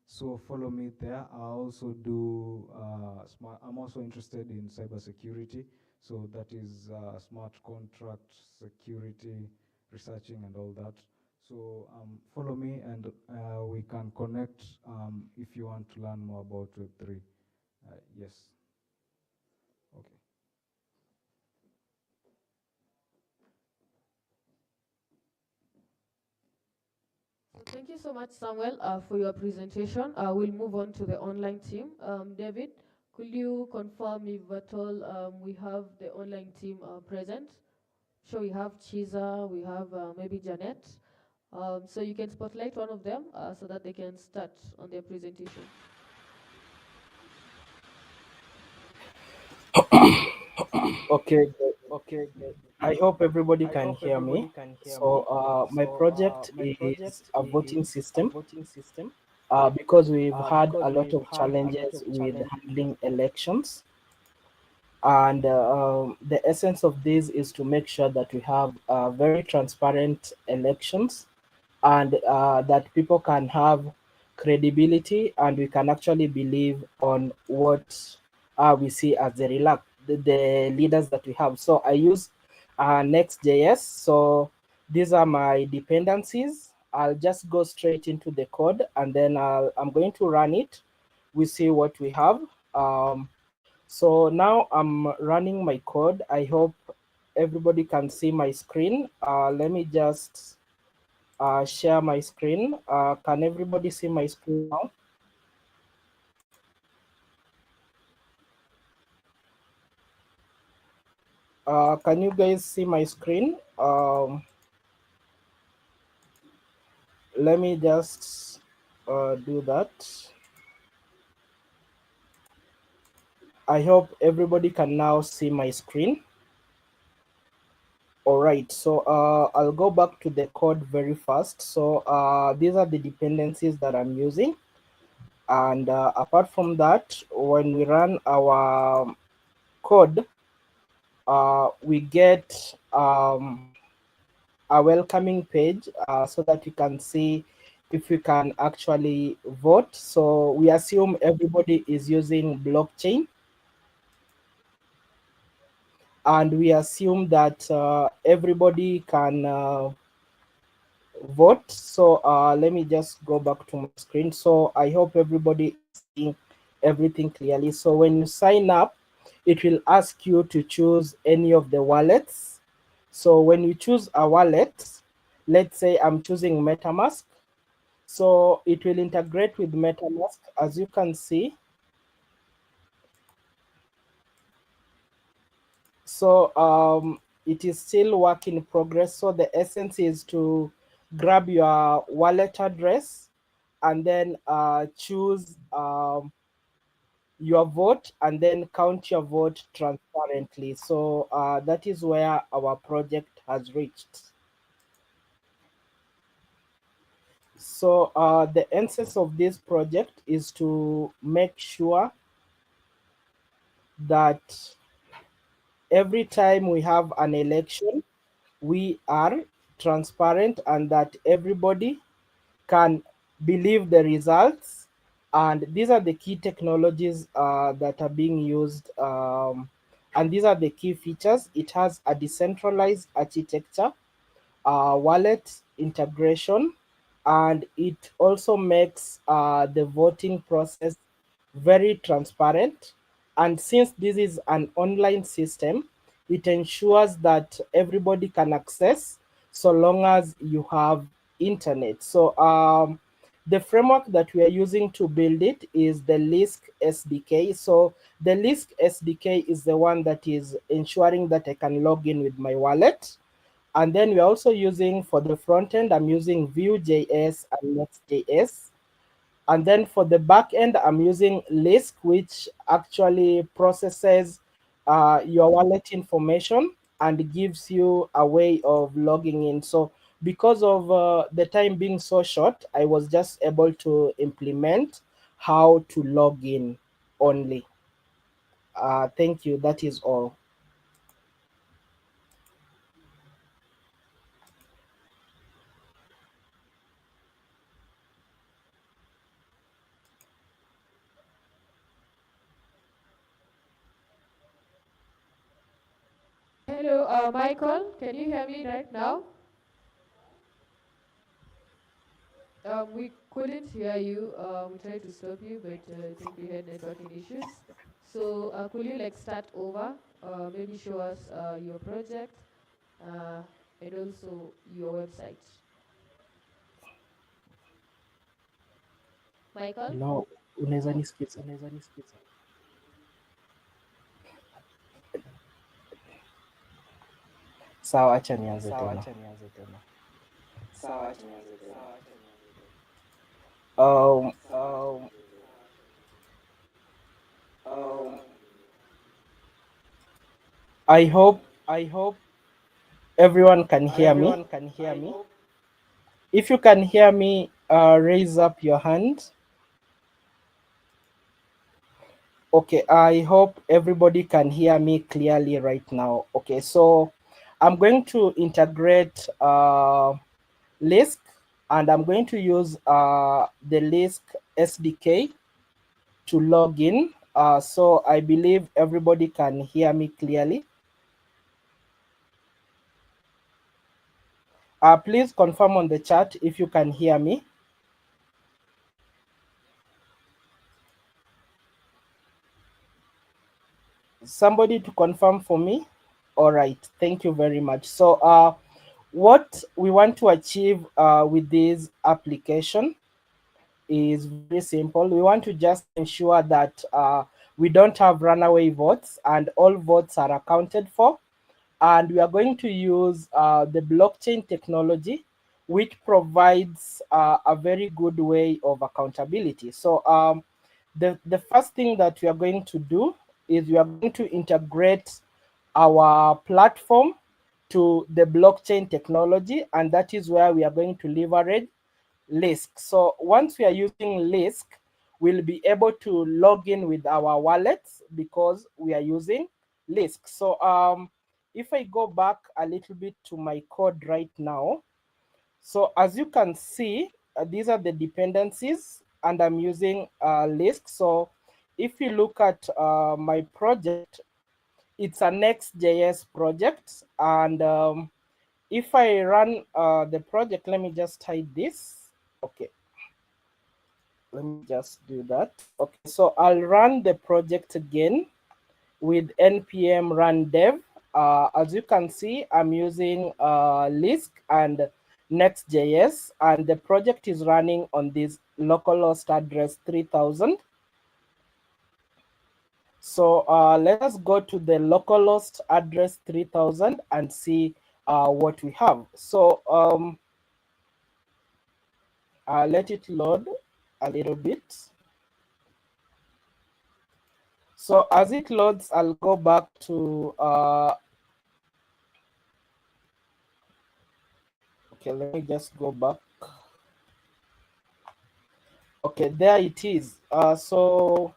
So follow me there. I also do I'm also interested in cybersecurity. So that is smart contract security, researching and all that. So follow me and we can connect if you want to learn more about Web3. Yes. Okay. So thank you so much, Samuel, for your presentation. We'll move on to the online team. David, could you confirm if at all we have the online team present? Sure, we have Chiza, we have maybe Janet. So you can spotlight one of them so that they can start on their presentation. Okay, okay. I hope everybody can hear me. So, my project is a voting system because we've had a lot of challenges with handling elections. And the essence of this is to make sure that we have very transparent elections and that people can have credibility and we can actually believe on what we see as the leaders that we have. So I use Next.js. So these are my dependencies. I'll just go straight into the code and then I'm going to run it. We see what we have. So now I'm running my code. I hope everybody can see my screen. Let me just share my screen. Can everybody see my screen now? Can you guys see my screen? Let me just do that. I hope everybody can now see my screen. All right, so I'll go back to the code very fast. So these are the dependencies that I'm using. And apart from that, when we run our code, we get a welcoming page so that you can see if we can actually vote. So we assume everybody is using blockchain. And we assume that everybody can vote. So let me just go back to my screen. So I hope everybody is seeing everything clearly. So when you sign up, it will ask you to choose any of the wallets. So when you choose a wallet, let's say I'm choosing MetaMask, so it will integrate with MetaMask. As you can see, so it is still work in progress. So the essence is to grab your wallet address and then choose your vote and then count your vote transparently. So that is where our project has reached. So the essence of this project is to make sure that every time we have an election, we are transparent and that everybody can believe the results. And these are the key technologies that are being used. And these are the key features. It has a decentralized architecture, wallet integration, and it also makes the voting process very transparent. And since this is an online system, it ensures that everybody can access so long as you have internet. So the framework that we are using to build it is the Lisk SDK. So the Lisk SDK is the one that is ensuring that I can log in with my wallet. And then we're also using, for the front end, I'm using Vue.js and Next.js. And then for the back end, I'm using Lisk, which actually processes your wallet information and gives you a way of logging in. So because of the time being so short, I was just able to implement how to log in only. Thank you. That is all. Hello, Michael, can you hear me right now? We couldn't hear you. We tried to stop you, but I think we had networking issues. So could you like start over? Maybe show us your project uh, and also your website. Michael? No, unaweza nisikiza. Sawa, acha nianze tena. Um, I hope everyone can hear me. If you can hear me, raise up your hand. Okay, I hope everybody can hear me clearly right now. Okay, so I'm going to integrate Lisk, and I'm going to use the Lisk SDK to log in. So I believe everybody can hear me clearly. Please confirm on the chat if you can hear me. Somebody to confirm for me. All right, thank you very much. So what we want to achieve with this application is very simple. We want to just ensure that we don't have runaway votes and all votes are accounted for. And we are going to use the blockchain technology, which provides a very good way of accountability. So the first thing that we are going to do is we are going to integrate our platform to the blockchain technology, and that is where we are going to leverage Lisk. So once we are using Lisk, we'll be able to log in with our wallets because we are using Lisk. So if I go back a little bit to my code right now, so as you can see, these are the dependencies, and I'm using Lisk. So if you look at my project, it's a Next.js project, and if I run the project, let me just hide this. Okay, let me just do that. Okay, so I'll run the project again with npm run dev. As you can see, I'm using Lisk and Next.js, and the project is running on this localhost address 3000. So let us go to the localhost address 3000 and see what we have. So let it load a little bit. So as it loads, I'll go back to, okay, let me just go back. Okay, there it is. So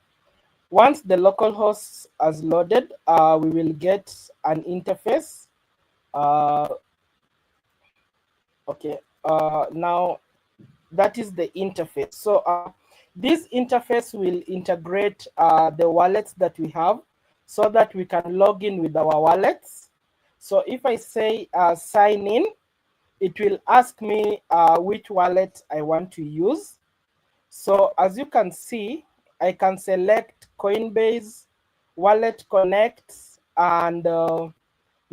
once the localhost has loaded, we will get an interface. Okay, now that is the interface. So this interface will integrate the wallets that we have so that we can log in with our wallets. So if I say sign in, it will ask me which wallet I want to use. So as you can see, I can select Coinbase, Wallet Connect, and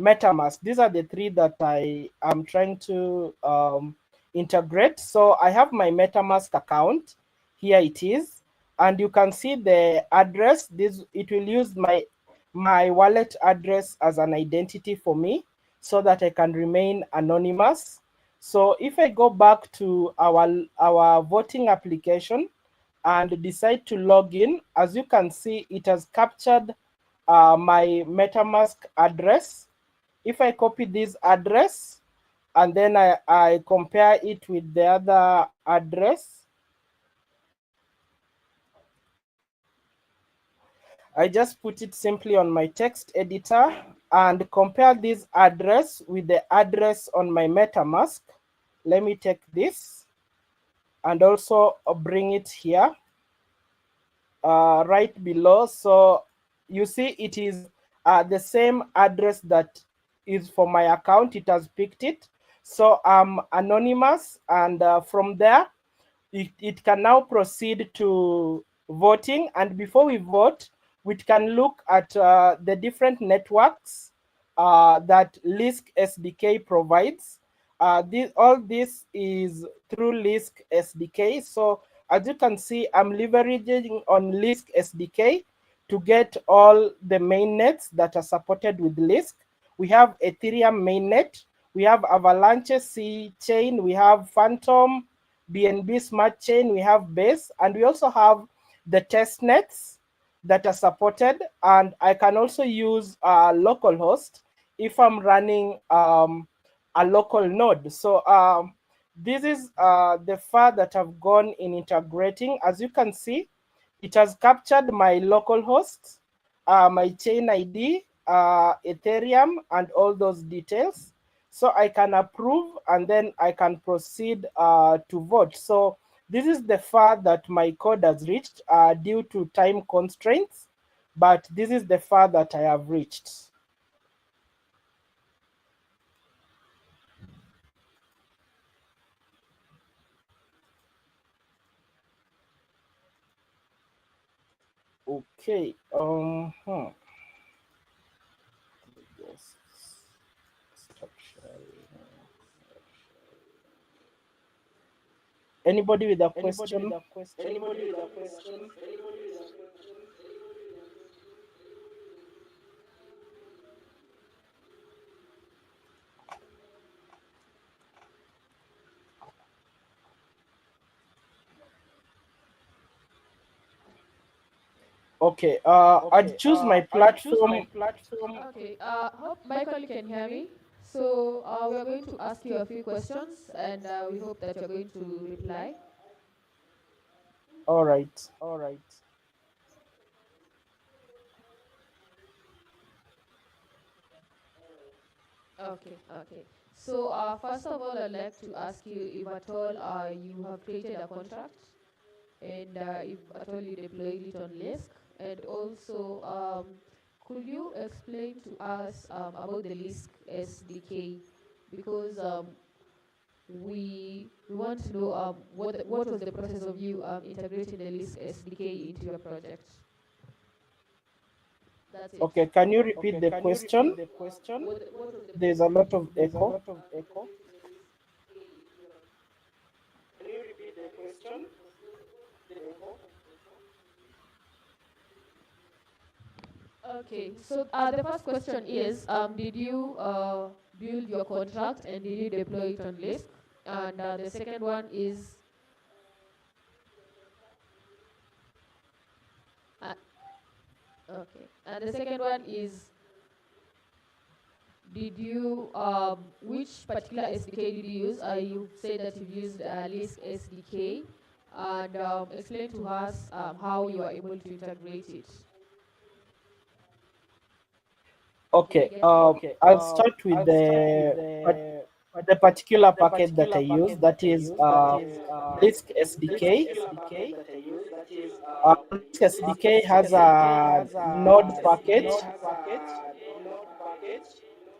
MetaMask. These are the three that I am trying to integrate. So I have my MetaMask account. Here it is. And you can see the address. It will use my wallet address as an identity for me so that I can remain anonymous. So if I go back to our voting application and decide to log in, as you can see, it has captured my MetaMask address. If I copy this address and then I compare it with the other address, I just put it simply on my text editor and compare this address with the address on my MetaMask. Let me take this and also bring it here right below. So you see it is the same address that is for my account. It has picked it. So I'm anonymous, and from there, it can now proceed to voting. And before we vote, we can look at the different networks that Lisk SDK provides. All this is through Lisk SDK. So as you can see, I'm leveraging on Lisk SDK to get all the mainnets that are supported with Lisk. We have Ethereum mainnet, we have Avalanche C chain, we have Phantom, BNB Smart Chain, we have Base, and we also have the test nets that are supported. And I can also use localhost if I'm running a local node. So this is the far that I've gone in integrating. As you can see, it has captured my localhost, my chain ID, Ethereum, and all those details. So I can approve and then I can proceed to vote. So this is the far that my code has reached due to time constraints, but this is the far that I have reached. Okay. Yes. Anybody with a question? Anybody with a question? Okay, I'd choose my platform. Okay, hope Michael you can hear me. So we are going to ask you a few questions, and we hope that you're going to reply. All right. Okay. So first of all, I'd like to ask you if at all you have created a contract, and if at all you deployed it on Lisk, and also could you explain to us about the Lisk SDK, because we want to know what was the process of you integrating the Lisk SDK into your project. Okay, can you repeat the question? There's a lot of echo. Okay, so the first question is, did you build your contract and did you deploy it on Lisk? And the second one is, okay, and the second one is, did you which particular SDK did you use? You said that you've used Lisk SDK, and explain to us how you are able to integrate it. Okay, I'll start with the particular package that I use, that is Lisk SDK. Lisk SDK has a node package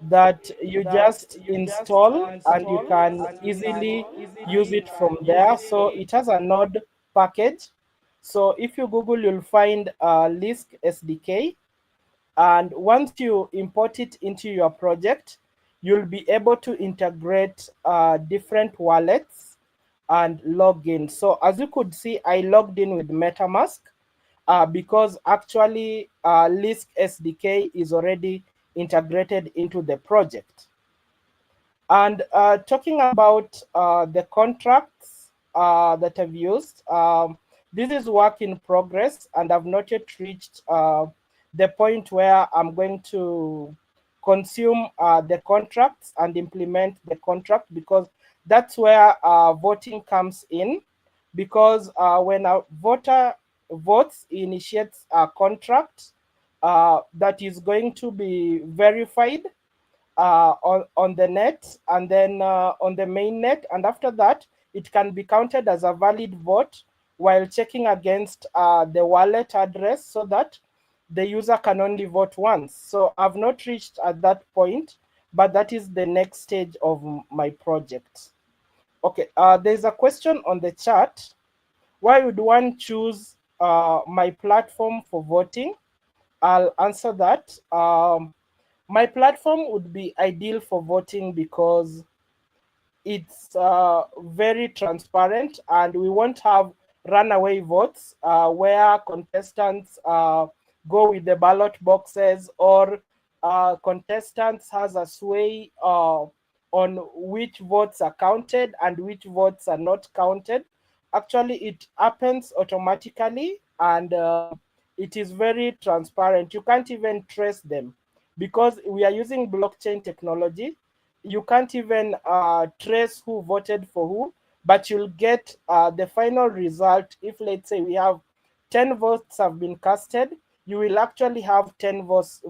that you just install and you can easily use it from there. So it has a node package. So if you Google, you'll find Lisk SDK. And once you import it into your project, you'll be able to integrate different wallets and log in. So as you could see, I logged in with MetaMask because actually Lisk SDK is already integrated into the project. And talking about the contracts that I've used, this is work in progress, and I've not yet reached the point where I'm going to consume the contracts and implement the contract, because that's where voting comes in. Because when a voter votes, initiates a contract that is going to be verified on the net, and then on the main net, and after that it can be counted as a valid vote while checking against the wallet address, so that the user can only vote once. So I've not reached at that point, but that is the next stage of my project. Okay, there's a question on the chat: why would one choose my platform for voting? I'll answer that. My platform would be ideal for voting because it's very transparent, and we won't have runaway votes where contestants go with the ballot boxes, or contestants has a sway on which votes are counted and which votes are not counted. Actually, it happens automatically, and it is very transparent. You can't even trace them because we are using blockchain technology. You can't even trace who voted for who, but you'll get the final result. If, let's say, we have 10 votes have been casted, you will actually have 10 votes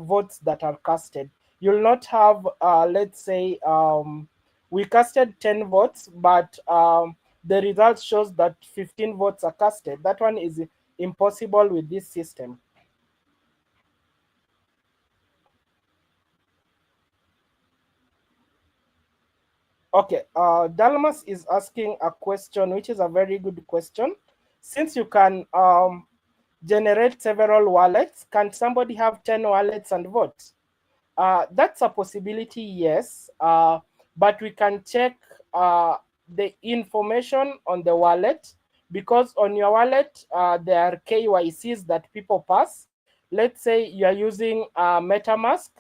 that are casted. You'll not have, let's say, we casted 10 votes, but the result shows that 15 votes are casted. That one is impossible with this system. Okay, Dalmas is asking a question, which is a very good question. Since you can generate several wallets, can somebody have 10 wallets and vote? That's a possibility, yes, but we can check the information on the wallet, because on your wallet, there are KYCs that people pass. Let's say you're using MetaMask.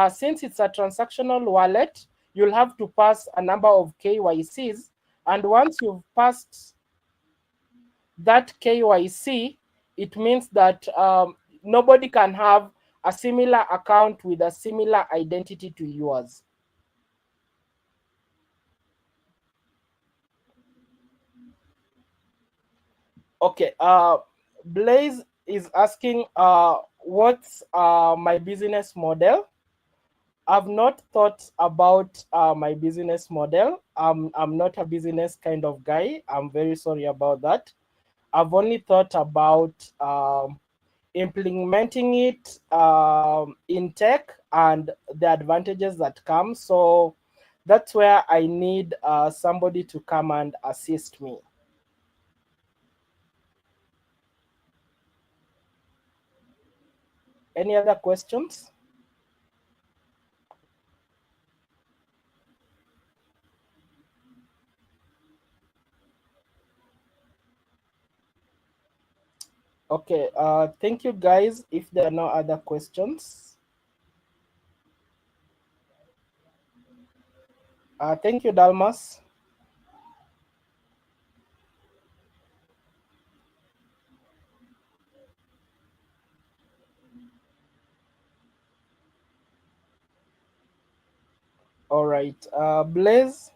Since it's a transactional wallet, you'll have to pass a number of KYCs. And once you've passed that KYC, it means that nobody can have a similar account with a similar identity to yours. Okay, Blaze is asking what's my business model. I've not thought about my business model. I'm not a business kind of guy. I'm very sorry about that. I've only thought about implementing it in tech and the advantages that come. So that's where I need somebody to come and assist me. Any other questions? Okay, thank you guys. If there are no other questions, thank you, Dalmas. All right, Blaze.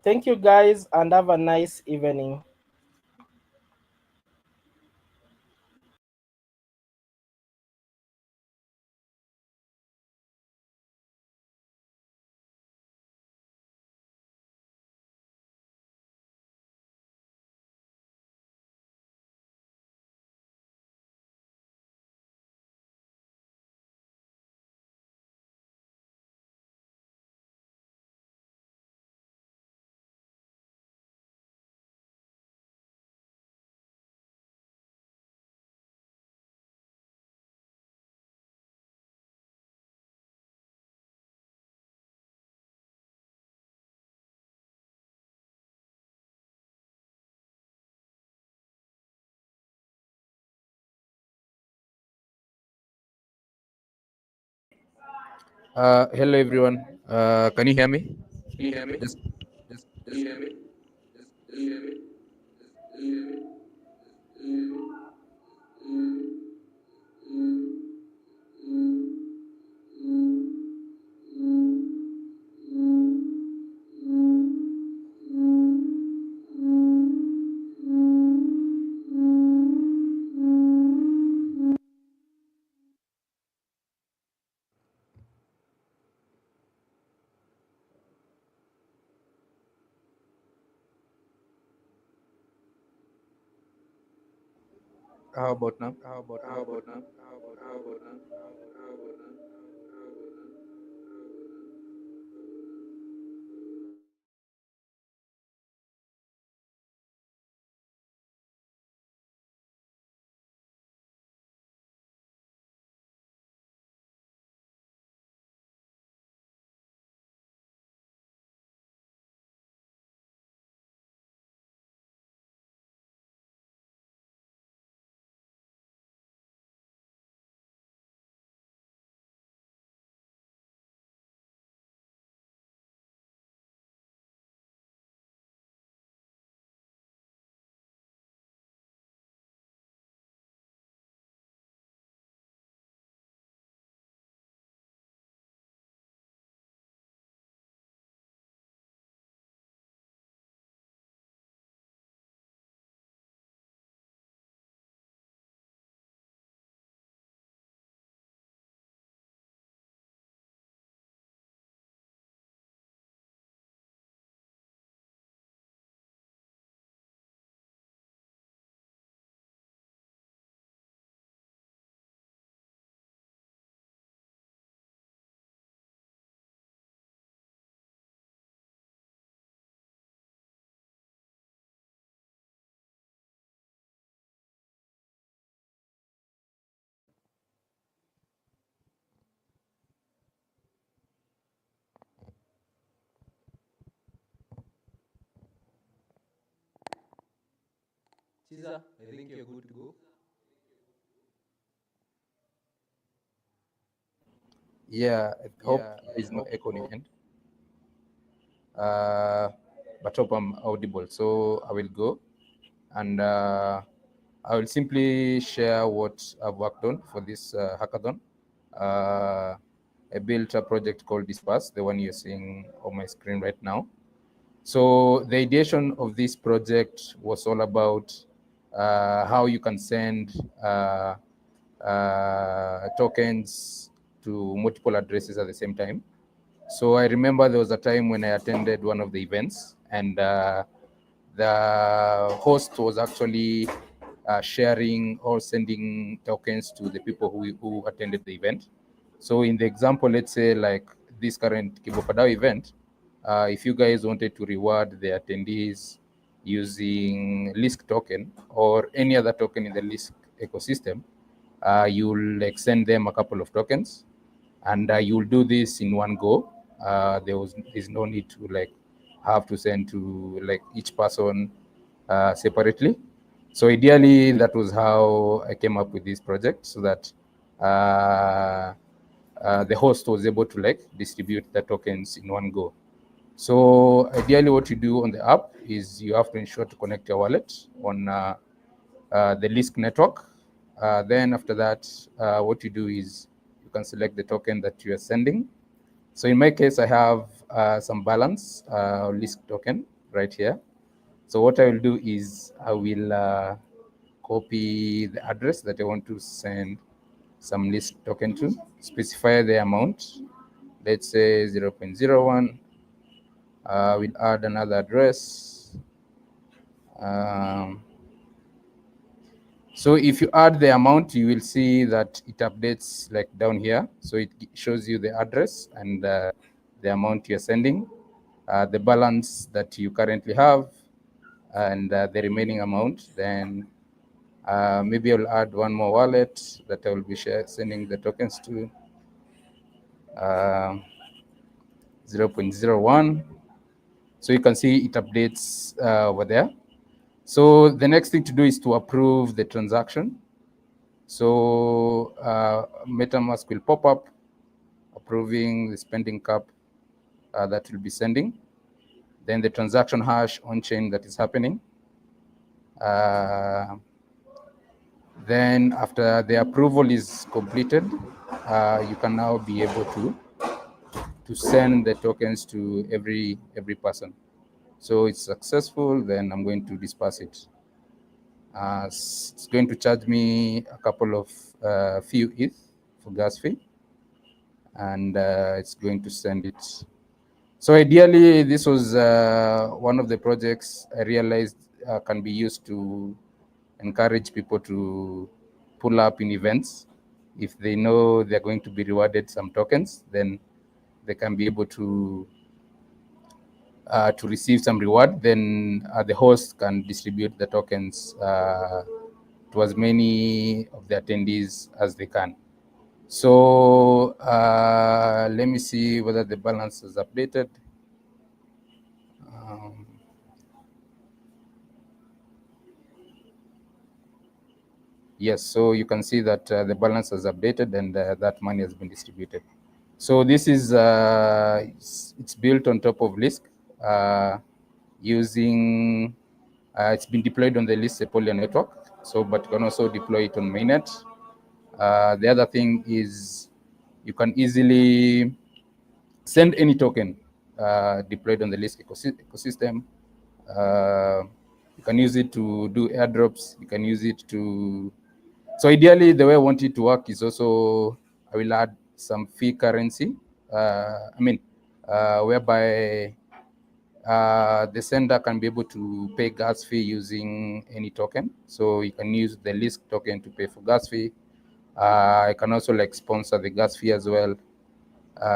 Thank you guys and have a nice evening. Hello everyone. Can you hear me? Can you hear me? Just, Can you hear me? Can you hear me? Can you hear me? how about now? How about now? How about now? How about now? How about now? Caesar, I think you're good to go. Yeah, I hope Yeah, there is I no hope. echo on your end. But hope I'm audible. So I will go and I will simply share what I've worked on for this hackathon. I built a project called Disperse, the one you're seeing on my screen right now. So the ideation of this project was all about how you can send tokens to multiple addresses at the same time. So I remember there was a time when I attended one of the events, and the host was actually sharing or sending tokens to the people who attended the event. So in the example, let's say like this current Kiboko event, if you guys wanted to reward the attendees using Lisk token or any other token in the Lisk ecosystem, you'll extend them a couple of tokens, and you'll do this in one go. There's no need to like have to send to like each person separately. So ideally, that was how I came up with this project, so that the host was able to like distribute the tokens in one go. So ideally, what you do on the app is you have to ensure to connect your wallet on the Lisk network. Then after that, what you do is you can select the token that you are sending. So in my case, I have some balance Lisk token right here. So what I will do is I will copy the address that I want to send some Lisk token to, specify the amount, let's say 0.01. We'll add another address. So if you add the amount, you will see that it updates like down here. So it shows you the address and the amount you're sending, the balance that you currently have, and the remaining amount. Then maybe I'll add one more wallet that I will be sending the tokens to, 0.01. So you can see it updates over there. So the next thing to do is to approve the transaction. So MetaMask will pop up approving the spending cap that will be sending. Then the transaction hash on chain that is happening. Then after the approval is completed, you can now be able to send the tokens to every person. So it's successful, then I'm going to disperse it. It's going to charge me a couple of few ETH for gas fee, and it's going to send it. So ideally, this was one of the projects I realized can be used to encourage people to pull up in events. If they know they're going to be rewarded some tokens, then they can be able to receive some reward. Then the host can distribute the tokens to as many of the attendees as they can. So let me see whether the balance is updated. Yes, so you can see that the balance has updated and that money has been distributed. So this is, it's built on top of Lisk using, it's been deployed on the Lisk Sepolia network, so but you can also deploy it on mainnet. The other thing is you can easily send any token deployed on the Lisk ecosystem. You can use it to do airdrops. You can use it to... So ideally, the way I want it to work is also, I will add some fee currency. Whereby the sender can be able to pay gas fee using any token. So you can use the Lisk token to pay for gas fee. I can also like sponsor the gas fee as well.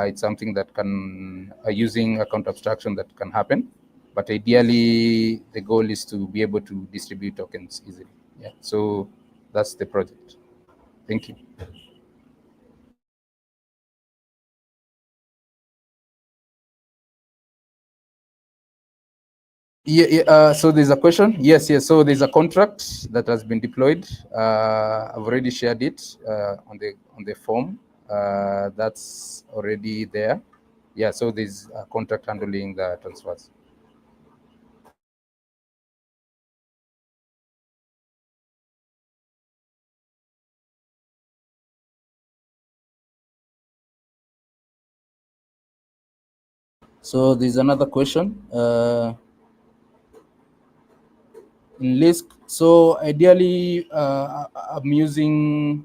It's something that can, using account abstraction, that can happen. But ideally, the goal is to be able to distribute tokens easily. Yeah. So that's the project. Thank you. So there's a question. Yes. So there's a contract that has been deployed. I've already shared it on the form. That's already there. Yeah. So there's a contract handling the transfers. So there's another question. In Lisk, so ideally, I'm using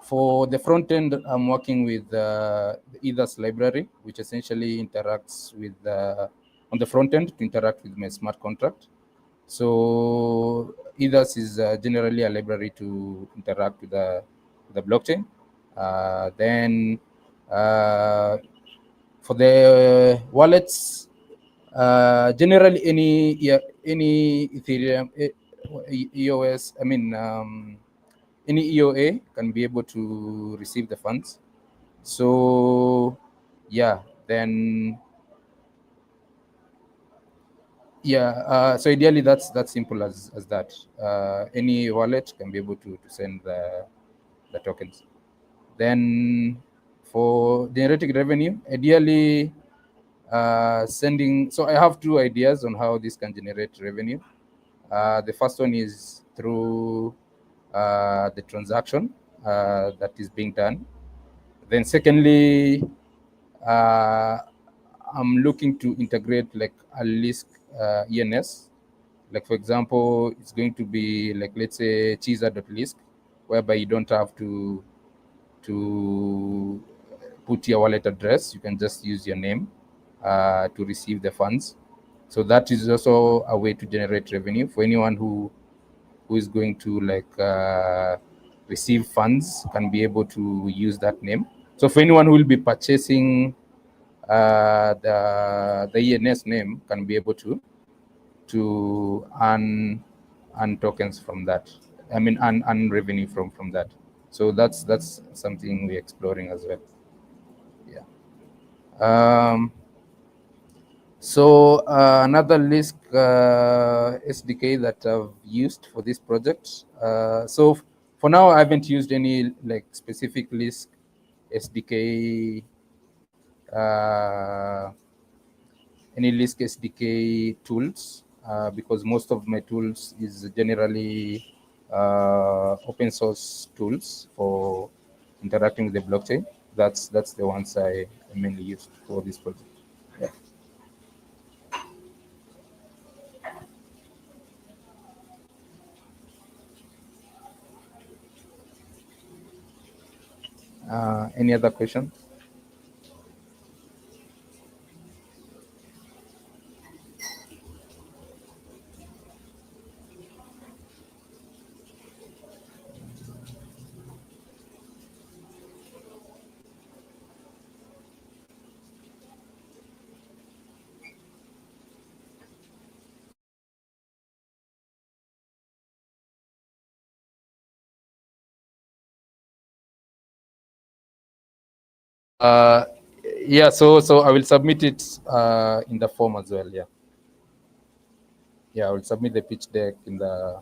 for the front end, I'm working with the Ethers library, which essentially interacts with on the front end to interact with my smart contract. So Ethers is generally a library to interact with the blockchain. Then for the wallets, generally any Ethereum, EOS, any EOA can be able to receive the funds. So yeah, then so ideally that's simple as that. Any wallet can be able to send the tokens. Then for generating revenue, ideally sending. So I have two ideas on how this can generate revenue. The first one is through the transaction that is being done. Then secondly, I'm looking to integrate like a Lisk ENS. Like for example, it's going to be like, let's say cheeser.lisk, whereby you don't have to put your wallet address. You can just use your name to receive the funds. So that is also a way to generate revenue for anyone who is going to like receive funds, can be able to use that name. So for anyone who will be purchasing the ENS name, can be able to earn tokens from that. Earn revenue from that. So that's something we're exploring as well. Yeah. So another Lisk SDK that I've used for this project. So for now, I haven't used any like specific Lisk SDK, any Lisk SDK tools, because most of my tools is generally open source tools for interacting with the blockchain. That's the ones I mainly used for this project. Yeah. Any other questions? Yeah, so I will submit it in the form as well. Yeah, I will submit the pitch deck in the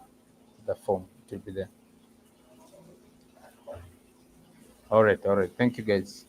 form. It will be there. All right. Thank you, guys.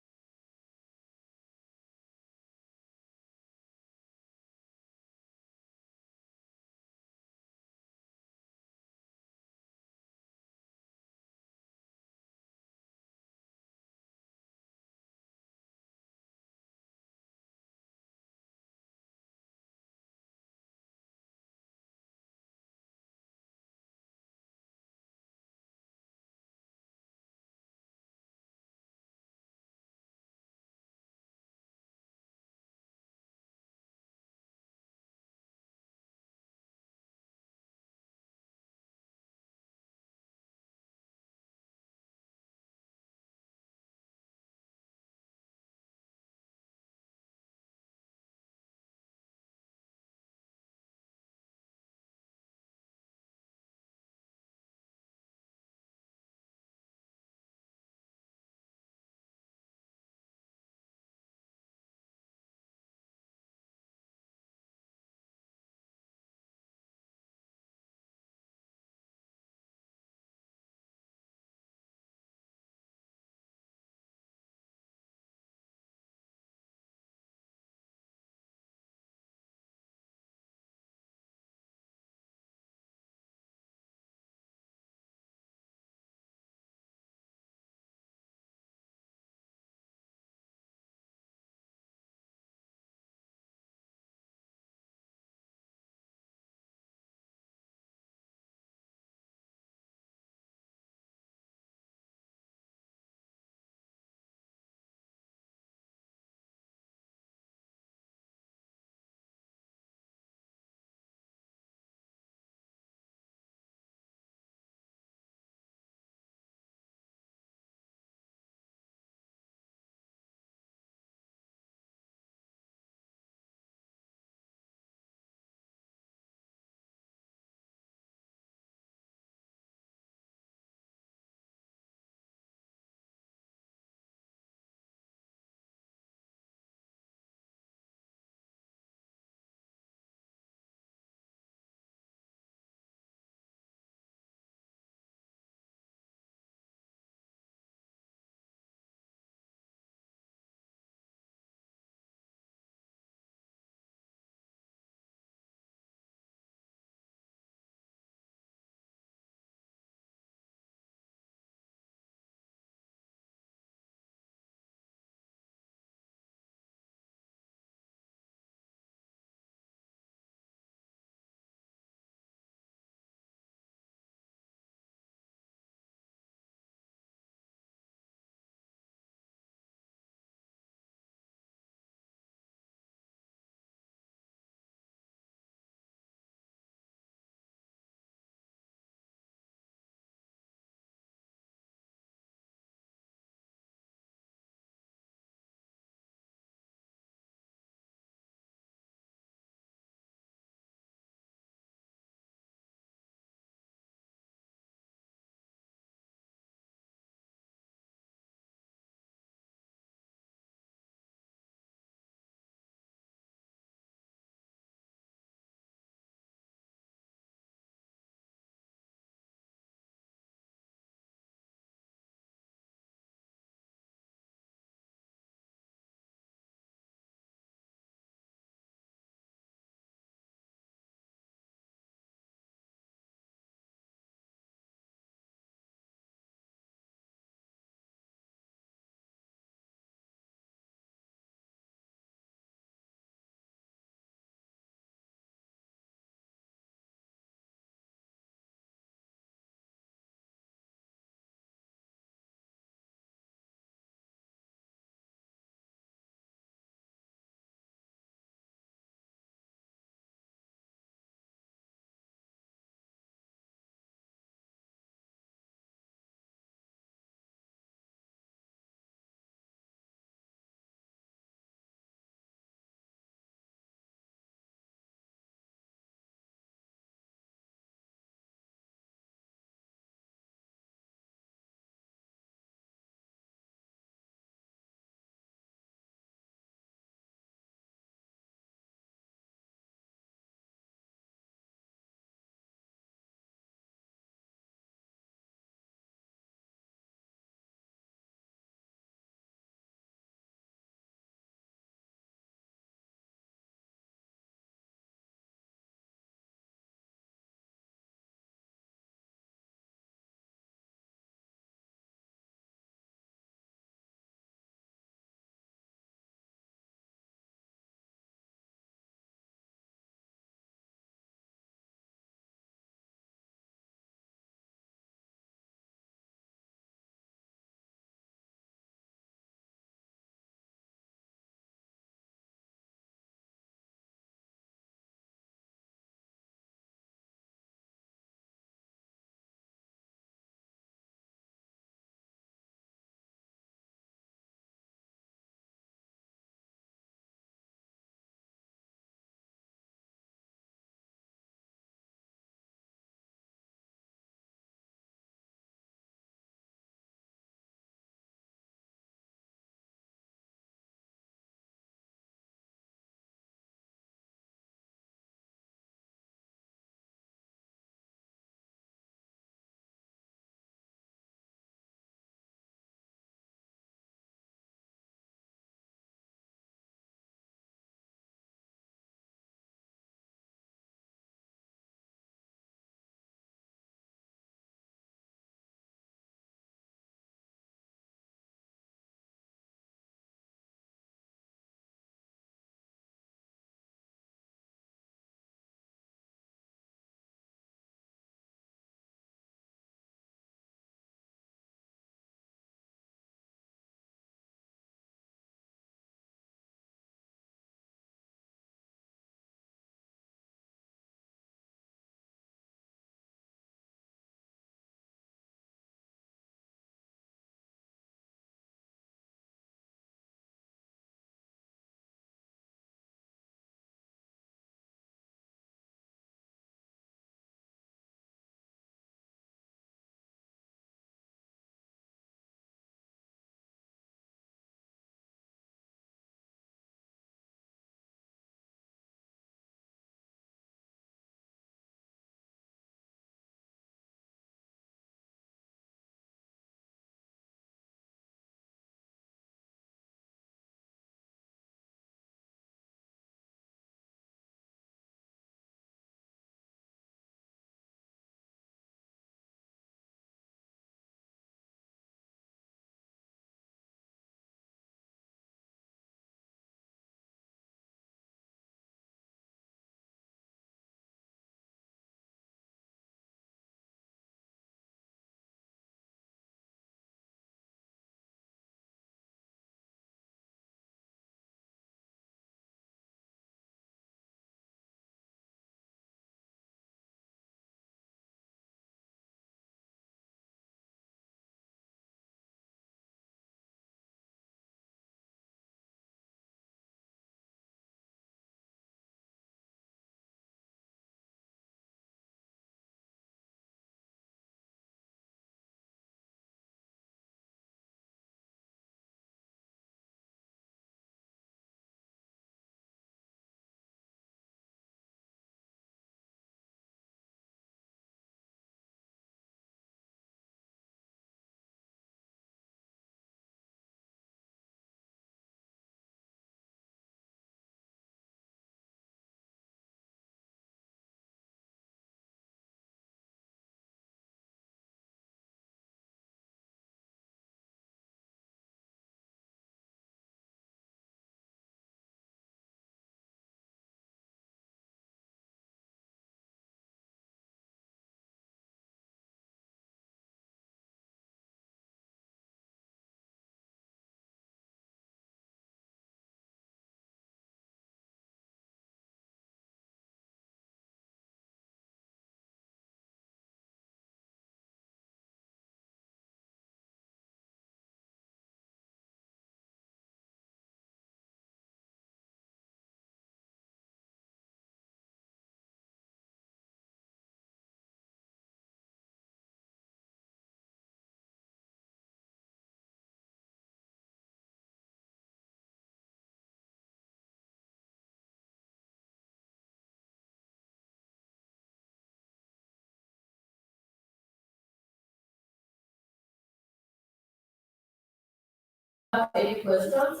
any questions,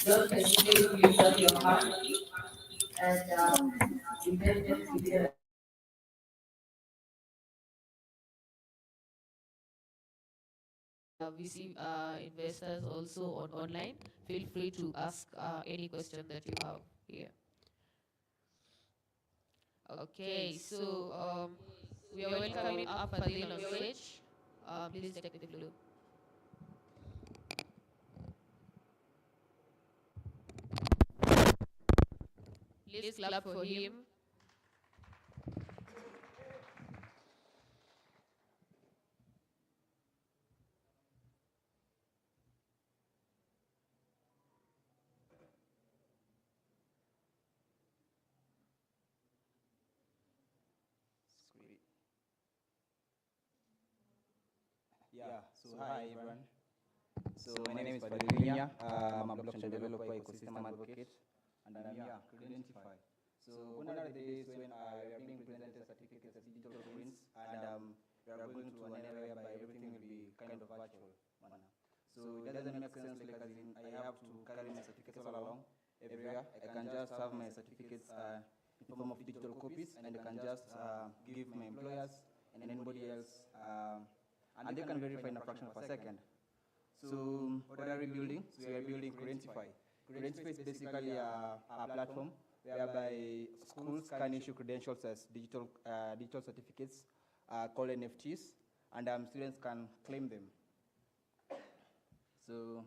don't hesitate to use up your hand, and we can just begin. VC investors also on online. Feel free to ask any question that you have here. Okay, so we are welcoming up Fadil on stage. Please take the floor. Please clap for him. Yeah, so hi everyone. So my name is Fadilunya. I'm a blockchain developer, ecosystem advocate, and I'm here to identify. So gone are the days when we are being presented certificates as digital prints, and we are going to an area whereby everything will be kind of virtual manner. So it doesn't make sense, like as in I have to carry my certificates all along everywhere. I can just have my certificates in form of digital copies, and I can just give my employers and anybody else, and they can verify in a fraction of a second. So what are we building? So we are building Currentify. Currentify is basically a platform whereby schools can issue credentials as digital certificates called NFTs, and students can claim them. So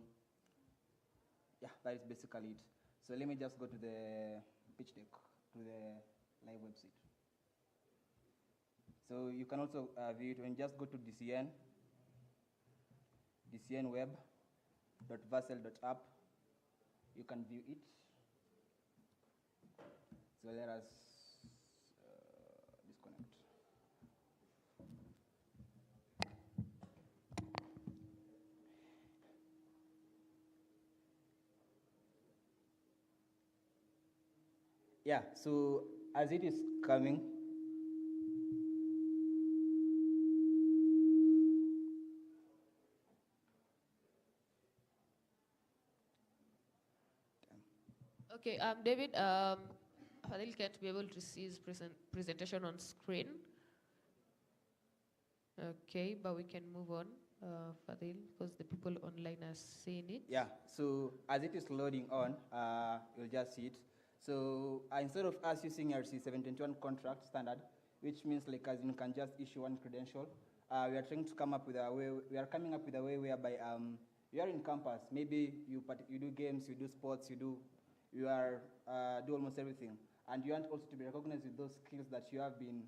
yeah, that is basically it. So let me just go to the pitch deck, to the live website. So you can also view it when you just go to dcnweb.vassal.app. You can view it. So let us disconnect. Yeah, so as it is coming, Okay, David, Fadil can't be able to see his presentation on screen. Okay, but we can move on, Fadil, because the people online are seeing it. yeah, so as it is loading on, you'll just see it. So instead of us using our C721 contract standard, which means like as you can just issue one credential, we are trying to come up with a way. We are coming up with a way whereby you are in campus. Maybe you do games, you do sports, you do almost everything, and you want also to be recognized with those skills that you have been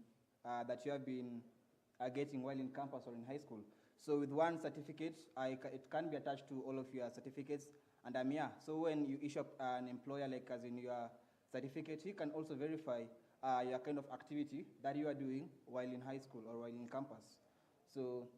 getting while in campus or in high school. So with one certificate, it can be attached to all of your certificates, and yeah. So when you issue an employer, like as in your certificate, he can also verify your kind of activity that you are doing while in high school or while in campus. So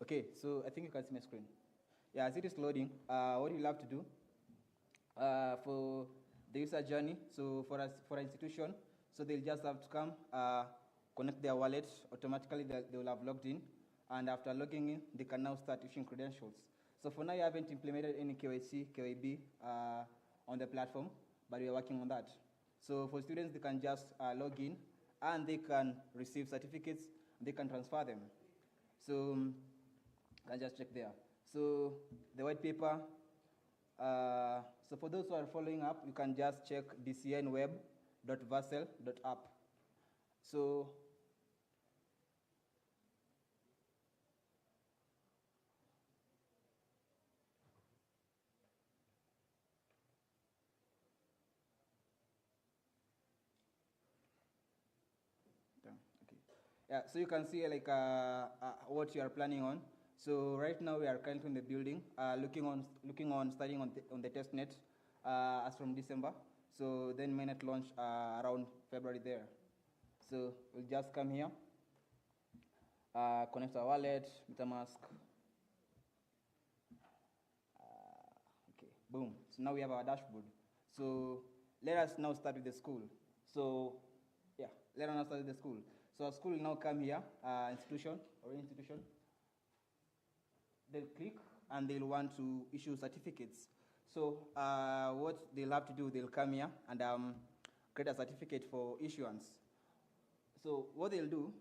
okay, so I think you can see my screen. Yeah, as it is loading, what you'll have to do for the user journey, so for an institution, so they'll just have to come, connect their wallet, automatically they will have logged in, and after logging in, they can now start issuing credentials. So for now, you haven't implemented any KYC, KYB on the platform, but we are working on that. So for students, they can just log in, and they can receive certificates, they can transfer them. So I'll just check there. So the white paper, so for those who are following up, you can just check dcnweb.vassal.app. So okay. Yeah, so you can see like what you are planning on. So right now we are currently in the building, studying on the test net as from December. So then mainnet launch around February there. So we'll just come here, connect our wallet, MetaMask. Okay, boom. So now we have our dashboard. So let us now start with the school. So yeah, let us now start with the school. So our school will now come here, institution. They'll click and they'll want to issue certificates. So what they'll have to do, they'll come here and create a certificate for issuance. So what they'll do,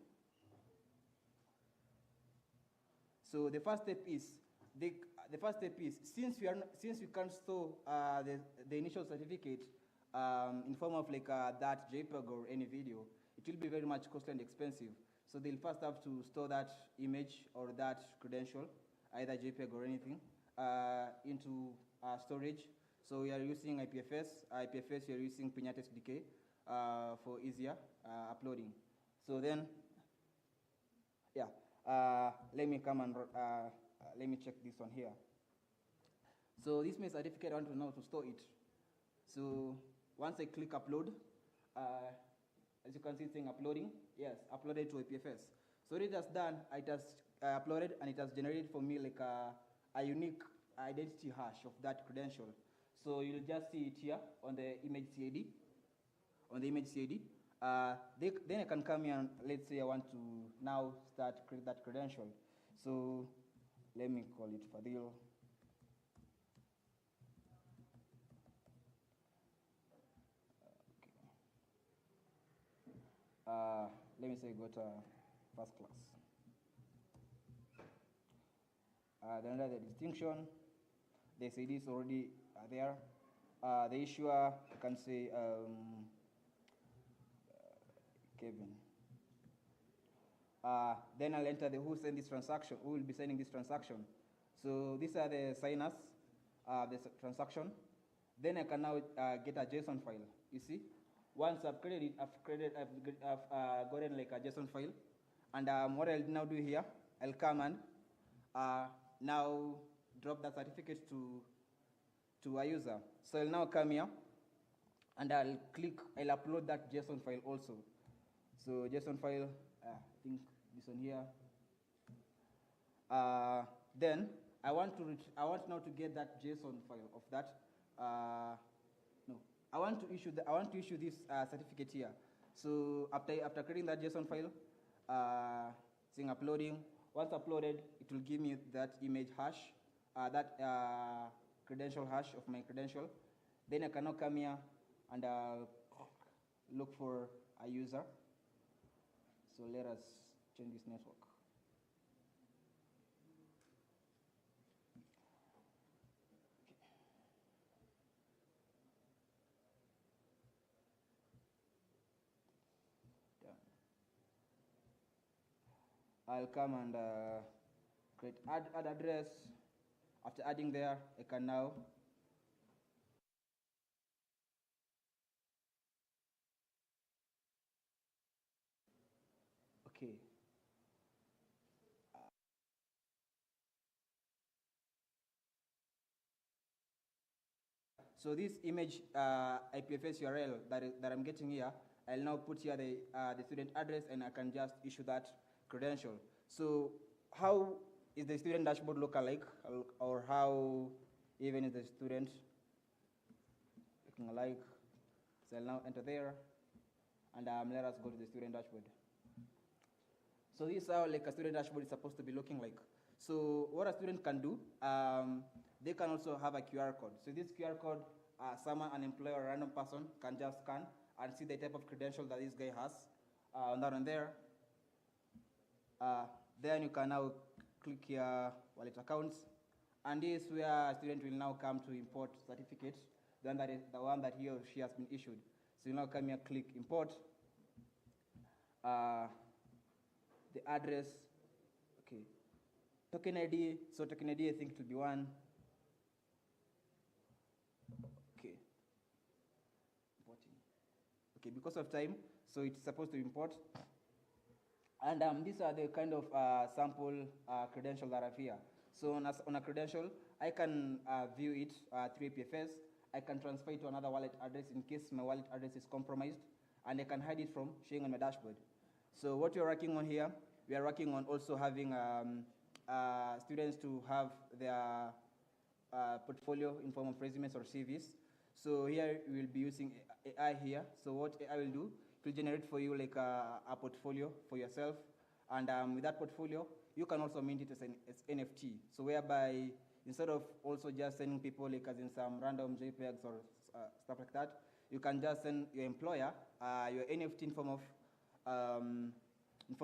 so the first step is, since we can't store the initial certificate in form of like that JPEG or any video, it will be very much costly and expensive. So they'll first have to store that image or that credential, either JPEG or anything, into storage. So we are using IPFS. We are using Piñata SDK for easier uploading. So then, yeah, let me come and let me check this one here. So this my certificate, I want to know to store it. So once I click upload, as you can see, it's saying uploading. Yes, uploaded to IPFS. So it has done, it has uploaded, and it has generated for me like a unique identity hash of that credential. So you'll just see it here on the image CAD. Then I can come here and let's say I want to now start create that credential. So let me call it Fadil. Let me say go to first class. Then under the distinction, the CDs already are there. The issuer, I can say Kevin. Then I'll enter the who sent this transaction, who will be sending this transaction. So these are the signers, the transaction. Then I can now get a JSON file. You see, once I've created it, I've gotten like a JSON file. And what I'll now do here, I'll come and now drop that certificate to a user. So I'll now come here and I'll upload that JSON file also. So JSON file, I think this one here. Then I want now to get that JSON file of that. I want to issue this certificate here. So after creating that JSON file, saying uploading. Once uploaded, it will give me that image hash, that credential hash of my credential. Then I can now come here and look for a user. So let us change this network. I'll come and create add address. After adding there, I can now okay. So this image IPFS URL that I'm getting here, I'll now put here the student address, and I can just issue that credential. So how is the student dashboard look alike, or how even is the student looking alike? So I'll now enter there, and let us go to the student dashboard. So this is how like a student dashboard is supposed to be looking like. So what a student can do, they can also have a QR code. So this QR code, someone, an employee or a random person can just scan and see the type of credential that this guy has on that one there. Then you can now click here, wallet accounts, and this is where a student will now come to import certificate, the one that he or she has been issued. So you now come here, click import, the address, okay, token ID. So token ID, I think it will be one. Okay, importing. Okay, because of time, so it's supposed to import. And these are the kind of sample credentials that are here. So on a credential, I can view it through APFS. I can transfer it to another wallet address in case my wallet address is compromised, and I can hide it from showing on my dashboard. So what we're working on here, we are working on also having students to have their portfolio in form of resumes or CVs. So here we will be using AI here. So what AI will do, it will generate for you like a portfolio for yourself. And with that portfolio, you can also mint it as NFT. So whereby instead of also just sending people like as in some random JPEGs or stuff like that, you can just send your employer your NFT in form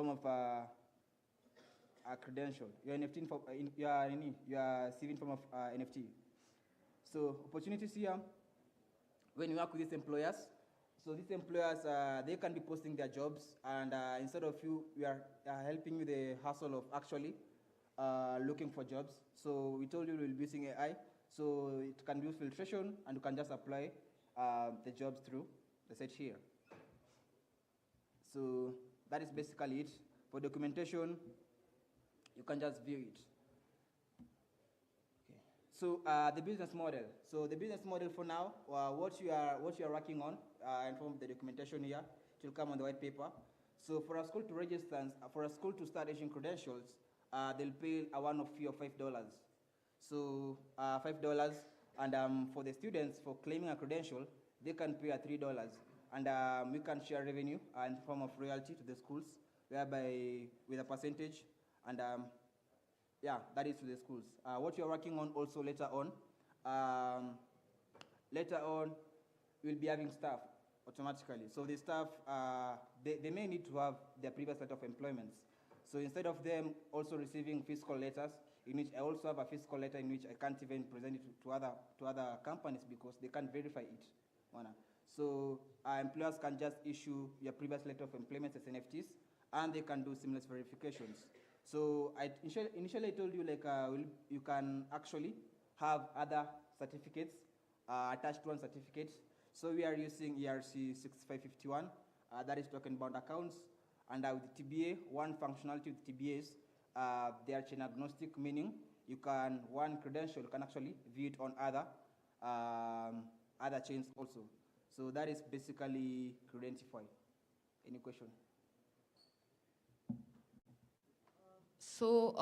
of a credential. Your NFT in form, your CV in form of NFT. So opportunities here, when you work with these employers, so these employers, they can be posting their jobs, and instead of you, we are helping you the hustle of actually looking for jobs. So we told you we'll be using AI, so it can do filtration, and you can just apply the jobs through the search here. So that is basically it. For documentation, you can just view it. So the business model. So the business model for now, what you are working on, and from the documentation here, it will come on the white paper. So for a school to register, for a school to start issuing credentials, they'll pay a one-off fee of $5. So $5, and for the students, for claiming a credential, they can pay $3, and we can share revenue in form of royalty to the schools, whereby with a percentage, and yeah, that is to the schools. What you're working on also later on, we'll be having staff automatically. So the staff, they may need to have their previous set of employments. So instead of them also receiving fiscal letters, in which I also have a fiscal letter in which I can't even present it to other companies because they can't verify it. So employers can just issue your previous letter of employment as NFTs, and they can do seamless verifications. So I initially told you like you can actually have other certificates attached to one certificate. So we are using ERC 6551, that is token bound accounts, and with TBA, one functionality with TBAs, they are chain agnostic, meaning you can one credential can actually view it on other chains also. So that is basically Credentify. Any question? So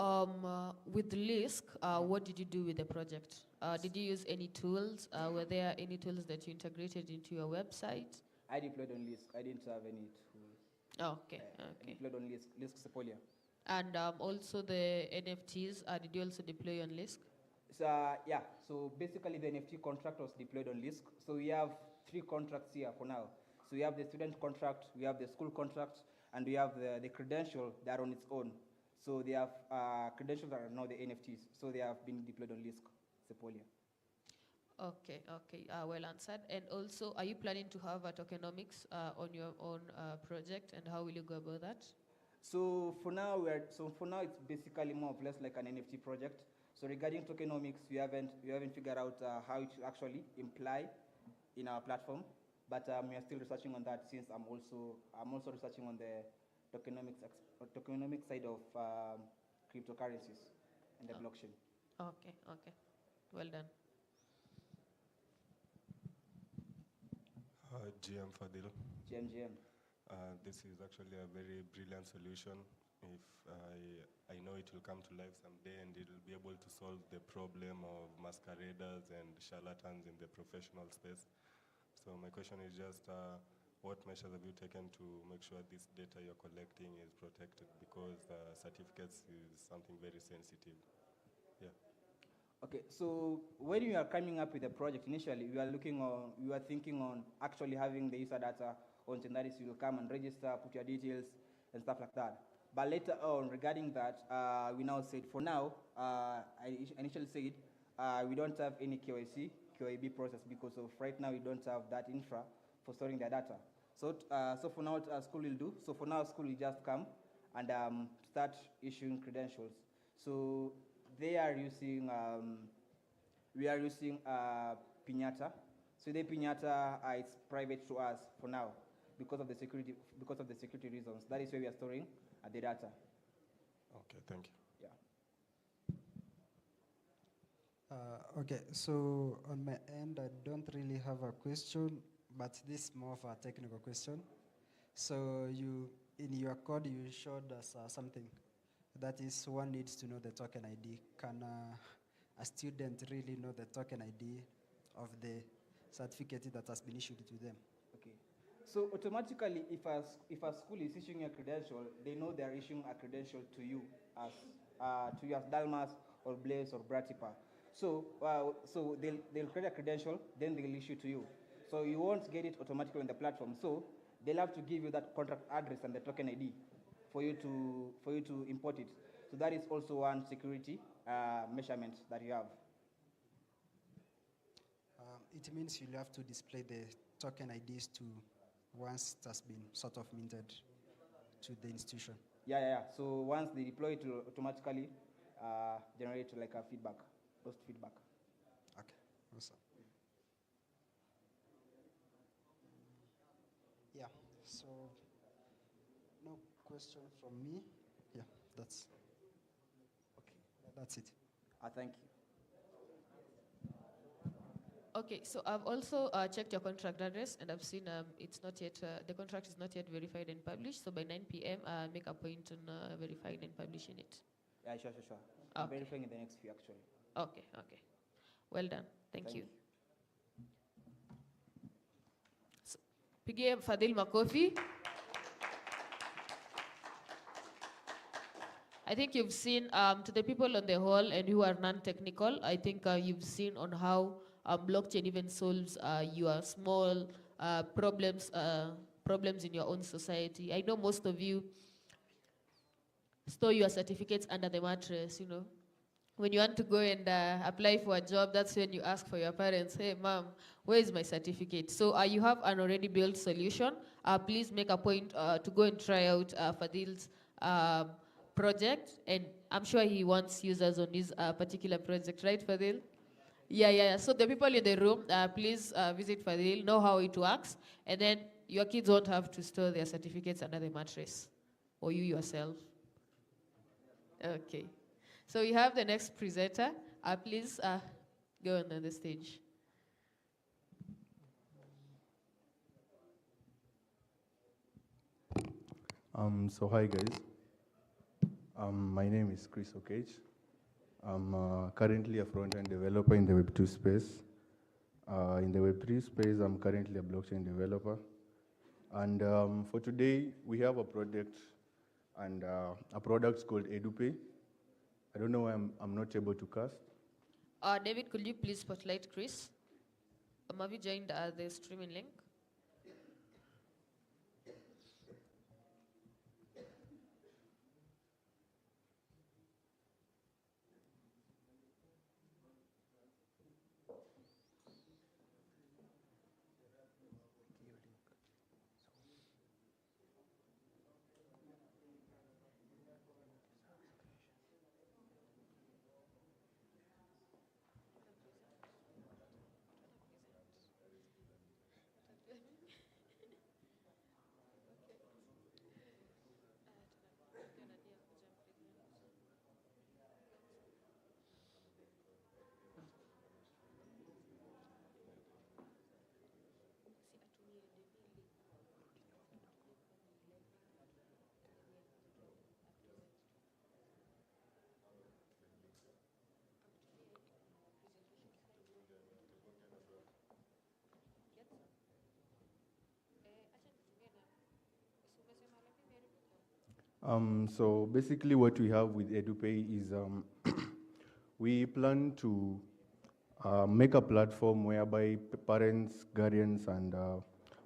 with Lisk, what did you do with the project? Did you use any tools? Were there any tools that you integrated into your website? I deployed on Lisk. I didn't have any tools. Oh, okay. I deployed on Lisk Sepolia. And also the NFTs, did you also deploy on Lisk? So yeah, so basically the NFT contract was deployed on Lisk. So we have 3 contracts here for now. So we have the student contract, we have the school contract, and we have the credential that are on its own. So they have credentials that are now the NFTs. So they have been deployed on Lisk Sepolia. Okay, well answered. And also, are you planning to have a tokenomics on your own project, and how will you go about that? So for now, it's basically more or less like an NFT project. So regarding tokenomics, we haven't figured out how it should actually imply in our platform, but we are still researching on that, since I'm also researching on the tokenomics side of cryptocurrencies and the blockchain. Okay, well done. GM Fadil. GM. This is actually a very brilliant solution. If I know it will come to life someday, and it will be able to solve the problem of masqueraders and charlatans in the professional space. So my question is just, what measures have you taken to make sure this data you're collecting is protected? Because certificates is something very sensitive. Yeah. Okay, so when you are coming up with a project initially, we are thinking on actually having the user data on Tendaris. You will come and register, put your details and stuff like that. But later on, regarding that, we now said for now, I initially said we don't have any QIB process, because of right now we don't have that infra for storing their data. So for now, what school will do, so for now school will just come and start issuing credentials. So they are using, we are using Piñata. So the Piñata, it's private to us for now because of the security reasons. That is where we are storing the data. Okay, thank you. Okay, so on my end, I don't really have a question, but this is more of a technical question. So in your code, you showed us something. That is, one needs to know the token ID. Can a student really know the token ID of the certificate that has been issued to them? Okay. So automatically, if a school is issuing a credential, they know they are issuing a credential to you as Dalmas or Blaze or Bratipa. So so they'll create a credential, then they'll issue to you. So you won't get it automatically on the platform. So they'll have to give you that contract address and the token ID for you to import it. So that is also one security measurement that you have. It means you'll have to display the token IDs to once it has been sort of minted to the institution. Yeah. So once they deploy it, will automatically generate like a feedback, post feedback. Okay, awesome. Yeah, so no question from me. Yeah, that's okay. That's it. Thank you. Okay, so I've also checked your contract address, and I've seen it's not yet the contract is not yet verified and published. So by 9 p.m., make a point on verifying and publishing it. Yeah, sure. I'm verifying in the next few actually. Okay. Well done. Thank you. So, pigie Fadil makofi. I think you've seen, to the people on the hall and who are non-technical, I think you've seen on how blockchain even solves your small problems in your own society. I know most of you store your certificates under the mattress, When you want to go and apply for a job, that's when you ask for your parents, hey, mom, where is my certificate? So you have an already built solution. Please make a point to go and try out Fadil's project, and I'm sure he wants users on his particular project, right, Fadil? Yeah. So the people in the room, please visit Fadil, know how it works, and then your kids won't have to store their certificates under the mattress, or you yourself. Okay. So we have the next presenter. Please go on the stage. So hi guys. My name is Chris Okage. I'm currently a front-end developer in the Web2 space. In the Web3 space, I'm currently a blockchain developer. And for today, we have a project and a product called EduPay. I don't know why I'm not able to cast. David, could you please spotlight Chris? Have you joined the streaming link? So basically what we have with EduPay is we plan to make a platform whereby parents, guardians, and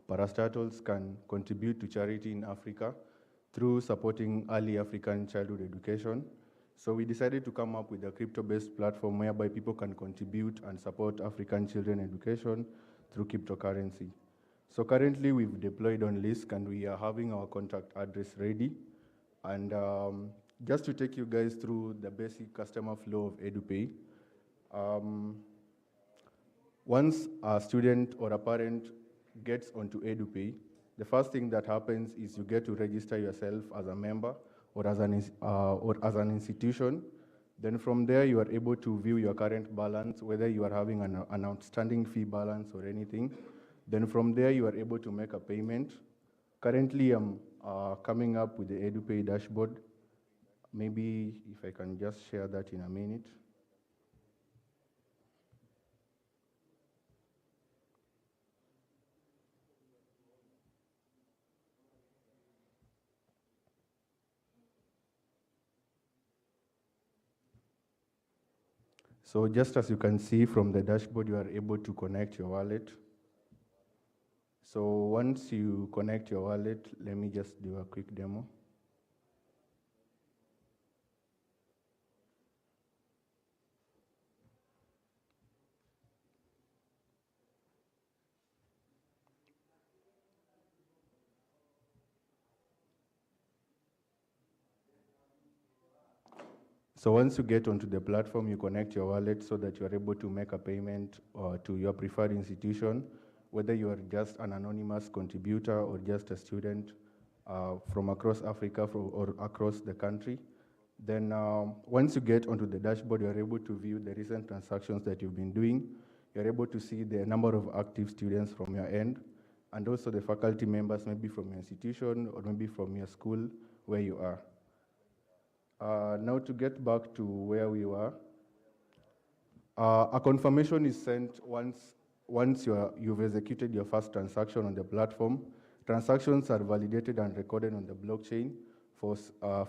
parastatals can contribute to charity in Africa through supporting early African childhood education. So we decided to come up with a crypto-based platform whereby people can contribute and support African children education through cryptocurrency. So currently we've deployed on Lisk and we are having our contact address ready. And just to take you guys through the basic customer flow of EduPay, once a student or a parent gets onto EduPay, the first thing that happens is you get to register yourself as a member or as an institution. Then from there, you are able to view your current balance, whether you are having an outstanding fee balance or anything. Then from there, you are able to make a payment. Currently, I'm coming up with the EduPay dashboard. Maybe if I can just share that in a minute. So just as you can see from the dashboard, you are able to connect your wallet. So once you connect your wallet, let me just do a quick demo. So once you get onto the platform, you connect your wallet so that you are able to make a payment to your preferred institution, whether you are just an anonymous contributor or just a student from across Africa or across the country. Then once you get onto the dashboard, you're able to view the recent transactions that you've been doing. You're able to see the number of active students from your end, and also the faculty members, maybe from your institution or maybe from your school where you are. Now to get back to where we were, a confirmation is sent once you've executed your first transaction on the platform. Transactions are validated and recorded on the blockchain for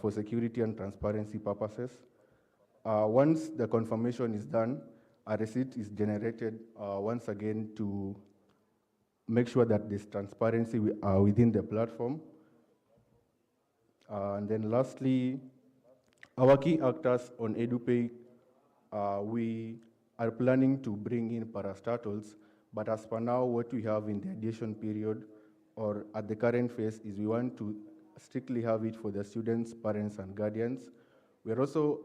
security and transparency purposes. Once the confirmation is done, a receipt is generated once again to make sure that there's transparency within the platform. And then lastly, our key actors on EduPay, we are planning to bring in parastatals, but as per now, what we have in the addition period or at the current phase is we want to strictly have it for the students, parents, and guardians. We're also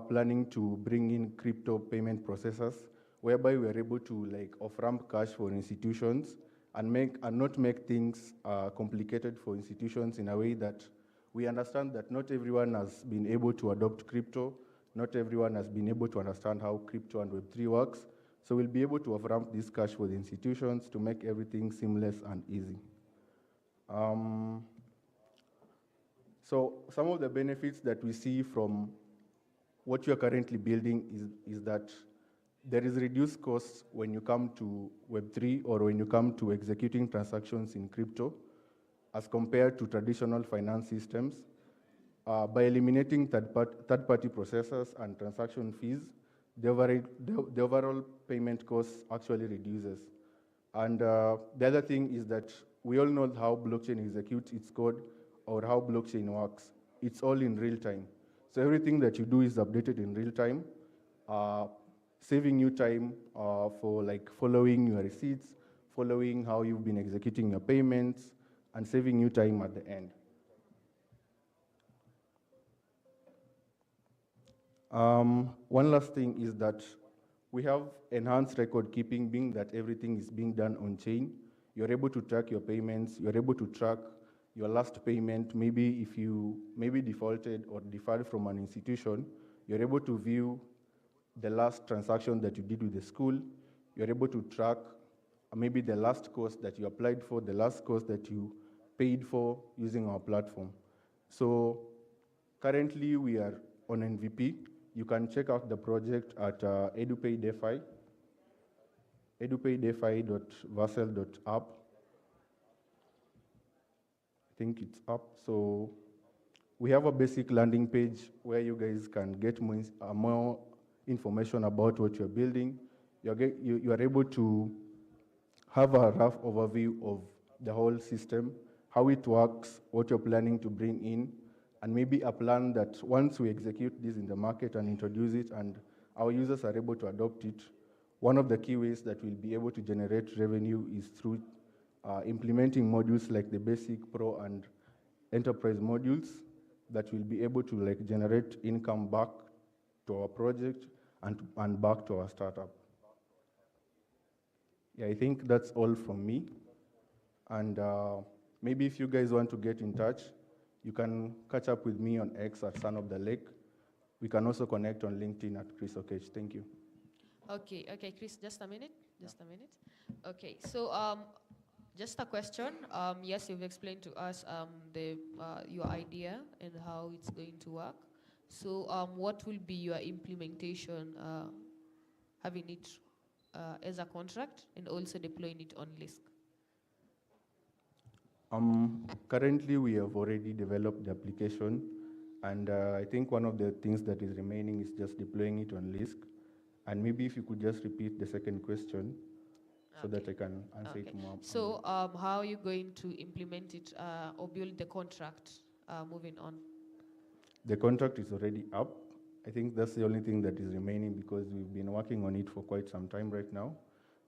planning to bring in crypto payment processors, whereby we're able to off-ramp cash for institutions and not make things complicated for institutions in a way that we understand that not everyone has been able to adopt crypto, not everyone has been able to understand how crypto and Web3 works. So we'll be able to off-ramp this cash for the institutions to make everything seamless and easy. So some of the benefits that we see from what you're currently building is that there is reduced costs when you come to Web3 or when you come to executing transactions in crypto as compared to traditional finance systems. By eliminating third-party processors and transaction fees, the overall payment cost actually reduces. And the other thing is that we all know how blockchain executes its code or how blockchain works. It's all in real time. So everything that you do is updated in real time, saving you time for following your receipts, following how you've been executing your payments, and saving you time at the end. One last thing is that we have enhanced record keeping, being that everything is being done on chain. You're able to track your payments, you're able to track your last payment, maybe if you defaulted or deferred from an institution, you're able to view the last transaction that you did with the school. You're able to track maybe the last course that you applied for, the last course that you paid for using our platform. So currently we are on MVP. You can check out the project at EduPay DeFi, edupaydefi.vassal.app. I think it's up. So we have a basic landing page where you guys can get more information about what you're building. You are able to have a rough overview of the whole system, how it works, what you're planning to bring in, and maybe a plan that once we execute this in the market and introduce it and our users are able to adopt it, one of the key ways that we'll be able to generate revenue is through implementing modules like the basic, pro, and enterprise modules that will be able to generate income back to our project and back to our startup. Yeah, I think that's all from me. And maybe if you guys want to get in touch, You can catch up with me on X at Son of the Lake. We can also connect on LinkedIn at Chris Okech. Thank you. Okay, Chris, just a minute. Okay, so just a question. Yes, you've explained to us your idea and how it's going to work. So what will be your implementation, having it as a contract and also deploying it on LISC? Currently, we have already developed the application, and I think one of the things that is remaining is just deploying it on LISC. And maybe if you could just repeat the second question so that I can answer it more. So how are you going to implement it or build the contract moving on? The contract is already up. I think that's the only thing that is remaining because we've been working on it for quite some time right now.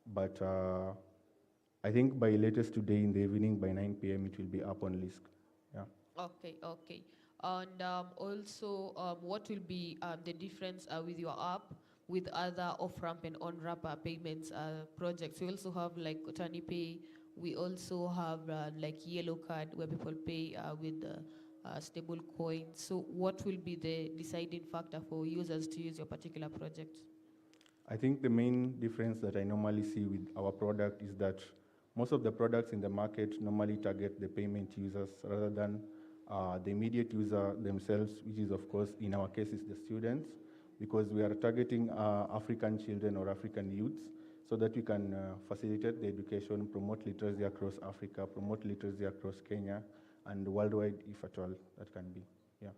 But I think by latest today in the evening, by 9 p.m., it will be up on LISC. Yeah. Okay. And also, what will be the difference with your app with other off-ramp and on-ramp payments projects? We also have like Tani Pay. We also have like Yellow Card where people pay with stable coins. So what will be the deciding factor for users to use your particular project? I think the main difference that I normally see with our product is that most of the products in the market normally target the payment users rather than the immediate user themselves, which is, of course, in our case, is the students, because we are targeting African children or African youths so that we can facilitate the education, promote literacy across Africa, promote literacy across Kenya, and worldwide, if at all, that can be. Yeah.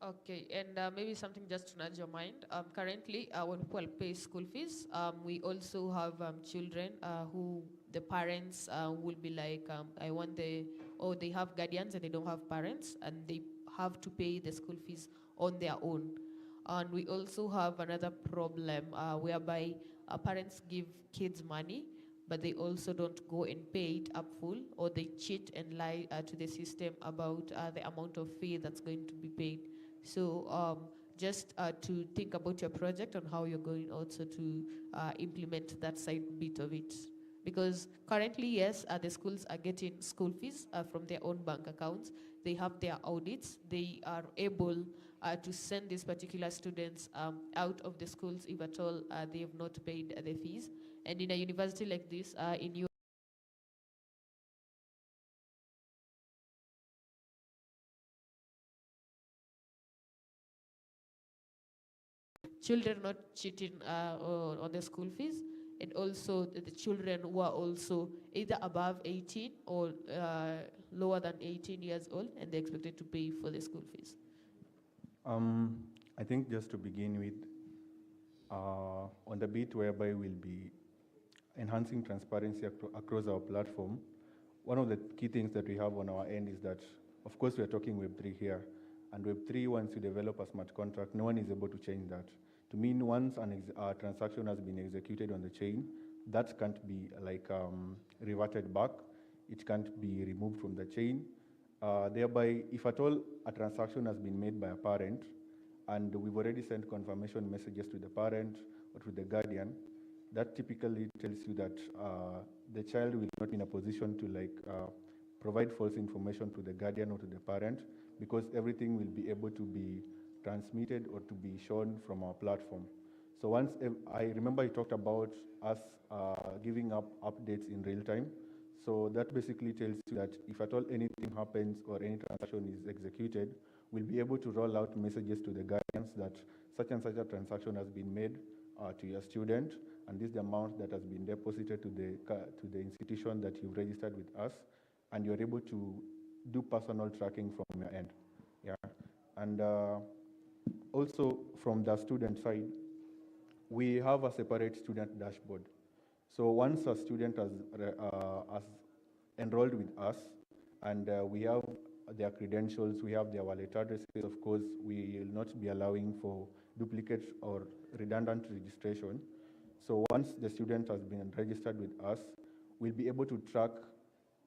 Okay, and maybe something just to nudge your mind. Currently, when people pay school fees, we also have children who the parents will be like, or they have guardians and they don't have parents, and they have to pay the school fees on their own. And we also have another problem whereby parents give kids money, but they also don't go and pay it up full, or they cheat and lie to the system about the amount of fee that's going to be paid. So just to think about your project and how you're going also to implement that side bit of it. Because currently, yes, the schools are getting school fees from their own bank accounts. They have their audits. They are able to send these particular students out of the schools if at all they have not paid the fees. And in a university like this, in UON, children not cheating on the school fees, and also the children who are also either above 18 or lower than 18 years old, and they're expected to pay for the school fees. I think just to begin with, on the bit whereby we'll be enhancing transparency across our platform, one of the key things that we have on our end is that, of course, we are talking Web3 here, and Web3, once you develop a smart contract, no one is able to change that. To mean once a transaction has been executed on the chain, that can't be like reverted back. It can't be removed from the chain. Thereby, if at all a transaction has been made by a parent, and we've already sent confirmation messages to the parent or to the guardian, that typically tells you that the child will not be in a position to provide false information to the guardian or to the parent, because everything will be able to be transmitted or to be shown from our platform. So once, I remember you talked about us giving up updates in real time. So that basically tells you that if at all anything happens or any transaction is executed, we'll be able to roll out messages to the guardians that such and such a transaction has been made to your student, and this is the amount that has been deposited to the institution that you've registered with us, and you're able to do personal tracking from your end. Yeah, and also from the student side, we have a separate student dashboard. So once a student has enrolled with us, and we have their credentials, we have their wallet addresses, of course, we will not be allowing for duplicate or redundant registration. So once the student has been registered with us, we'll be able to track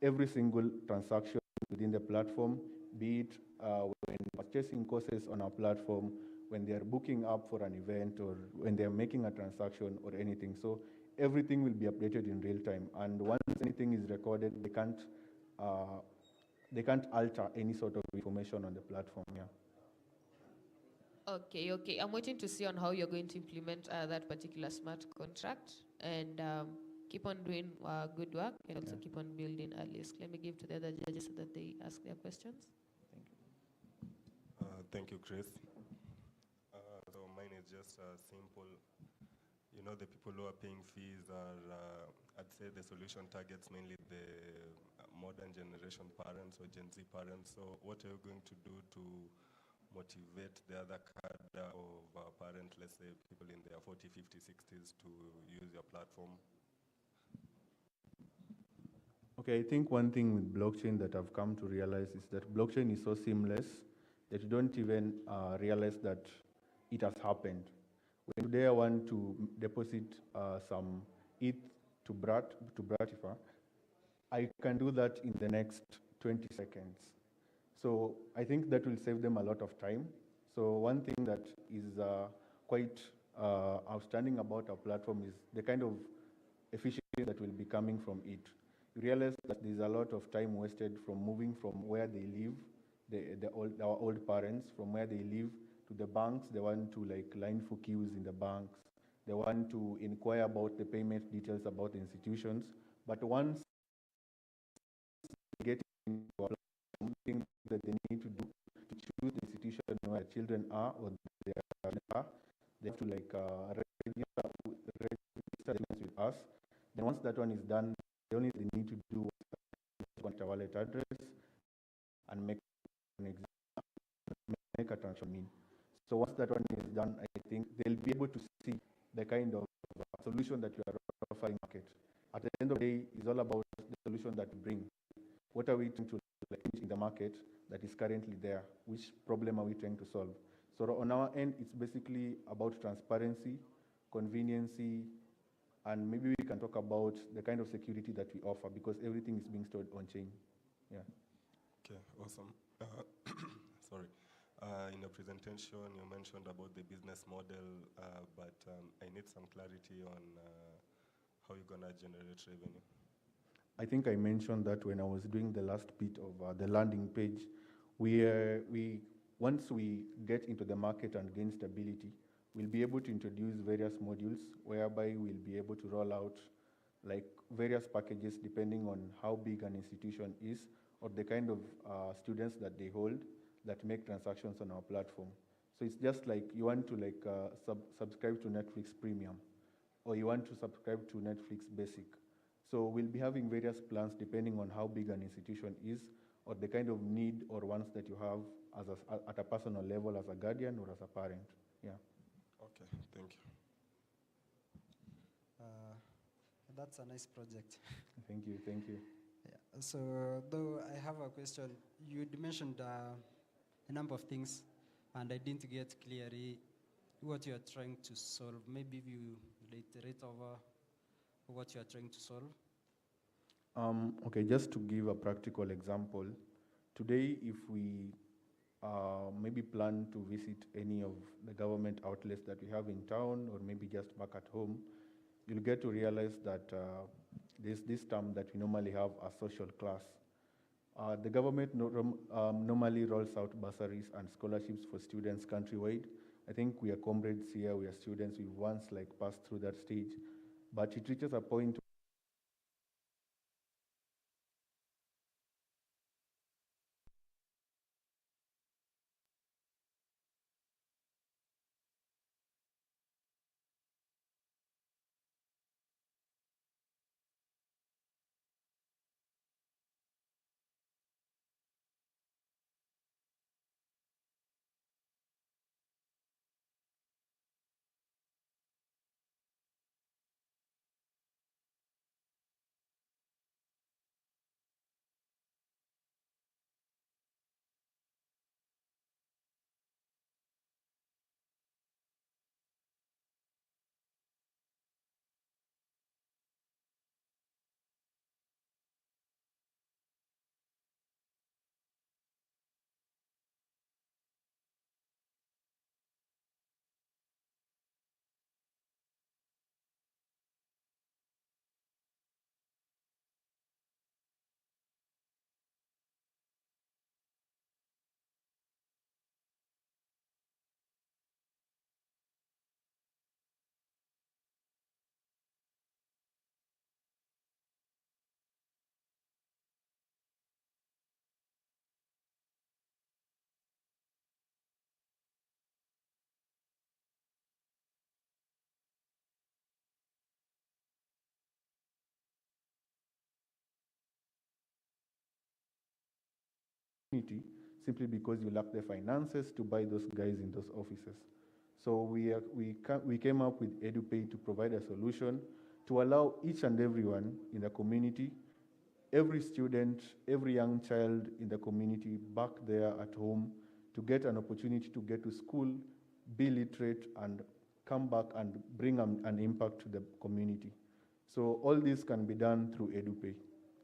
every single transaction within the platform, be it when purchasing courses on our platform, when they're booking up for an event, or when they're making a transaction or anything. So everything will be updated in real time. And once anything is recorded, they can't alter any sort of information on the platform. Yeah. Okay, okay. I'm waiting to see on how you're going to implement that particular smart contract, and keep on doing good work, and also keep on building a list. Let me give to the other judges so that they ask their questions. Thank you, Chris. So mine is just simple. You know, the people who are paying fees are, I'd say the solution targets mainly the modern generation parents or Gen Z parents. So what are you going to do to motivate the other cadre of parents, let's say people in their 40, 50, 60s to use your platform? Okay, I think one thing with blockchain that I've come to realize is that blockchain is so seamless that you don't even realize that it has happened. When today I want to deposit some ETH to Bratifa, I can do that in the next 20 seconds. So I think that will save them a lot of time. So one thing that is quite outstanding about our platform is the kind of efficiency that will be coming from it. You realize that there's a lot of time wasted from moving from where they live, our old parents, from where they live to the banks. They want to like line for queues in the banks. They want to inquire about the payment details about the institutions. But once they get into our platform, thing that they need to do to choose the institution where children are or they are, they have to like register with us. Then once that one is done, the only thing they need to do is enter wallet address and make a transaction. So once that one is done, I think they'll be able to see the kind of solution that you are offering market. At the end of the day, it's all about the solution that you bring. What are we trying to change in the market that is currently there? Which problem are we trying to solve? So on our end, it's basically about transparency, conveniency, and maybe we can talk about the kind of security that we offer because everything is being stored on chain. Yeah. Okay, awesome. Sorry. In your presentation, you mentioned about the business model, but I need some clarity on how you're gonna generate revenue. I think I mentioned that when I was doing the last bit of the landing page. We once we get into the market and gain stability, we'll be able to introduce various modules whereby we'll be able to roll out like various packages depending on how big an institution is or the kind of students that they hold that make transactions on our platform. So it's just like you want to like subscribe to Netflix Premium or you want to subscribe to Netflix Basic. So we'll be having various plans depending on how big an institution is or the kind of need or wants that you have as at a personal level as a guardian or as a parent. Yeah. Okay, thank you. That's a nice project. Thank you, thank you. Yeah. So though I have a question, you mentioned a number of things and I didn't get clearly what you are trying to solve. Maybe you reiterate over what you are trying to solve. Okay, just to give a practical example, today if we maybe plan to visit any of the government outlets that we have in town or maybe just back at home, you'll get to realize that there's this term that we normally have a social class. The government normally rolls out bursaries and scholarships for students countrywide. I think we are comrades here, we are students, we've once like passed through that stage, but it reaches a point community simply because you lack the finances to buy those guys in those offices. So we came up with EduPay to provide a solution to allow each and everyone in the community, every student, every young child in the community back there at home to get an opportunity to get to school, be literate, and come back and bring an impact to the community. So all this can be done through EduPay.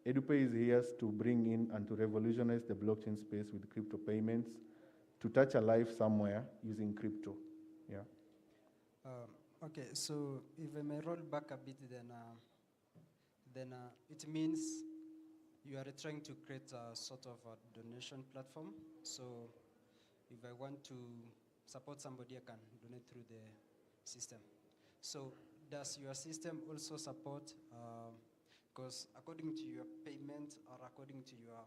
EduPay is here to bring in and to revolutionize the blockchain space with crypto payments, to touch a life somewhere using crypto. Yeah. Okay, so if I may roll back a bit, then it means you are trying to create a sort of a donation platform. So if I want to support somebody, I can donate through the system. So does your system also support, because according to your payment or according to your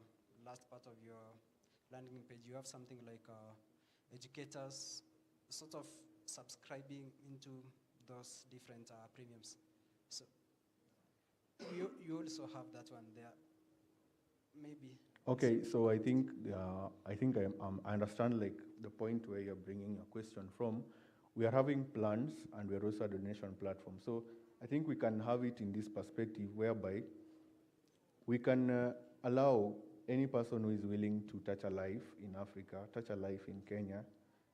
last part of your landing page, you have something like educators sort of subscribing into those different premiums. So you also have that one there, maybe. Okay, so I think I understand like the point where you're bringing a question from. We are having plans and we're also a donation platform. So I think we can have it in this perspective whereby we can allow any person who is willing to touch a life in Africa, touch a life in Kenya,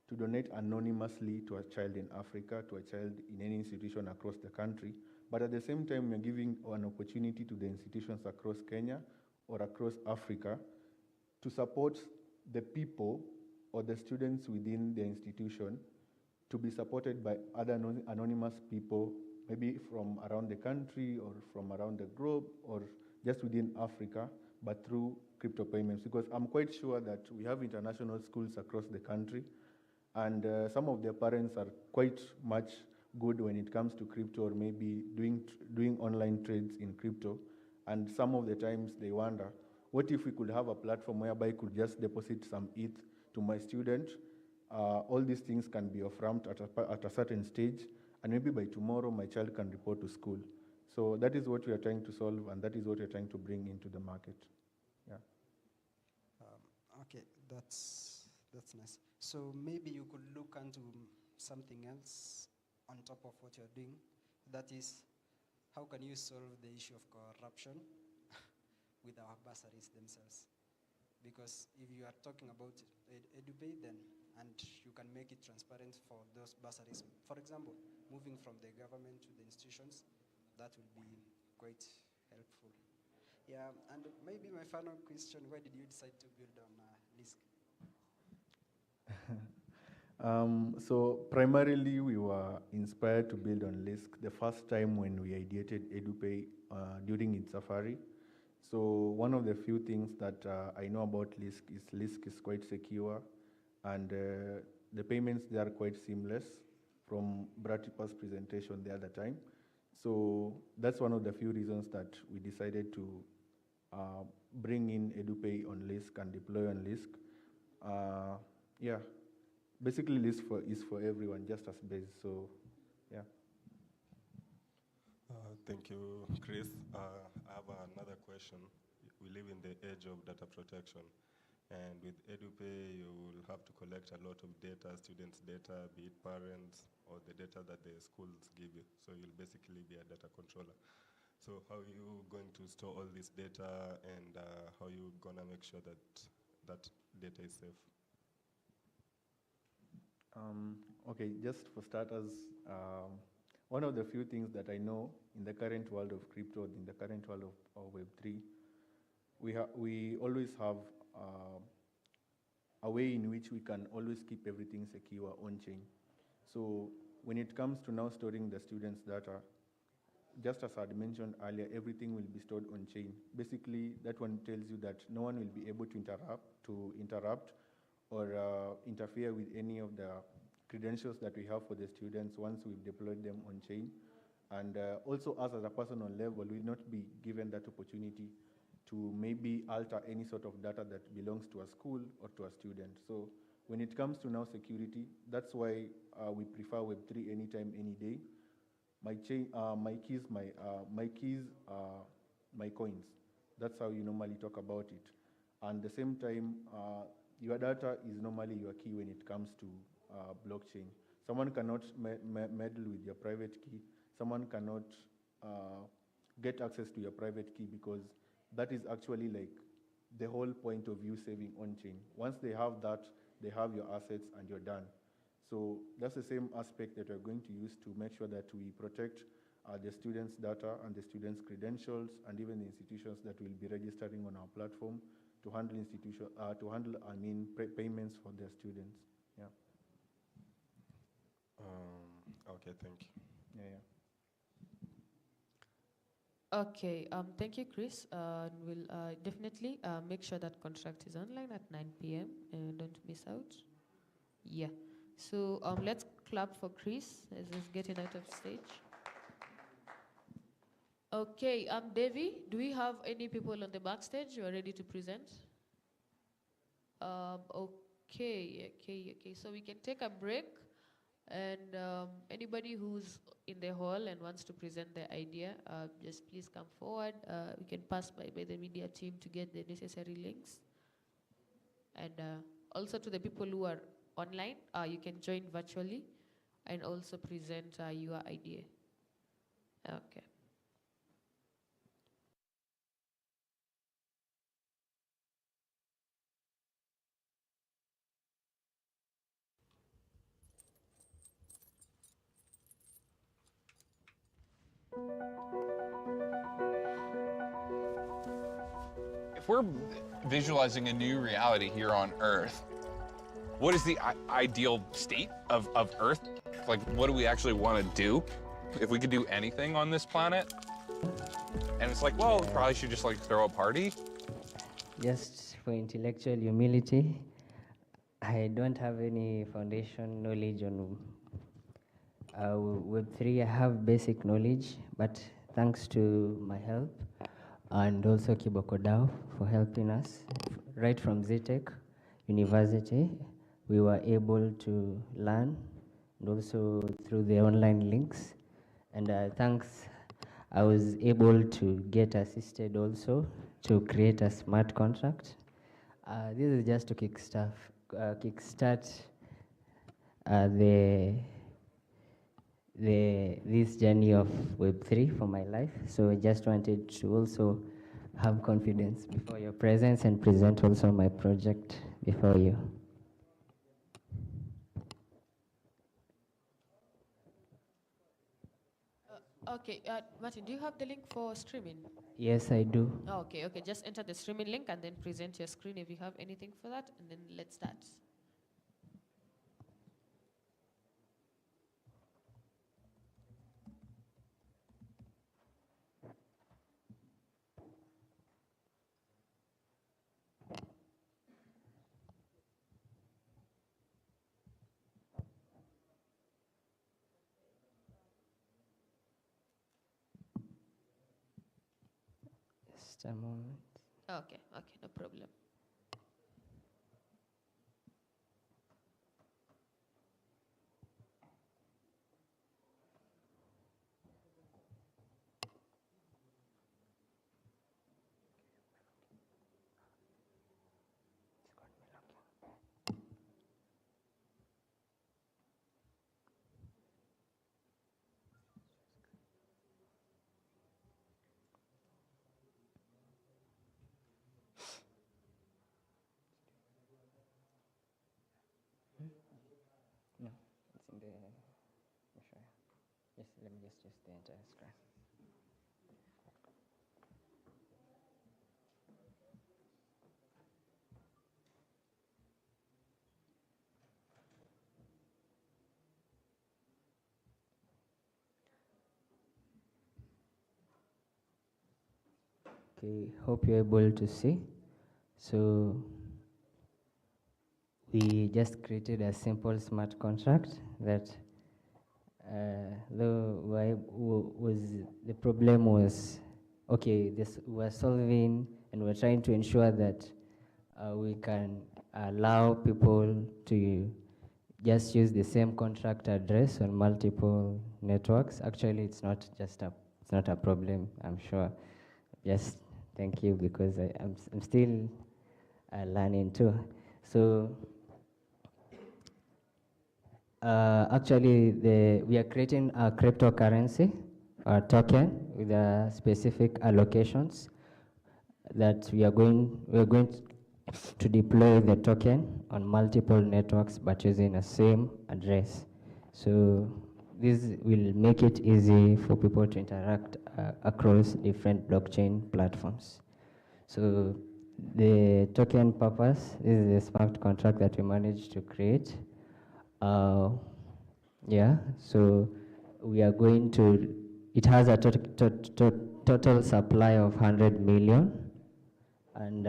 to donate anonymously to a child in Africa, to a child in any institution across the country. But at the same time, we're giving an opportunity to the institutions across Kenya or across Africa to support the people or the students within the institution to be supported by other anonymous people, maybe from around the country or from around the globe or just within Africa, but through crypto payments. Because I'm quite sure that we have international schools across the country, and some of their parents are quite much good when it comes to crypto or maybe doing online trades in crypto. And some of the times they wonder, what if we could have a platform whereby I could just deposit some ETH to my student? All these things can be off-ramped at a certain stage, and maybe by tomorrow my child can report to school. So that is what we are trying to solve, and that is what we are trying to bring into the market. Yeah. Okay, that's nice. So maybe you could look into something else on top of what you're doing. That is, how can you solve the issue of corruption with our bursaries themselves? Because if you are talking about EduPay, then and you can make it transparent for those bursaries. For example, moving from the government to the institutions, that will be quite helpful. Yeah, and maybe my final question: why did you decide to build on Lisk? So primarily, we were inspired to build on Lisk the first time when we ideated EduPay during its safari. So one of the few things that I know about Lisk is quite secure, and the payments there are quite seamless from Bratipa's presentation the other time. So that's one of the few reasons that we decided to bring in EduPay on Lisk and deploy on Lisk. Yeah, basically Lisk is for everyone, just as base. So, yeah. Thank you, Chris. I have another question. We live in the age of data protection, and with EduPay, you will have to collect a lot of data, students' data, be it parents or the data that the schools give you. So you'll basically be a data controller. So how are you going to store all this data, and how are you gonna make sure that that data is safe? Okay, just for starters, one of the few things that I know in the current world of crypto, in the current world of Web3, we always have a way in which we can always keep everything secure on-chain. So when it comes to now storing the students' data, just as I had mentioned earlier, everything will be stored on-chain. Basically, that one tells you that no one will be able to interrupt or interfere with any of the credentials that we have for the students once we've deployed them on-chain. And also us as a personal level will not be given that opportunity to maybe alter any sort of data that belongs to a school or to a student. So when it comes to now security, that's why we prefer Web3 anytime, any day. My keys, my coins. That's how you normally talk about it. And at the same time, your data is normally your key when it comes to blockchain. Someone cannot meddle with your private key. Someone cannot get access to your private key, because that is actually like the whole point of you saving on-chain. Once they have that, they have your assets and you're done. So that's the same aspect that we're going to use to make sure that we protect the students' data and the students' credentials, and even the institutions that will be registering on our platform to handle payments for their students. Yeah. Okay, thank you. Yeah. Okay, thank you, Chris. We'll definitely make sure that contract is online at 9 p.m. Don't miss out. Yeah. So let's clap for Chris as he's getting out of stage. Okay, Devi, do we have any people on the backstage who are ready to present? Okay. So we can take a break, and anybody who's in the hall and wants to present their idea, just please come forward. We can pass by the media team to get the necessary links. And also to the people who are online, you can join virtually and also present your idea. Okay. If we're visualizing a new reality here on Earth, what is the ideal state of Earth? Like, what do we actually want to do? If we could do anything on this planet? And it's like, well, we probably should just like throw a party. Just for intellectual humility, I don't have any foundation knowledge on Web3. I have basic knowledge, but thanks to my help and also Kiboko for helping us right from ZTech University, we were able to learn, and also through the online links. And thanks, I was able to get assisted also to create a smart contract. This is just to kickstart this journey of Web3 for my life. So I just wanted to also have confidence before your presence and present also my project before you. Okay, Martin, do you have the link for streaming? Yes, I do. Okay, just enter the streaming link and then present your screen if you have anything for that, and then let's start. Just a moment. Okay, no problem. No, it's in the. Sure. Yes, let me just use the entire screen. Okay, hope you're able to see. So we just created a simple smart contract that the problem was, okay, this we're solving and we're trying to ensure that we can allow people to just use the same contract address on multiple networks. Actually, it's not a problem, I'm sure. Just thank you, because I'm still learning too. So actually, we are creating a cryptocurrency, a token with specific allocations that we are going to deploy the token on multiple networks but using the same address. So this will make it easy for people to interact across different blockchain platforms. So the token purpose, this is a smart contract that we managed to create. Yeah, so we are going to, it has a total supply of 100 million. And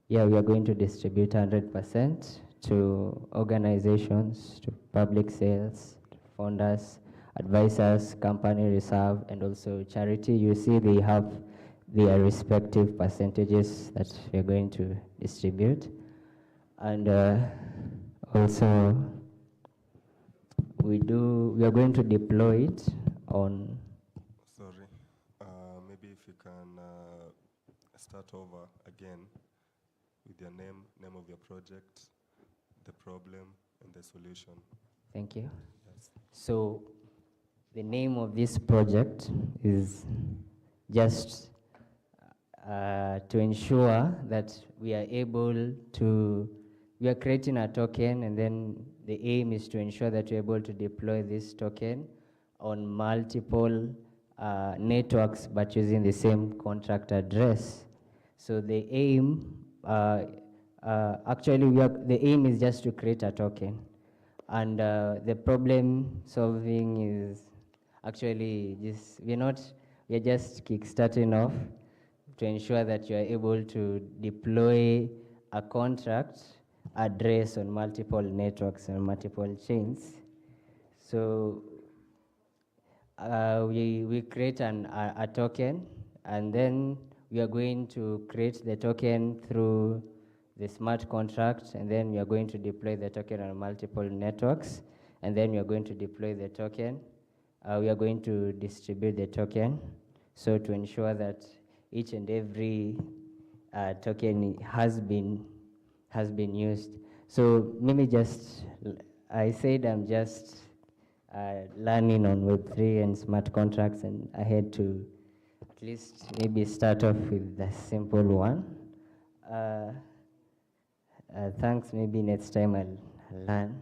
yeah, we are going to distribute 100% to organizations, to public sales, to founders, advisors, company reserve, and also charity. You see they have their respective percentages that we are going to distribute. And also, we are going to deploy it on. Sorry, maybe if you can start over again with your name of your project, the problem, and the solution. Thank you. Yes. So the name of this project is just to ensure that we are able to, we are creating a token, and then the aim is to ensure that we're able to deploy this token on multiple networks but using the same contract address. So the aim, actually the aim is just to create a token. And the problem solving is actually just, we're just kickstarting off to ensure that you are able to deploy a contract address on multiple networks and multiple chains. So we create a token, and then we are going to create the token through the smart contract, and then we are going to deploy the token on multiple networks, and then we are going to deploy the token. We are going to distribute the token, so to ensure that each and every token has been used. So maybe I said I'm just learning on Web3 and smart contracts, and I had to at least maybe start off with the simple one. Thanks, maybe next time I'll learn.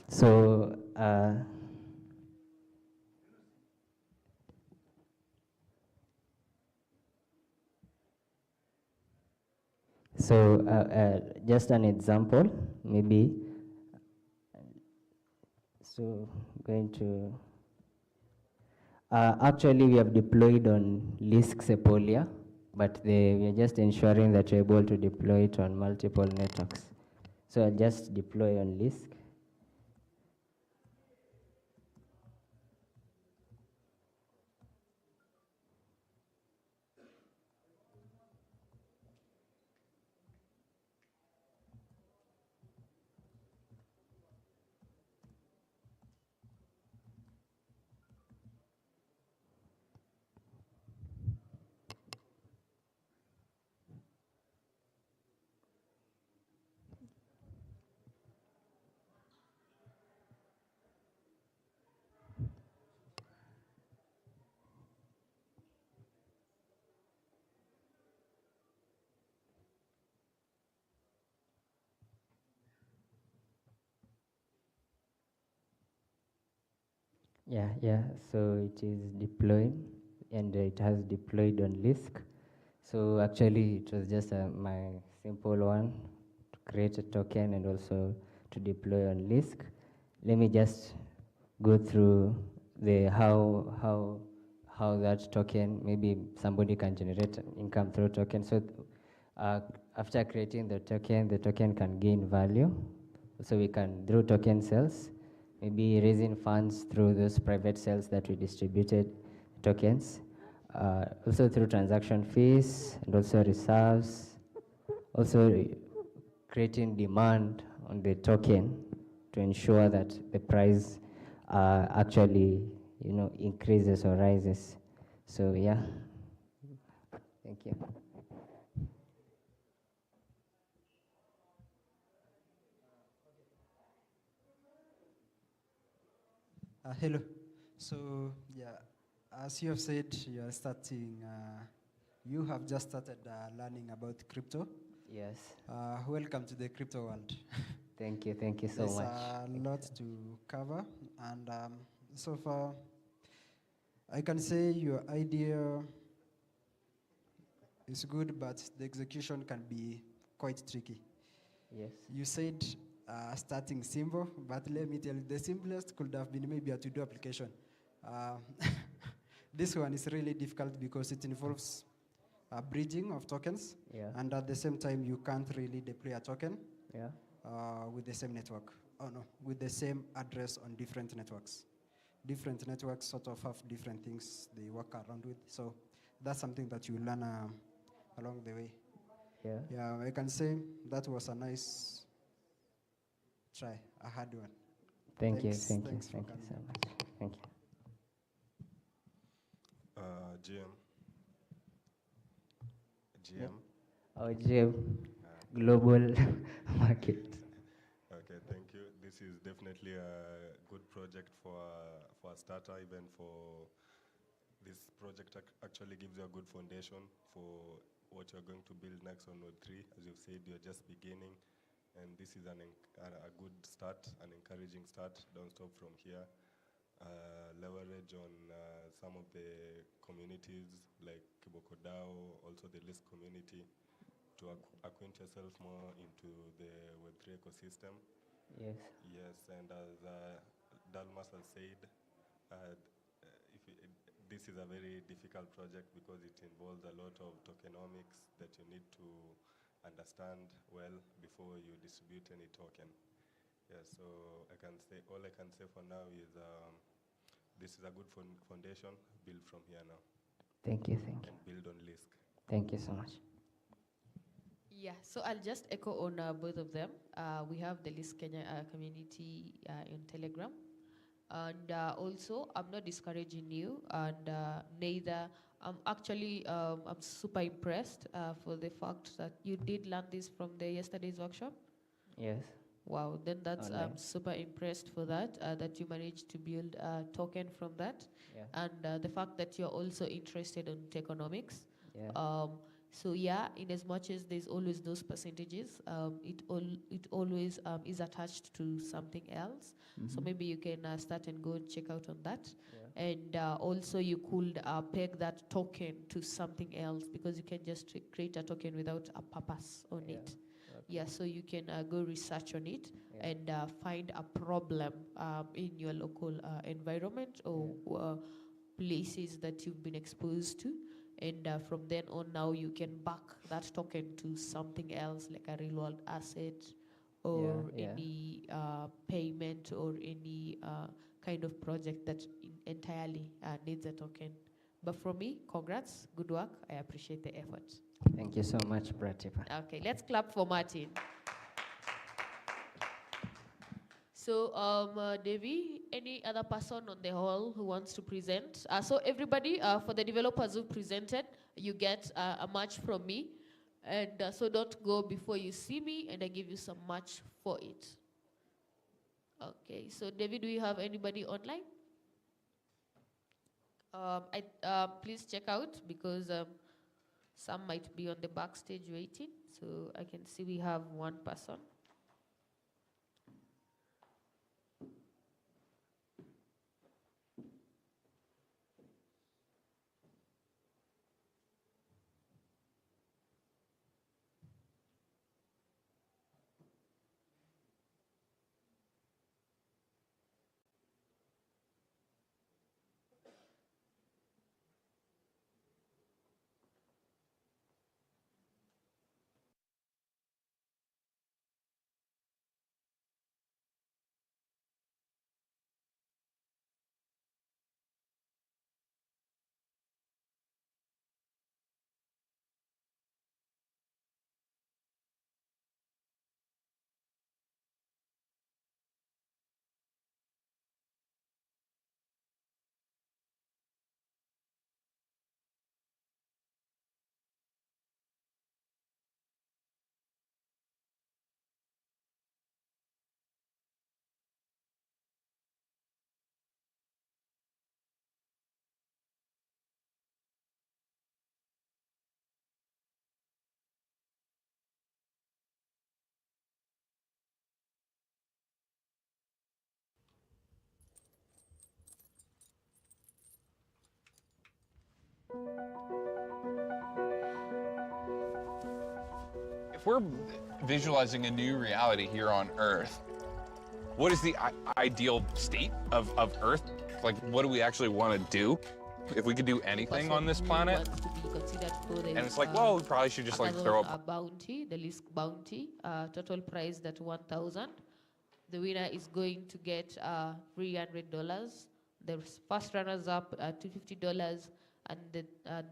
So just an example, maybe. So going to, actually we have deployed on Lisk Sepolia, but we are just ensuring that we're able to deploy it on multiple networks. So I'll just deploy on Lisk. Yeah, so it is deployed, and it has deployed on Lisk. So actually it was just my simple one to create a token and also to deploy on Lisk. Let me just go through the how that token, maybe somebody can generate income through token. So after creating the token can gain value. So we can, through token sales, maybe raising funds through those private sales that we distributed tokens. Also through transaction fees and also reserves. Also creating demand on the token to ensure that the price actually increases or rises. So yeah, thank you. Hello. So, yeah, as you have said, you are starting, you have just started learning about crypto. Yes. Welcome to the crypto world. Thank you so There's much. a lot to cover, and so far, I can say your idea is good, but the execution can be quite tricky. Yes. You said starting simple, but let me tell you, the simplest could have been maybe a to-do application. Uh, this one is really difficult because it involves bridging of tokens, Yeah. and at the same time, you can't really deploy a token Yeah. with the same network. Oh no, with the same address on different networks. Different networks sort of have different things they work around with. So that's something that you learn along the way. Yeah. Yeah, I can say that was a nice try, a hard one. Thank you Thanks so for much. coming. Thank you. GM. Yeah. GM. Our GM, global market. Okay, thank you. This is definitely a good project for a starter, even for this project actually gives you a good foundation for what you're going to build next on Node 3. As you've said, you're just beginning, and this is a good start, an encouraging start. Don't stop from here. Leverage on some of the communities like Kiboko DAO, also the LIST community, to acquaint yourself more into the Web3 ecosystem. Yes. Yes, and as Dalmas has said, this is a very difficult project because it involves a lot of tokenomics that you need to understand well before you distribute any token. Yeah, so all I can say for now is this is a good foundation. Build from here now. Thank you. And build on Lisk. Thank you so much. Yeah, so I'll just echo on both of them. We have the List Kenya community in Telegram. And also, I'm not discouraging you, and neither, I'm super impressed for the fact that you did learn this from the yesterday's workshop. Yes. Wow, then that's Online. super impressed for that, that you managed to build a token from that. Yeah. And the fact that you're also interested in techonomics. Yeah. So yeah, in as much as there's always those percentages, it always is attached to something else. So Mhm. maybe you can start and go and check out on that. Yeah. And also you could peg that token to something else, because you can just create a token without a purpose on Yeah. it. Okay. Yeah, so you can go research on it. Yeah. And find a problem in your local environment or places that you've been exposed to. And from then on, now you can back that token to something else, like a real world asset or Yeah, yeah. any payment or any kind of project that entirely needs a token. But for me, congrats, good work. I appreciate the effort. Thank you so much, Bratipa. Okay, let's clap for Martin. So, Devi, any other person on the hall who wants to present? So everybody, for the developers who presented, you get a match from me. And so don't go before you see me, and I give you some match for it. Okay, so David, do you have anybody online? Please check out, because some might be on the backstage waiting. So I can see we have one person. if we're visualizing a new reality here on Earth, what is the ideal state of Earth? Like, what do we actually want to do? If we could do anything on this planet, and it's like, well, we probably should just like throw up. A bounty, the Lisk bounty, total price that 1,000. The winner is going to get $300. The first runners up $250, and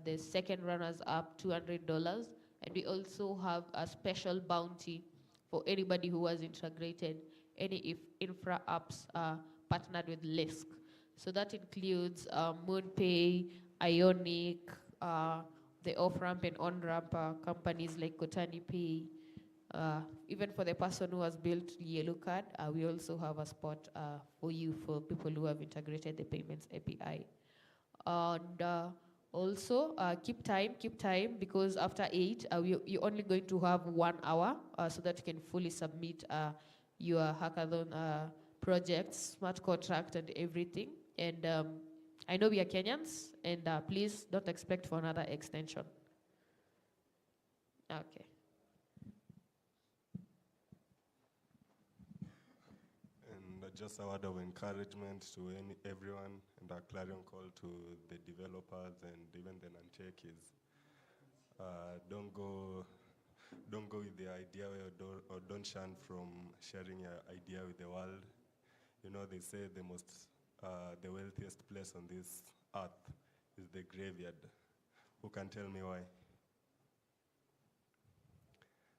the second runners up $200. And we also have a special bounty for anybody who has integrated any infra apps partnered with Lisk. So that includes MoonPay, Ionic, the off-ramp and on-ramp companies like Kotani Pay. Even for the person who has built Yellow Card, we also have a spot for you for people who have integrated the payments API. And also keep time, because after 8, you're only going to have 1 hour so that you can fully submit your hackathon projects, smart contract and everything. And I know we are Kenyans, and please don't expect for another extension. Okay. And just a word of encouragement to everyone, and a clarion call to the developers and even the non-techies. Don't go with the idea or don't shun from sharing your idea with the world. You know, they say the wealthiest place on this earth is the graveyard. Who can tell me why?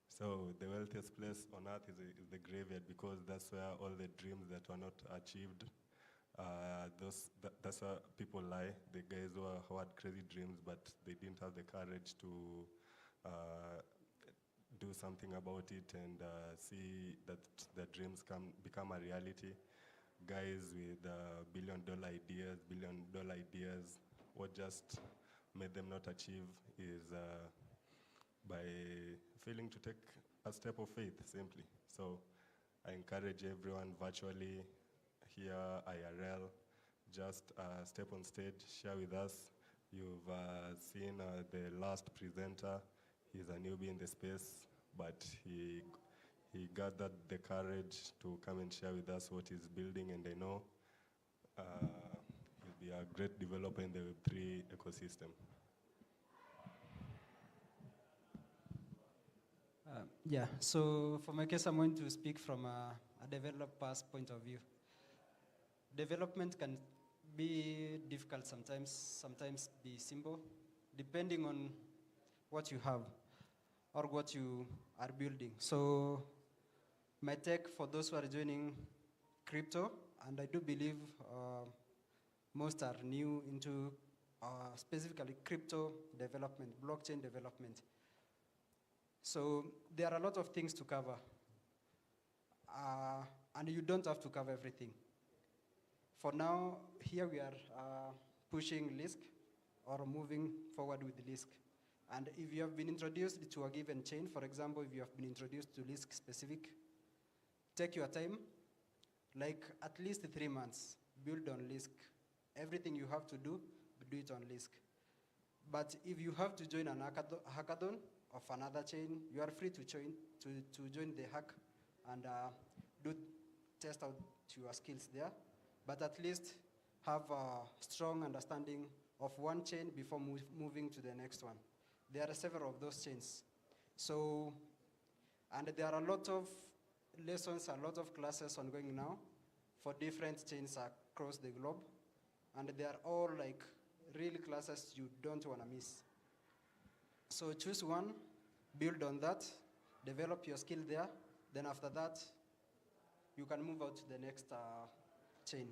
So the wealthiest place on earth is the graveyard, because that's where all the dreams that were not achieved, that's where people lie. The guys who had crazy dreams, but they didn't have the courage to do something about it and see that their dreams become a reality. Guys with billion-dollar ideas, what just made them not achieve is by failing to take a step of faith, simply. So I encourage everyone virtually, here, IRL, just step on stage, share with us. You've seen the last presenter. He's a newbie in the space, but he gathered the courage to come and share with us what he's building, and I know he'll be a great developer in the Web3 ecosystem. Yeah, so for my case, I'm going to speak from a developer's point of view. Development can be difficult sometimes be simple, depending on what you have or what you are building. So my take for those who are joining crypto, and I do believe most are new into specifically crypto development, blockchain development. So there are a lot of things to cover, and you don't have to cover everything. For now, here we are pushing Lisk or moving forward with Lisk. And if you have been introduced to a given chain, for example, if you have been introduced to Lisk specific, take your time, like at least 3 months, build on Lisk. Everything you have to do it on Lisk. But if you have to join an hackathon of another chain, you are free to join the hack and test out your skills there. But at least have a strong understanding of one chain before moving to the next one. There are several of those chains. So, and there are a lot of lessons, a lot of classes ongoing now for different chains across the globe. And they are all like real classes you don't want to miss. So choose one, build on that, develop your skill there. Then after that, you can move out to the next chain.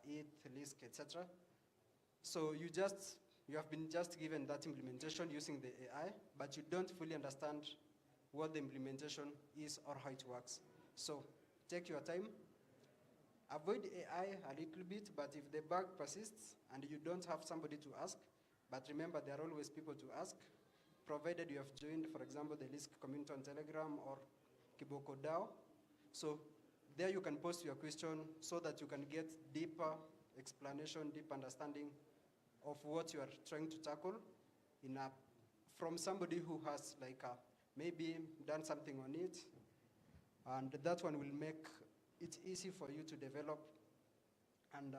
ETH, Lisk, etc. So you have been just given that implementation using the AI, but you don't fully understand what the implementation is or how it works. So take your time, avoid AI a little bit, but if the bug persists and you don't have somebody to ask, but remember there are always people to ask, provided you have joined, for example, the Lisk community on Telegram or Kiboko DAO. So there you can post your question so that you can get deeper explanation, deep understanding of what you are trying to tackle from somebody who has maybe done something on it, and that one will make it easy for you to develop and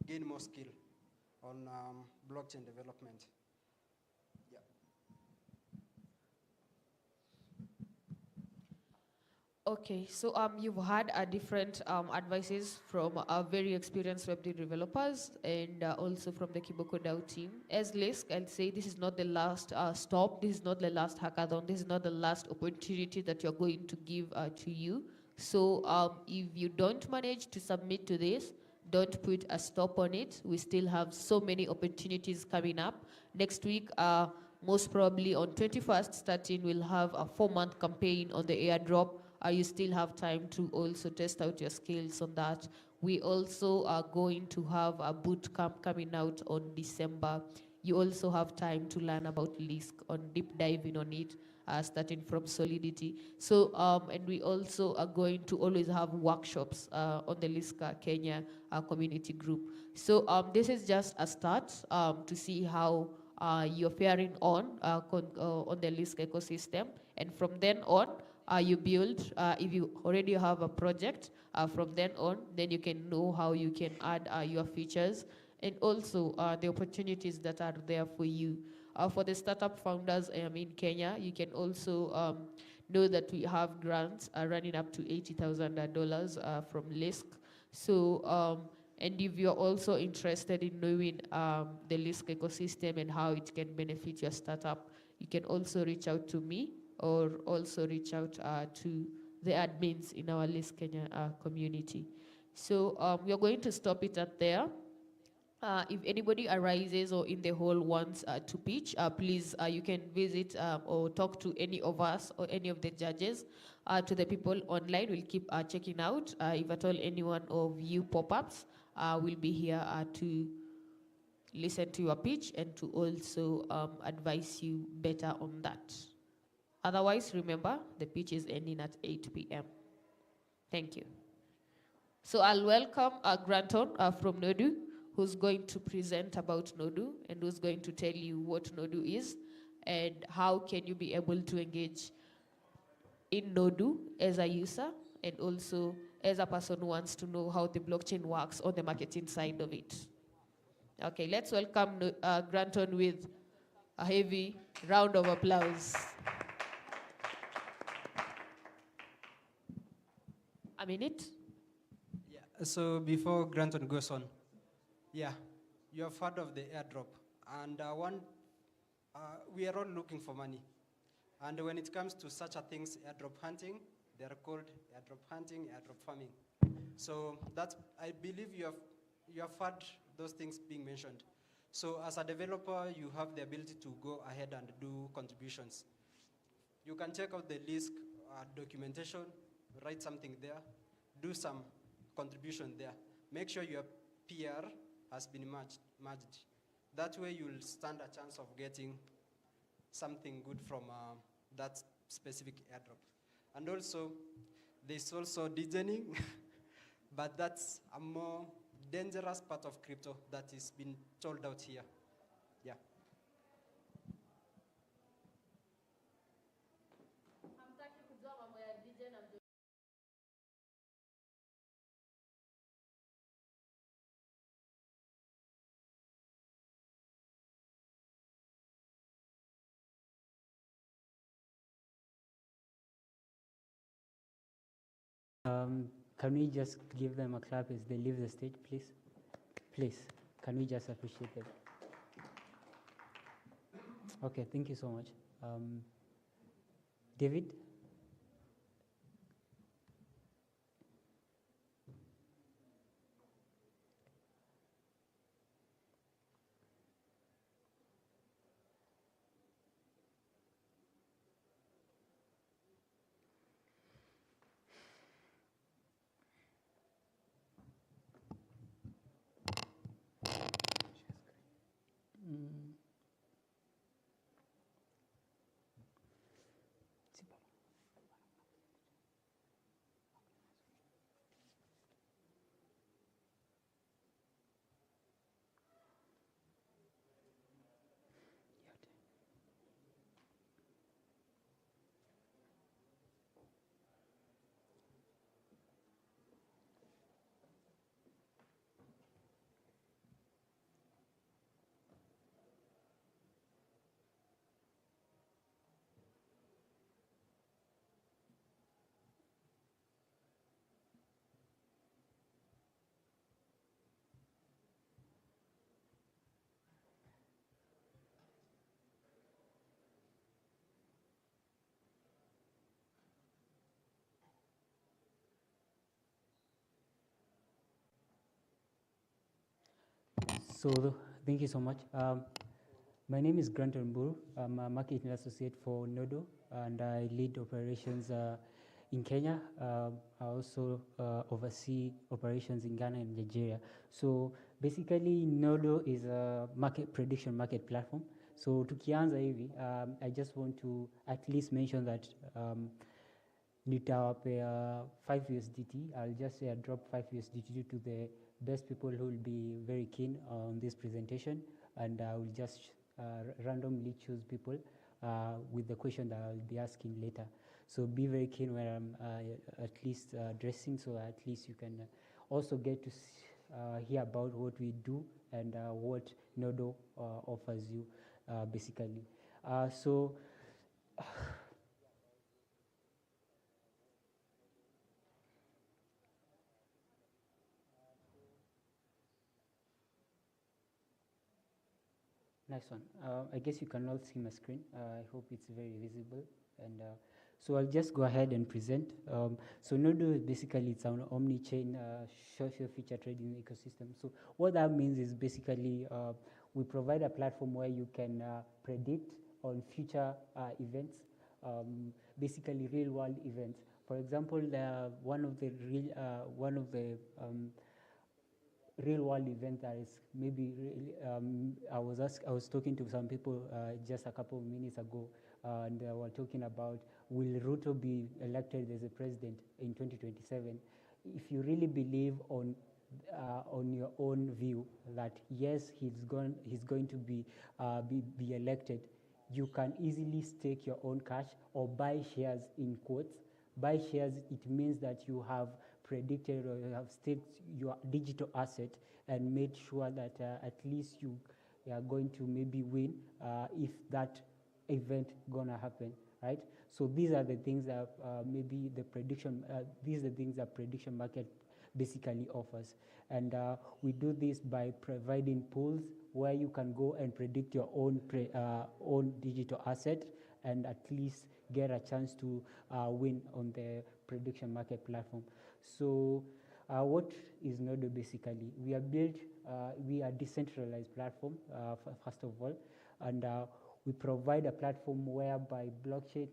gain more skill on blockchain development. Yeah. Okay, so you've had different advices from very experienced Web3 developers and also from the Kiboko DAO team. As Lisk, I'll say this is not the last stop, this is not the last hackathon, this is not the last opportunity that you're going to give to you. So if you don't manage to submit to this, don't put a stop on it. We still have so many opportunities coming up. Next week, most probably on 21st, starting, we'll have a 4-month campaign on the airdrop. You still have time to also test out your skills on that. We also are going to have a boot camp coming out on December. You also have time to learn about Lisk, on deep diving on it, starting from Solidity. So, and we also are going to always have workshops on the Lisk Kenya community group. So this is just a start to see how you're faring on the Lisk ecosystem. And from then on, you build, if you already have a project, from then on, then you can know how you can add your features and also the opportunities that are there for you. For the startup founders in Kenya, you can also know that we have grants running up to $80,000 from Lisk. So, and if you're also interested in knowing the Lisk ecosystem and how it can benefit your startup, you can also reach out to me or also reach out to the admins in our Lisk Kenya community. So we are going to stop it at there. If anybody arises or in the hall wants to pitch, please, you can visit or talk to any of us or any of the judges. To the people online, we'll keep checking out. If at all anyone of you pop-ups, we'll be here to listen to your pitch and to also advise you better on that. Otherwise, remember, the pitch is ending at 8 p.m. Thank you. So I'll welcome Granton from Nodu, who's going to present about Nodu and who's going to tell you what Nodu is and how can you be able to engage in Nodu as a user and also as a person who wants to know how the blockchain works on the marketing side of it. Okay, let's welcome Granton with a heavy round of applause. A minute? Yeah, so before Granton goes on, yeah, you have heard of the airdrop, and we are all looking for money. And when it comes to such a things, airdrop hunting, they are called airdrop hunting, airdrop farming. So that's, I believe you have heard those things being mentioned. So as a developer, you have the ability to go ahead and do contributions. You can check out the Lisk documentation, write something there, do some contribution there. Make sure your PR has been merged. That way you'll stand a chance of getting something good from that specific airdrop. And also, there's also degening, but that's a more dangerous part of crypto that is being told out here. Yeah. Can we just give them a clap as they leave the stage, please? Please, can we just appreciate them? Okay, thank you so much. David? Thank you so much. My name is Grant Mburu. I'm a marketing associate for Nodo, and I lead operations in Kenya. I also oversee operations in Ghana and Nigeria. So basically, Nodo is a prediction market platform. So tukianza hivi, I just want to at least mention that nitawapea 5 USDT. I'll just drop 5 USDT to the best people who will be very keen on this presentation, and I will just randomly choose people with the question that I'll be asking later. So be very keen when I'm at least addressing, so at least you can also get to hear about what we do and what Nodo offers you basically. Nice one. I guess you can all see my screen. I hope it's very visible. And so I'll just go ahead and present. So Nodo is basically it's an omni-chain social feature trading ecosystem. So what that means is basically we provide a platform where you can predict on future events, basically real world events. For example, one of the real world event that is maybe I was talking to some people just a couple of minutes ago, and they were talking about, will Ruto be elected as a president in 2027? If you really believe on your own view that yes, he's going to be elected, you can easily stake your own cash or buy shares in quotes. Buy shares, it means that you have predicted or you have staked your digital asset and made sure that at least you are going to maybe win if that event gonna happen, right? So these are the things that maybe the prediction, these are the things that prediction market basically offers. And we do this by providing pools where you can go and predict your own own digital asset and at least get a chance to win on the prediction market platform. So what is Nodo basically? We are a decentralized platform, first of all, and we provide a platform whereby blockchain,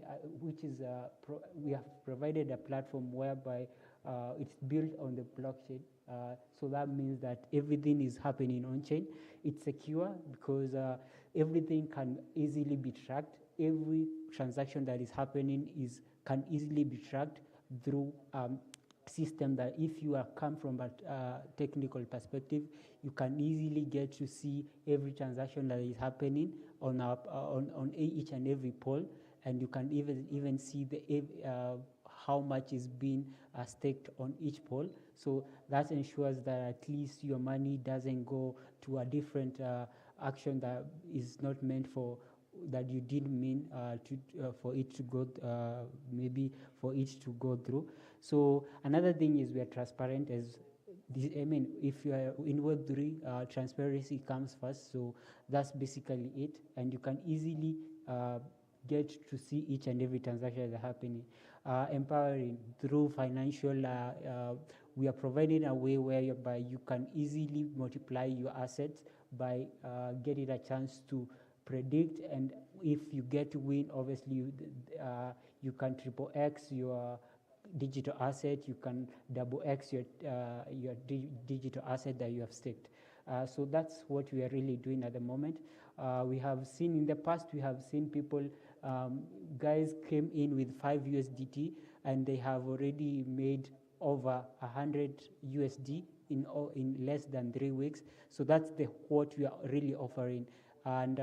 we have provided a platform whereby it's built on the blockchain. So that means that everything is happening on chain. It's secure because everything can easily be tracked. Every transaction that is happening can easily be tracked through system that if you come from a technical perspective, you can easily get to see every transaction that is happening on each and every poll, and you can even see how much is being staked on each poll. So that ensures that at least your money doesn't go to a different action that is not meant for, that you didn't mean for it to go, maybe for it to go through. So another thing is we are transparent as this, I mean, if you are in Web3, transparency comes first. So that's basically it, and you can easily get to see each and every transaction that's happening. Empowering through financial, we are providing a way whereby you can easily multiply your assets by getting a chance to predict, and if you get to win, obviously you can triple X your digital asset, you can double X your digital asset that you have staked. So that's what we are really doing at the moment. We have seen in the past, we have seen people, guys came in with 5 USDT and they have already made over 100 USD in less than 3 weeks. So that's what we are really offering. And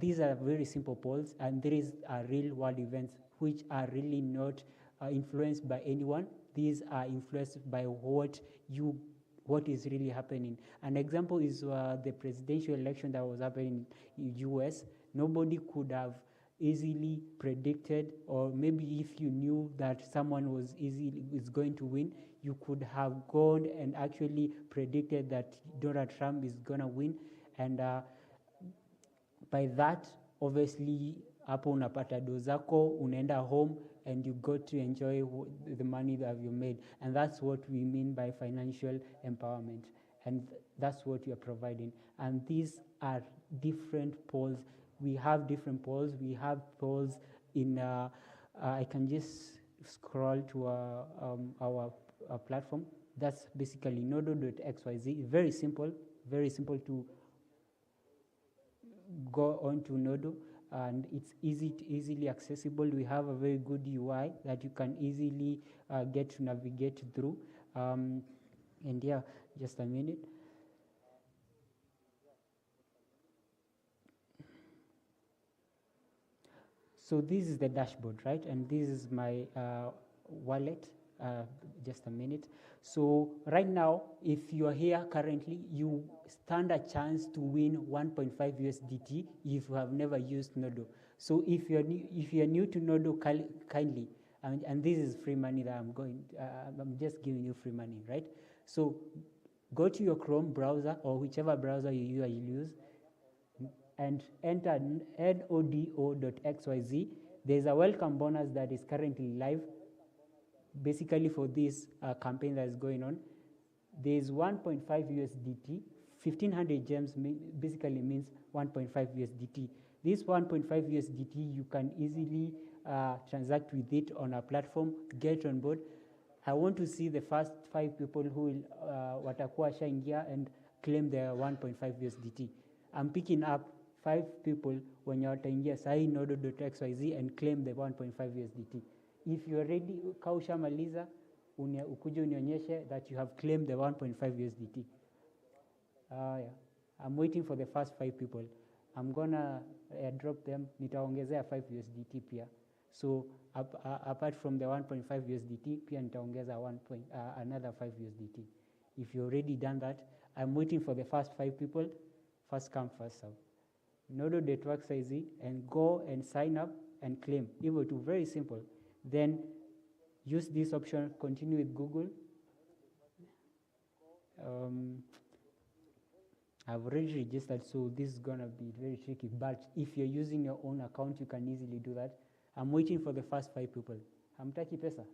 these are very simple polls, and there is real world events which are really not influenced by anyone. These are influenced by what is really happening. An example is the presidential election that was happening in US. Nobody could have easily predicted, or maybe if you knew that someone is going to win, you could have gone and actually predicted that Donald Trump is going to win. And by that, obviously, hapo unapata do zako, unaenda home, and you got to enjoy the money that you made. And that's what we mean by financial empowerment. and that's what you are providing. And these are different polls. We have different polls. We have polls in, I can just scroll to our platform. That's basically nodo.xyz. Very simple to go on to Nodo, and it's easily accessible. We have a very good UI that you can easily get to navigate through. And yeah, just a minute. So this is the dashboard, right? And this is my wallet. Just a minute. So right now, if you are here currently, you stand a chance to win 1.5 USDT if you have never used Nodo. So if you are new to Nodo, kindly, and this is free money that I'm just giving you free money, right? So go to your Chrome browser or whichever browser you use, and enter nodo.xyz. There's a welcome bonus that is currently live, basically for this campaign that is going on. There's 1.5 USDT, 1500 gems basically means 1.5 USDT. This 1.5 USDT, you can easily transact with it on our platform, get on board. I want to see the first 5 people who will watakuwa shaingia and claim their 1.5 USDT. I'm picking up 5 people when you wataingia sahi nodo.xyz and claim the 1.5 USDT. If you're ready, kaushamaliza, ukuje unionyeshe that you have claimed the 1.5 USDT. Yeah. I'm waiting for the first 5 people. I'm gonna airdrop them. Nitaongezea 5 USDT pia. So apart from the 1.5 USDT, pia nitaongeza another 5 USDT. If you've already done that, I'm waiting for the first 5 people. First come, first serve. Nodo.xyz and go and sign up and claim. Evo 2, very simple. Then use this option, continue with Google. I've already registered, so this is gonna be very tricky, but if you're using your own account, you can easily do that. I'm waiting for the first 5 people. Hamtaki pesa?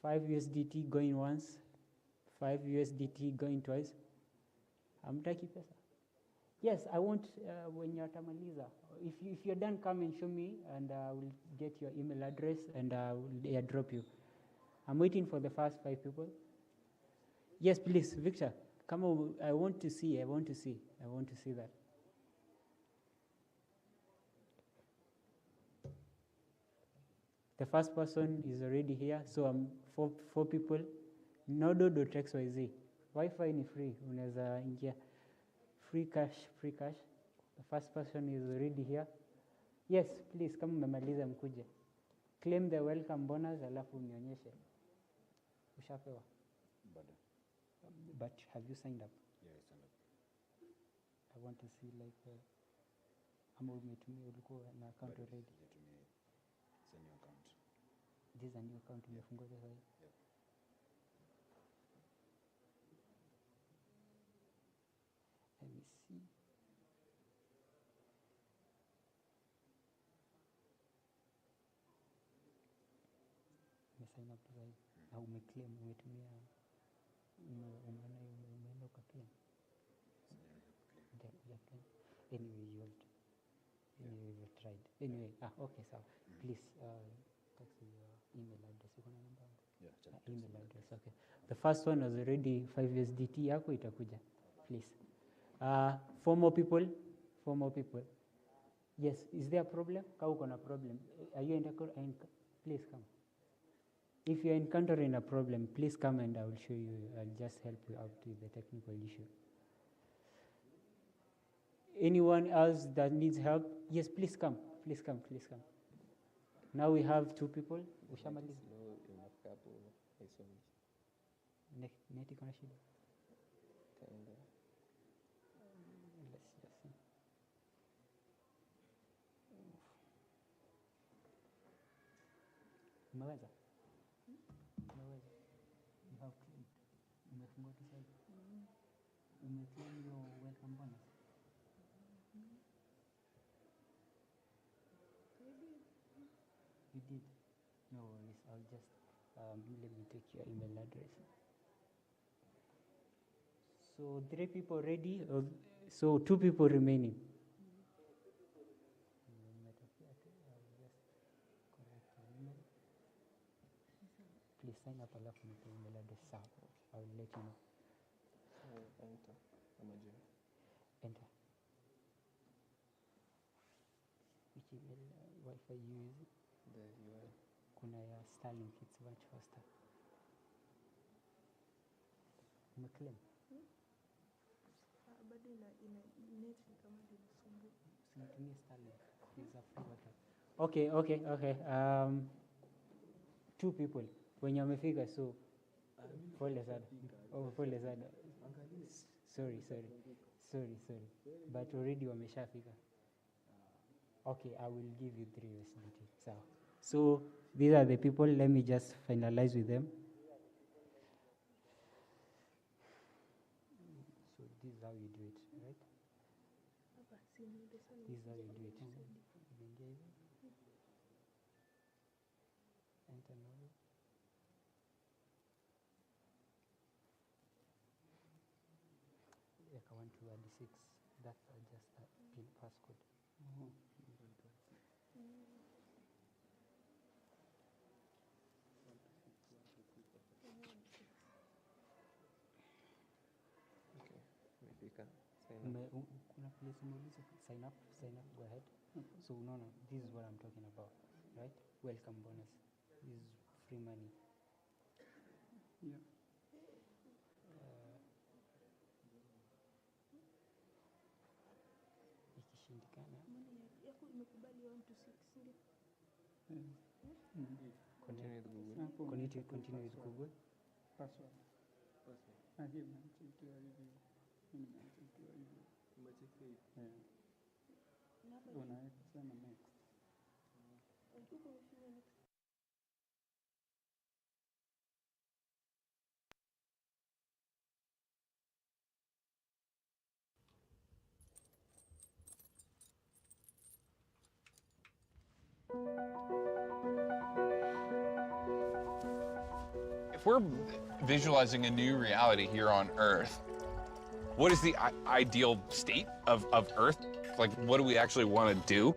5 USDT going once, 5 USDT going twice. Hamtaki pesa? Yes, I want when you're tamaliza. If you're done, come and show me, and I will get your email address and I will airdrop you. I'm waiting for the first 5 people. Yes, please, Victor, come on. I want to see that. The first person is already here, so I'm 4 people. Nodo.xyz. Wi-Fi ni free, unaweza ingia. Free cash. The first person is already here. Yes, please, kama mmemaliza mkuje. Claim the welcome bonus, alafu unionyeshe. Ushapewa? But have you signed up? Yeah, I signed up. I want to see like ama umetumia ulikuwa na account already. It's a new account. This is a new account umefungua sasa hivi. Yep. Let me see. Sign up sasa hivi. Na umeclaim, umetumia umeenda ukaclaim. Anyway, you've tried. Anyway, okay, so please text me your email address. You want a number? Yeah, email address. Okay. The first one was already 5 USDT yako itakuja. Please. 4 more people. Yes, is there a problem? Kau uko na problem. Are you please come. If you're encountering a problem, please come and I will show you. I'll just help you out with the technical issue. Anyone else that needs help? Yes, please come. Now we have 2 people. Ushamaliza. Neti kuna shida. Let's just see. Umeweza? You have claimed. Umefungua tu sasa. Umeclaim your welcome bonus. You did? No worries. I'll just let me take your email address. So 3 people ready, so 2 people remaining. Please sign up alafu nipe email address sawa. I will let you know. Enter. Enter. Which email Wi-Fi you use? The UON. Kuna ya Starlink, it's much faster. Umeclaim? Bado ina net ni kama inasumbua. Usitumie Starlink. It's a free water. Okay. 2 people wenye wamefika, so pole sana. Pole sana. Sorry. But already wameshafika. Okay, I will give you 3 USDT. So these are the people. Let me just finalize with them. So this is how you do it, right? This is how you do it. Enter now. Like 1 to 6. That's just a PIN passcode. Okay, umefika. Kuna place umeuliza sign up, go ahead. So no, this is what I'm talking about, right? Welcome bonus. This is free money. Yeah. Ikishindikana Yako imekubali 1 to 6 ndio. Continue with Google. Continue with Google. Password. Hii mnachekiwa hivi. Mnachekiwa hivi. Umechekiwa hivi. Unaweka sana next. If we're visualizing a new reality here on Earth, what is the ideal state of Earth? Like, what do we actually want to do?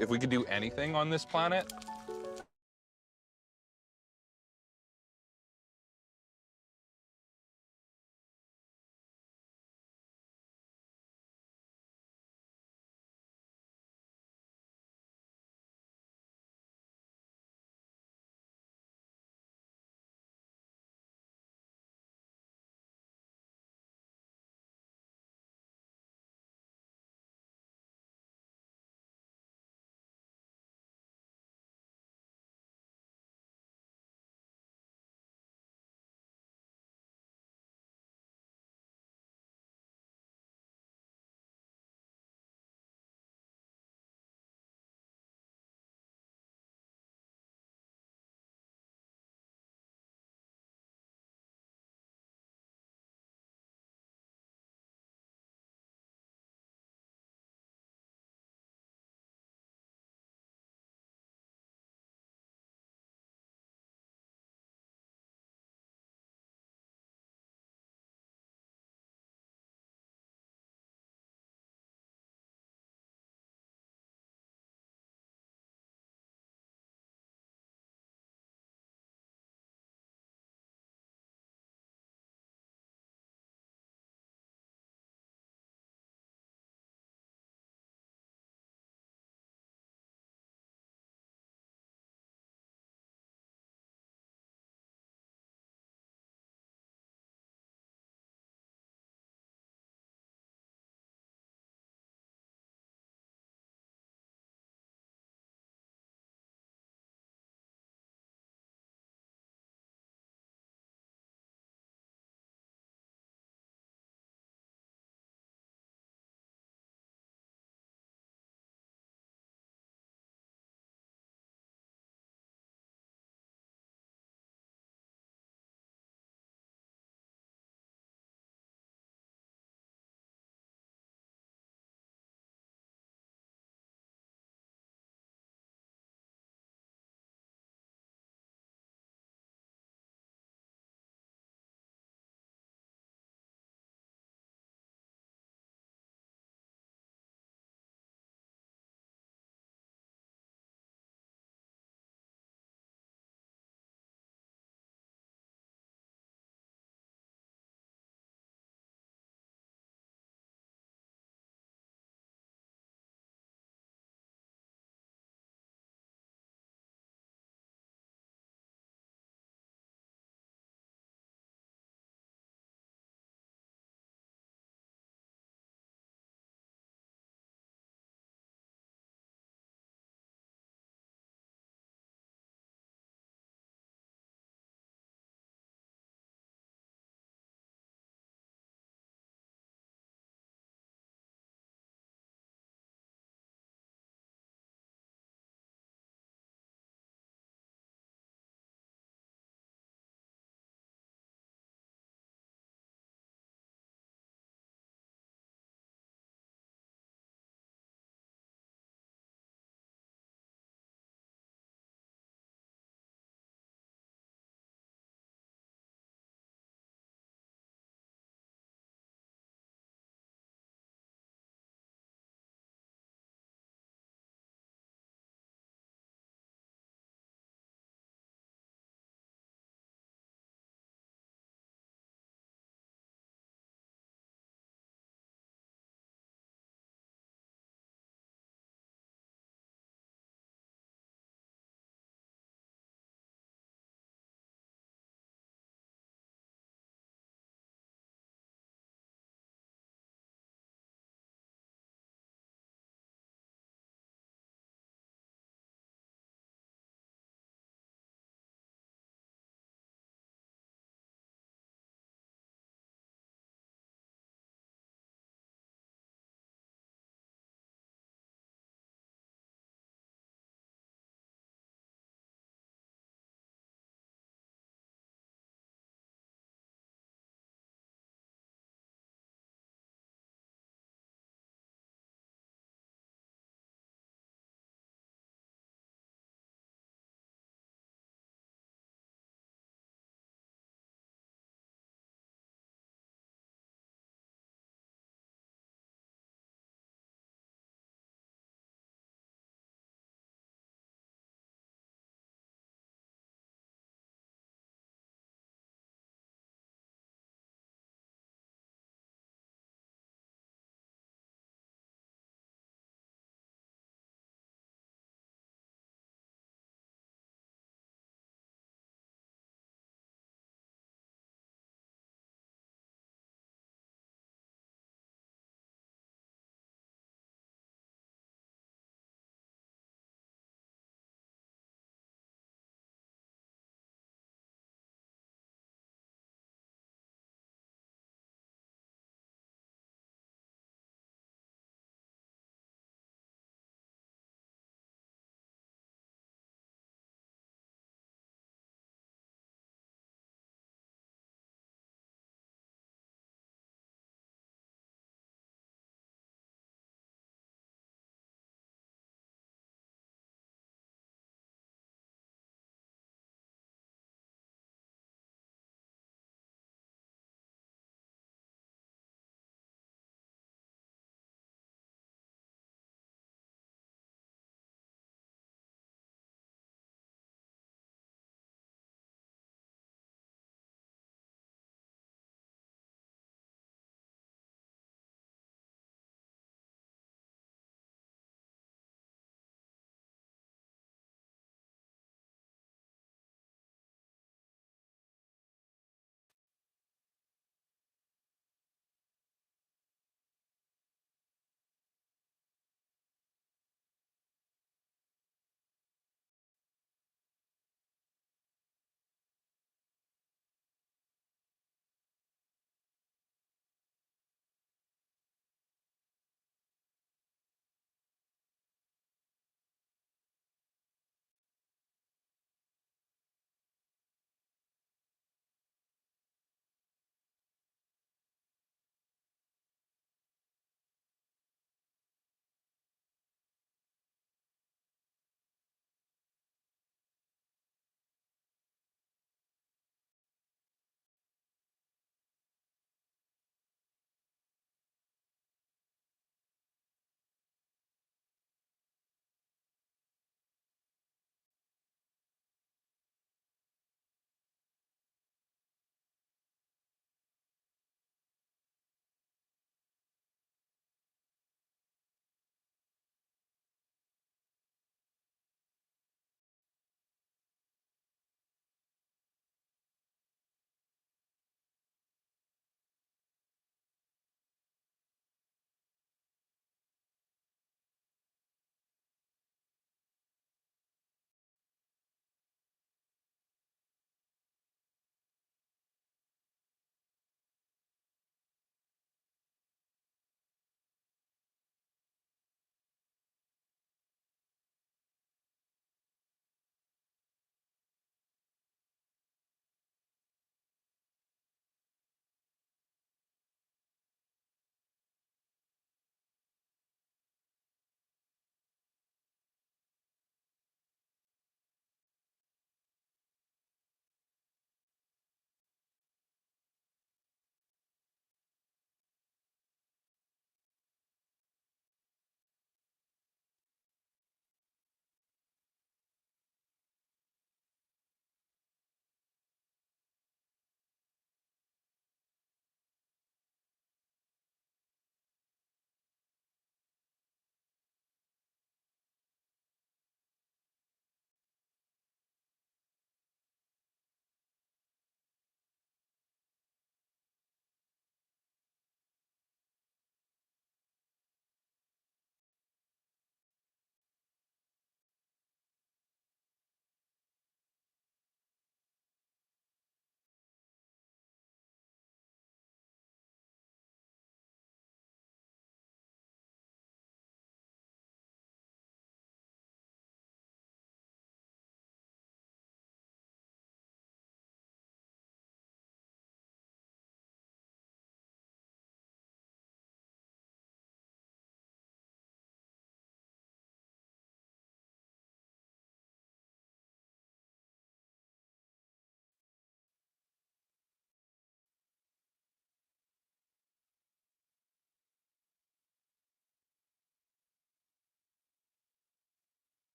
If we could do anything on this planet,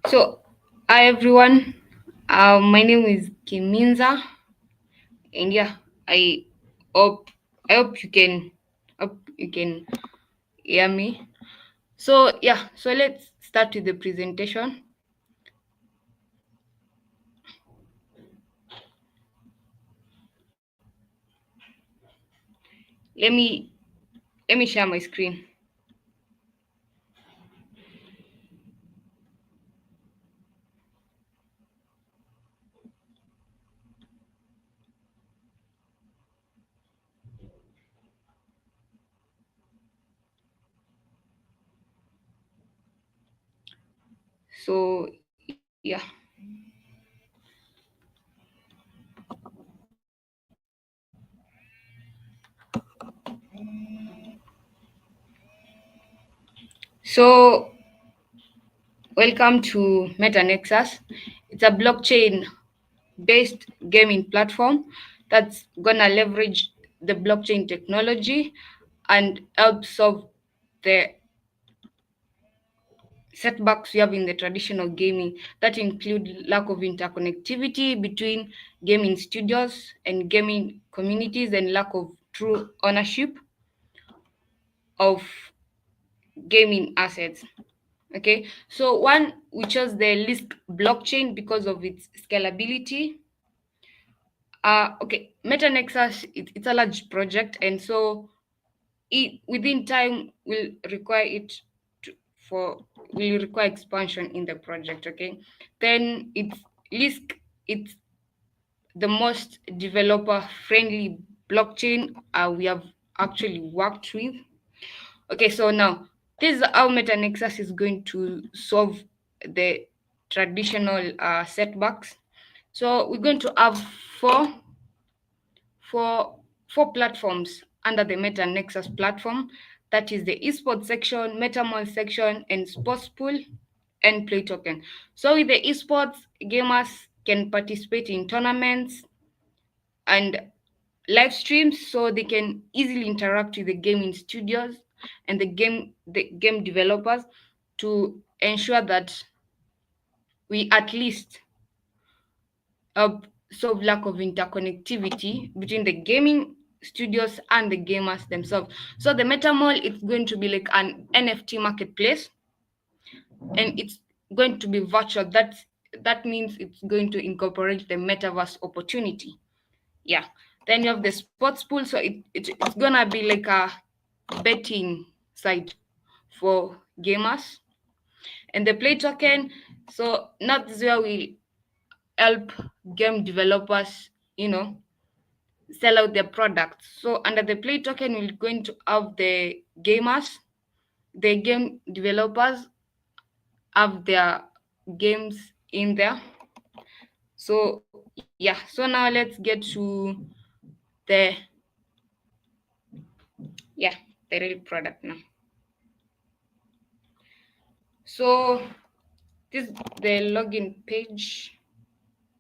So, hi everyone. My name is Kiminza, and yeah, I hope I hope you can hear me. So yeah, so let's start with the presentation. Let me let me share my screen. So yeah. So welcome to MetaNexus. It's a blockchain based gaming platform that's gonna leverage the blockchain technology and help solve the setbacks we have in the traditional gaming that include lack of interconnectivity between gaming studios and gaming communities and lack of true ownership of gaming assets. Okay, so one, we chose the Lisk blockchain because of its scalability. Okay, MetaNexus, it's a large project, and so it within time will require it to, for will require expansion in the project. Okay, then it's Lisk. It's the most developer friendly blockchain we have actually worked with. Okay, so now this is how MetaNexus is going to solve the traditional setbacks. So we're going to have four for four platforms under the Meta Nexus platform. That is the esports section, MetaMall section, and sports pool and play token. So with the esports, gamers can participate in tournaments and live streams, so they can easily interact with the gaming studios and the game developers to ensure that we at least solve lack of interconnectivity between the gaming studios and the gamers themselves. So the MetaMall, it's going to be like an NFT marketplace, and it's going to be virtual. That means it's going to incorporate the metaverse opportunity. Yeah. Then you have the sports pool, so it's gonna be like a betting site for gamers, and the play token. So not this where we help game developers, sell out their products. So under the play token, we're going to have the gamers, the game developers have their games in there. So yeah, so now let's get to the yeah the real product now. So this is the login page.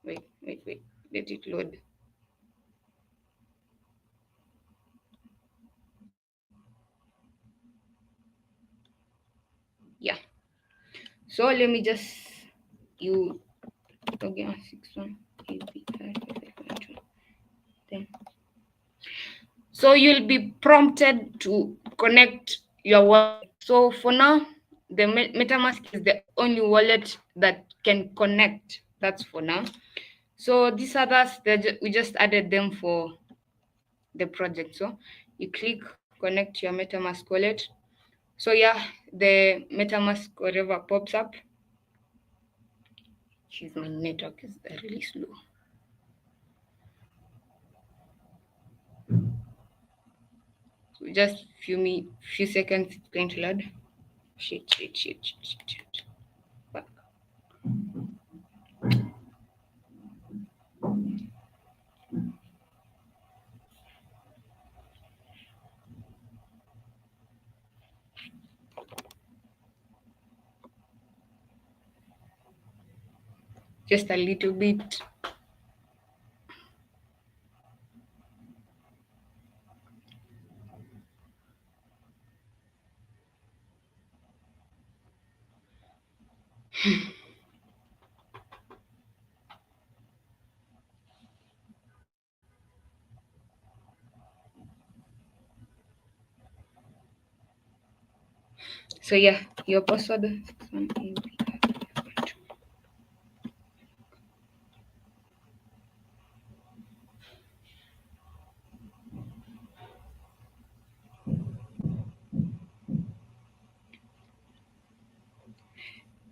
Wait, let it load. Yeah. So let me just you login 61 then. So you'll be prompted to connect your wallet. So for now, the MetaMask is the only wallet that can connect. That's for now. So these others, we just added them for the project. So you click connect your MetaMask wallet. So yeah, the MetaMask whatever pops up. Jeez, my network is really slow. So just few seconds, it's going to load. Shit. Back. Just a little bit. So yeah, your password.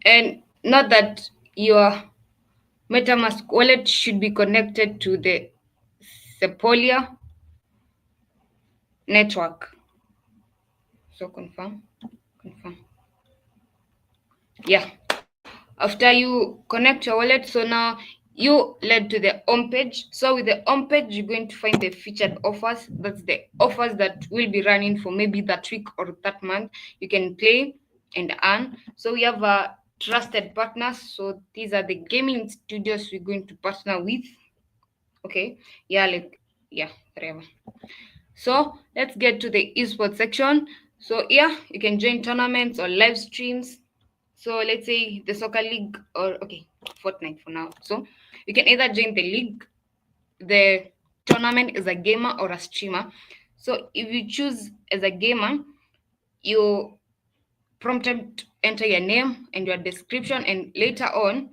And note that your MetaMask wallet should be connected to the Sepolia network. So confirm. Yeah. After you connect your wallet, so now you led to the home page. So with the home page, you're going to find the featured offers. That's the offers that will be running for maybe that week or that month. You can play and earn. So we have trusted partners. So these are the gaming studios we're going to partner with. Okay. Yeah, whatever. So let's get to the esports section. So yeah, you can join tournaments or live streams. So let's say the soccer league or Fortnite for now. So you can either join the league, the tournament as a gamer or a streamer. So if you choose as a gamer, you prompted to enter your name and your description, and later on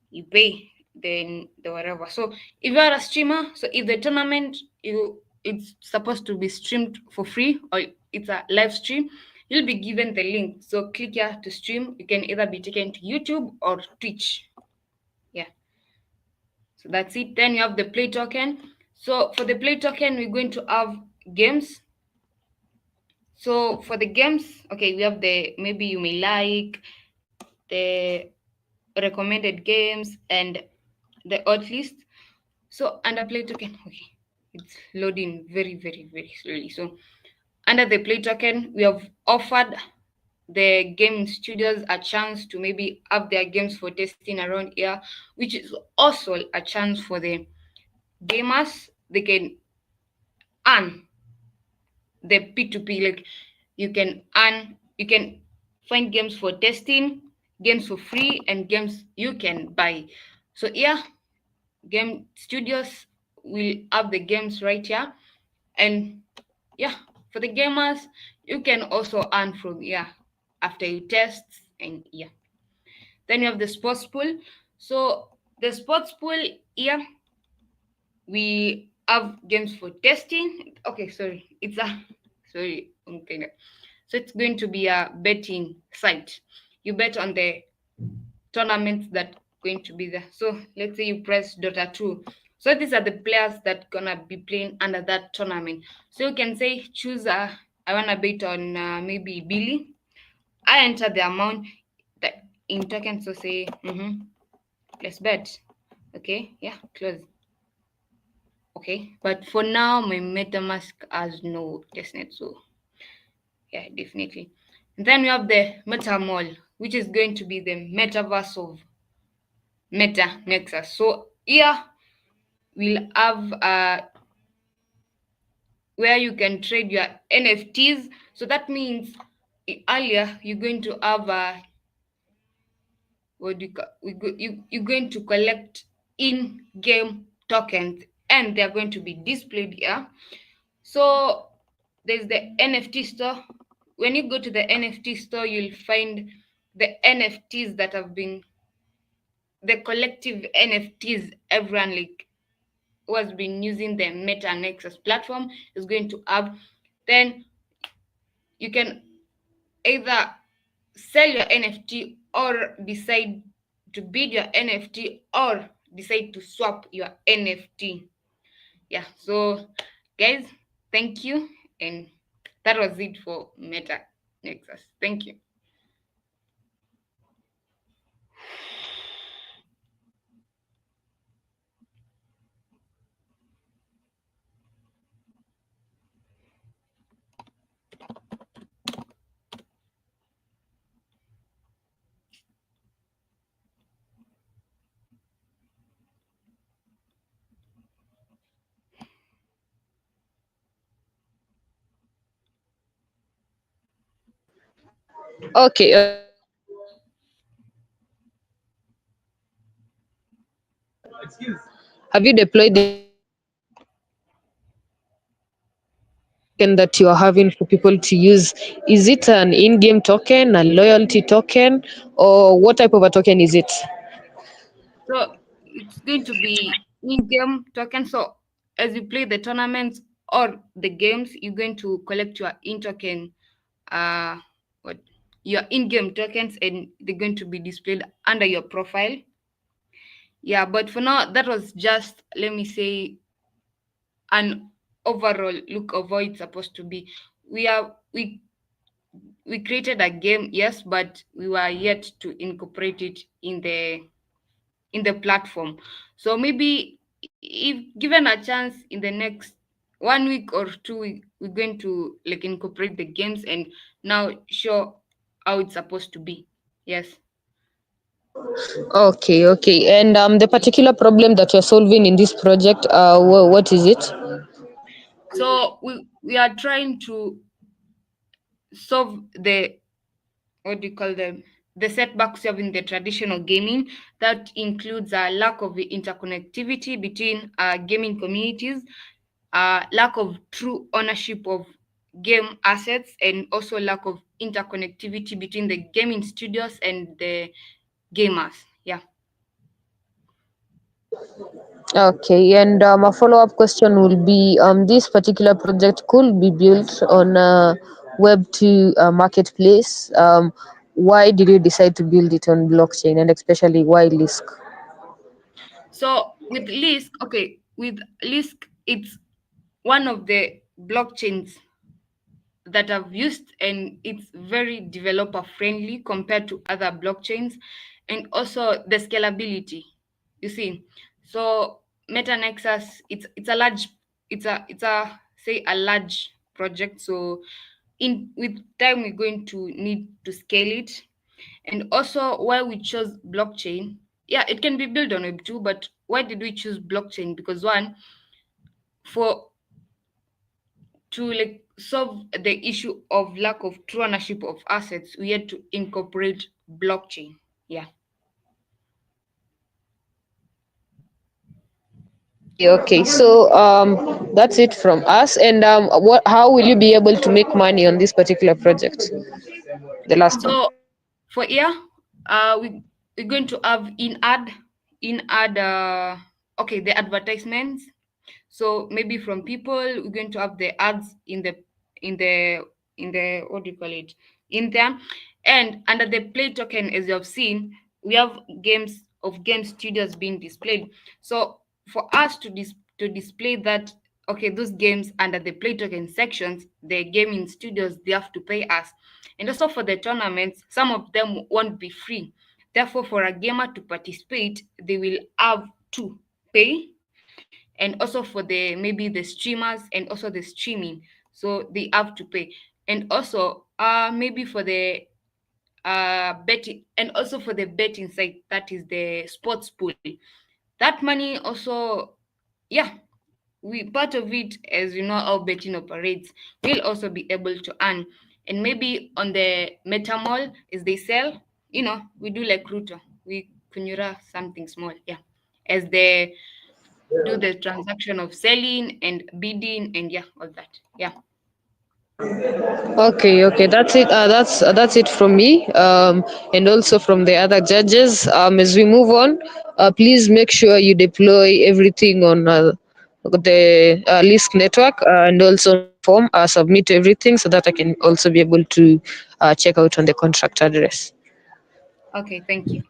you pay the whatever. So if you are a streamer, so if the tournament it's supposed to be streamed for free or it's a live stream, you'll be given the link. So click here to stream. You can either be taken to YouTube or Twitch. Yeah. So that's it. Then you have the play token. So for the play token, we're going to have games. So for the games, we have the maybe you may like, the recommended games, and the hot list. So under play token, it's loading very, very, very slowly. So under the play token, we have offered the game studios a chance to maybe have their games for testing around here, which is also a chance for the gamers. They can earn the P2P, like you can find games for testing, games for free, and games you can buy. So yeah, game studios will have the games right here, and yeah, for the gamers, you can also earn from here after you test, and yeah. Then you have the sports pool. So the sports pool here, we have games for testing. So it's going to be a betting site. You bet on the tournaments that going to be there. So let's say you press Dota 2. So these are the players that gonna be playing under that tournament. So you can say choose I wanna bet on maybe Billy. I enter the amount that in tokens. So say let's bet. Okay, yeah, close. Okay, but for now my MetaMask has no testnet, so yeah, definitely. And then we have the Meta Mall, which is going to be the metaverse of Meta Nexus. So here we'll have where you can trade your NFTs. So that means earlier you're going to have you're going to collect in-game tokens, and they're going to be displayed here. So there's the NFT store. When you go to the NFT store, you'll find the NFTs that have been the collective NFTs everyone like who has been using the Meta Nexus platform is going to have. Then you can either sell your NFT or decide to bid your NFT or decide to swap your NFT. Yeah, so guys, thank you. And that was it for Meta Nexus. Thank you. Okay. Have you deployed the token that you are having for people to use? Is it an in-game token, a loyalty token, or what type of a token is it? So it's going to be in-game token. So as you play the tournaments or the games, you're going to collect your in-token, what your in-game tokens, and they're going to be displayed under your profile. Yeah, but for now, that was just, let me say, an overall look of how it's supposed to be. We are we created a game, yes, but we were yet to incorporate it in the platform. So maybe if given a chance in the next 1 week or 2 week, we're going to like incorporate the games and now show how it's supposed to be. Yes. Okay, okay. And the particular problem that you're solving in this project, what is it? So we are trying to solve the, what do you call them, the setbacks you have in the traditional gaming. That includes a lack of interconnectivity between gaming communities, lack of true ownership of game assets, and also lack of interconnectivity between the gaming studios and the gamers. Yeah. Okay, and a follow-up question will be, this particular project could be built on a Web2 marketplace. Why did you decide to build it on blockchain, and especially why Lisk? So with Lisk, okay, with Lisk, it's one of the blockchains that I've used, and it's very developer friendly compared to other blockchains, and also the scalability. You see, so Meta Nexus, it's a large, it's a say a large project. So in with time we're going to need to scale it, and also why we chose blockchain. Yeah, it can be built on Web2, but why did we choose blockchain? Because one, for to like solve the issue of lack of true ownership of assets, we had to incorporate blockchain. Yeah. Okay, okay. So that's it from us. And how will you be able to make money on this particular project? The last one. So for here, we're going to have in ad okay, the advertisements. So maybe from people, we're going to have the ads in the in the, what do you call it, in there. And under the play token, as you have seen, we have game studios being displayed. So for us to display that, okay, those games under the play token sections, the gaming studios, they have to pay us. And also for the tournaments, some of them won't be free. Therefore, for a gamer to participate, they will have to pay. And also for the maybe the streamers and also the streaming, so they have to pay. And also maybe for the betting, and also for the betting side, that is the sports pool, that money also, yeah, we part of it, as you know how betting operates, will also be able to earn. And maybe on the meta mall, as they sell, we do like Ruto, we kunyura something small, yeah, as they do the transaction of selling and bidding, and yeah, all that. Yeah. Okay, okay, that's it. That's it from me, and also from the other judges. As we move on, please make sure you deploy everything on the Lisk network, and also on the form, submit everything so that I can also be able to check out on the contract address. Okay, thank you.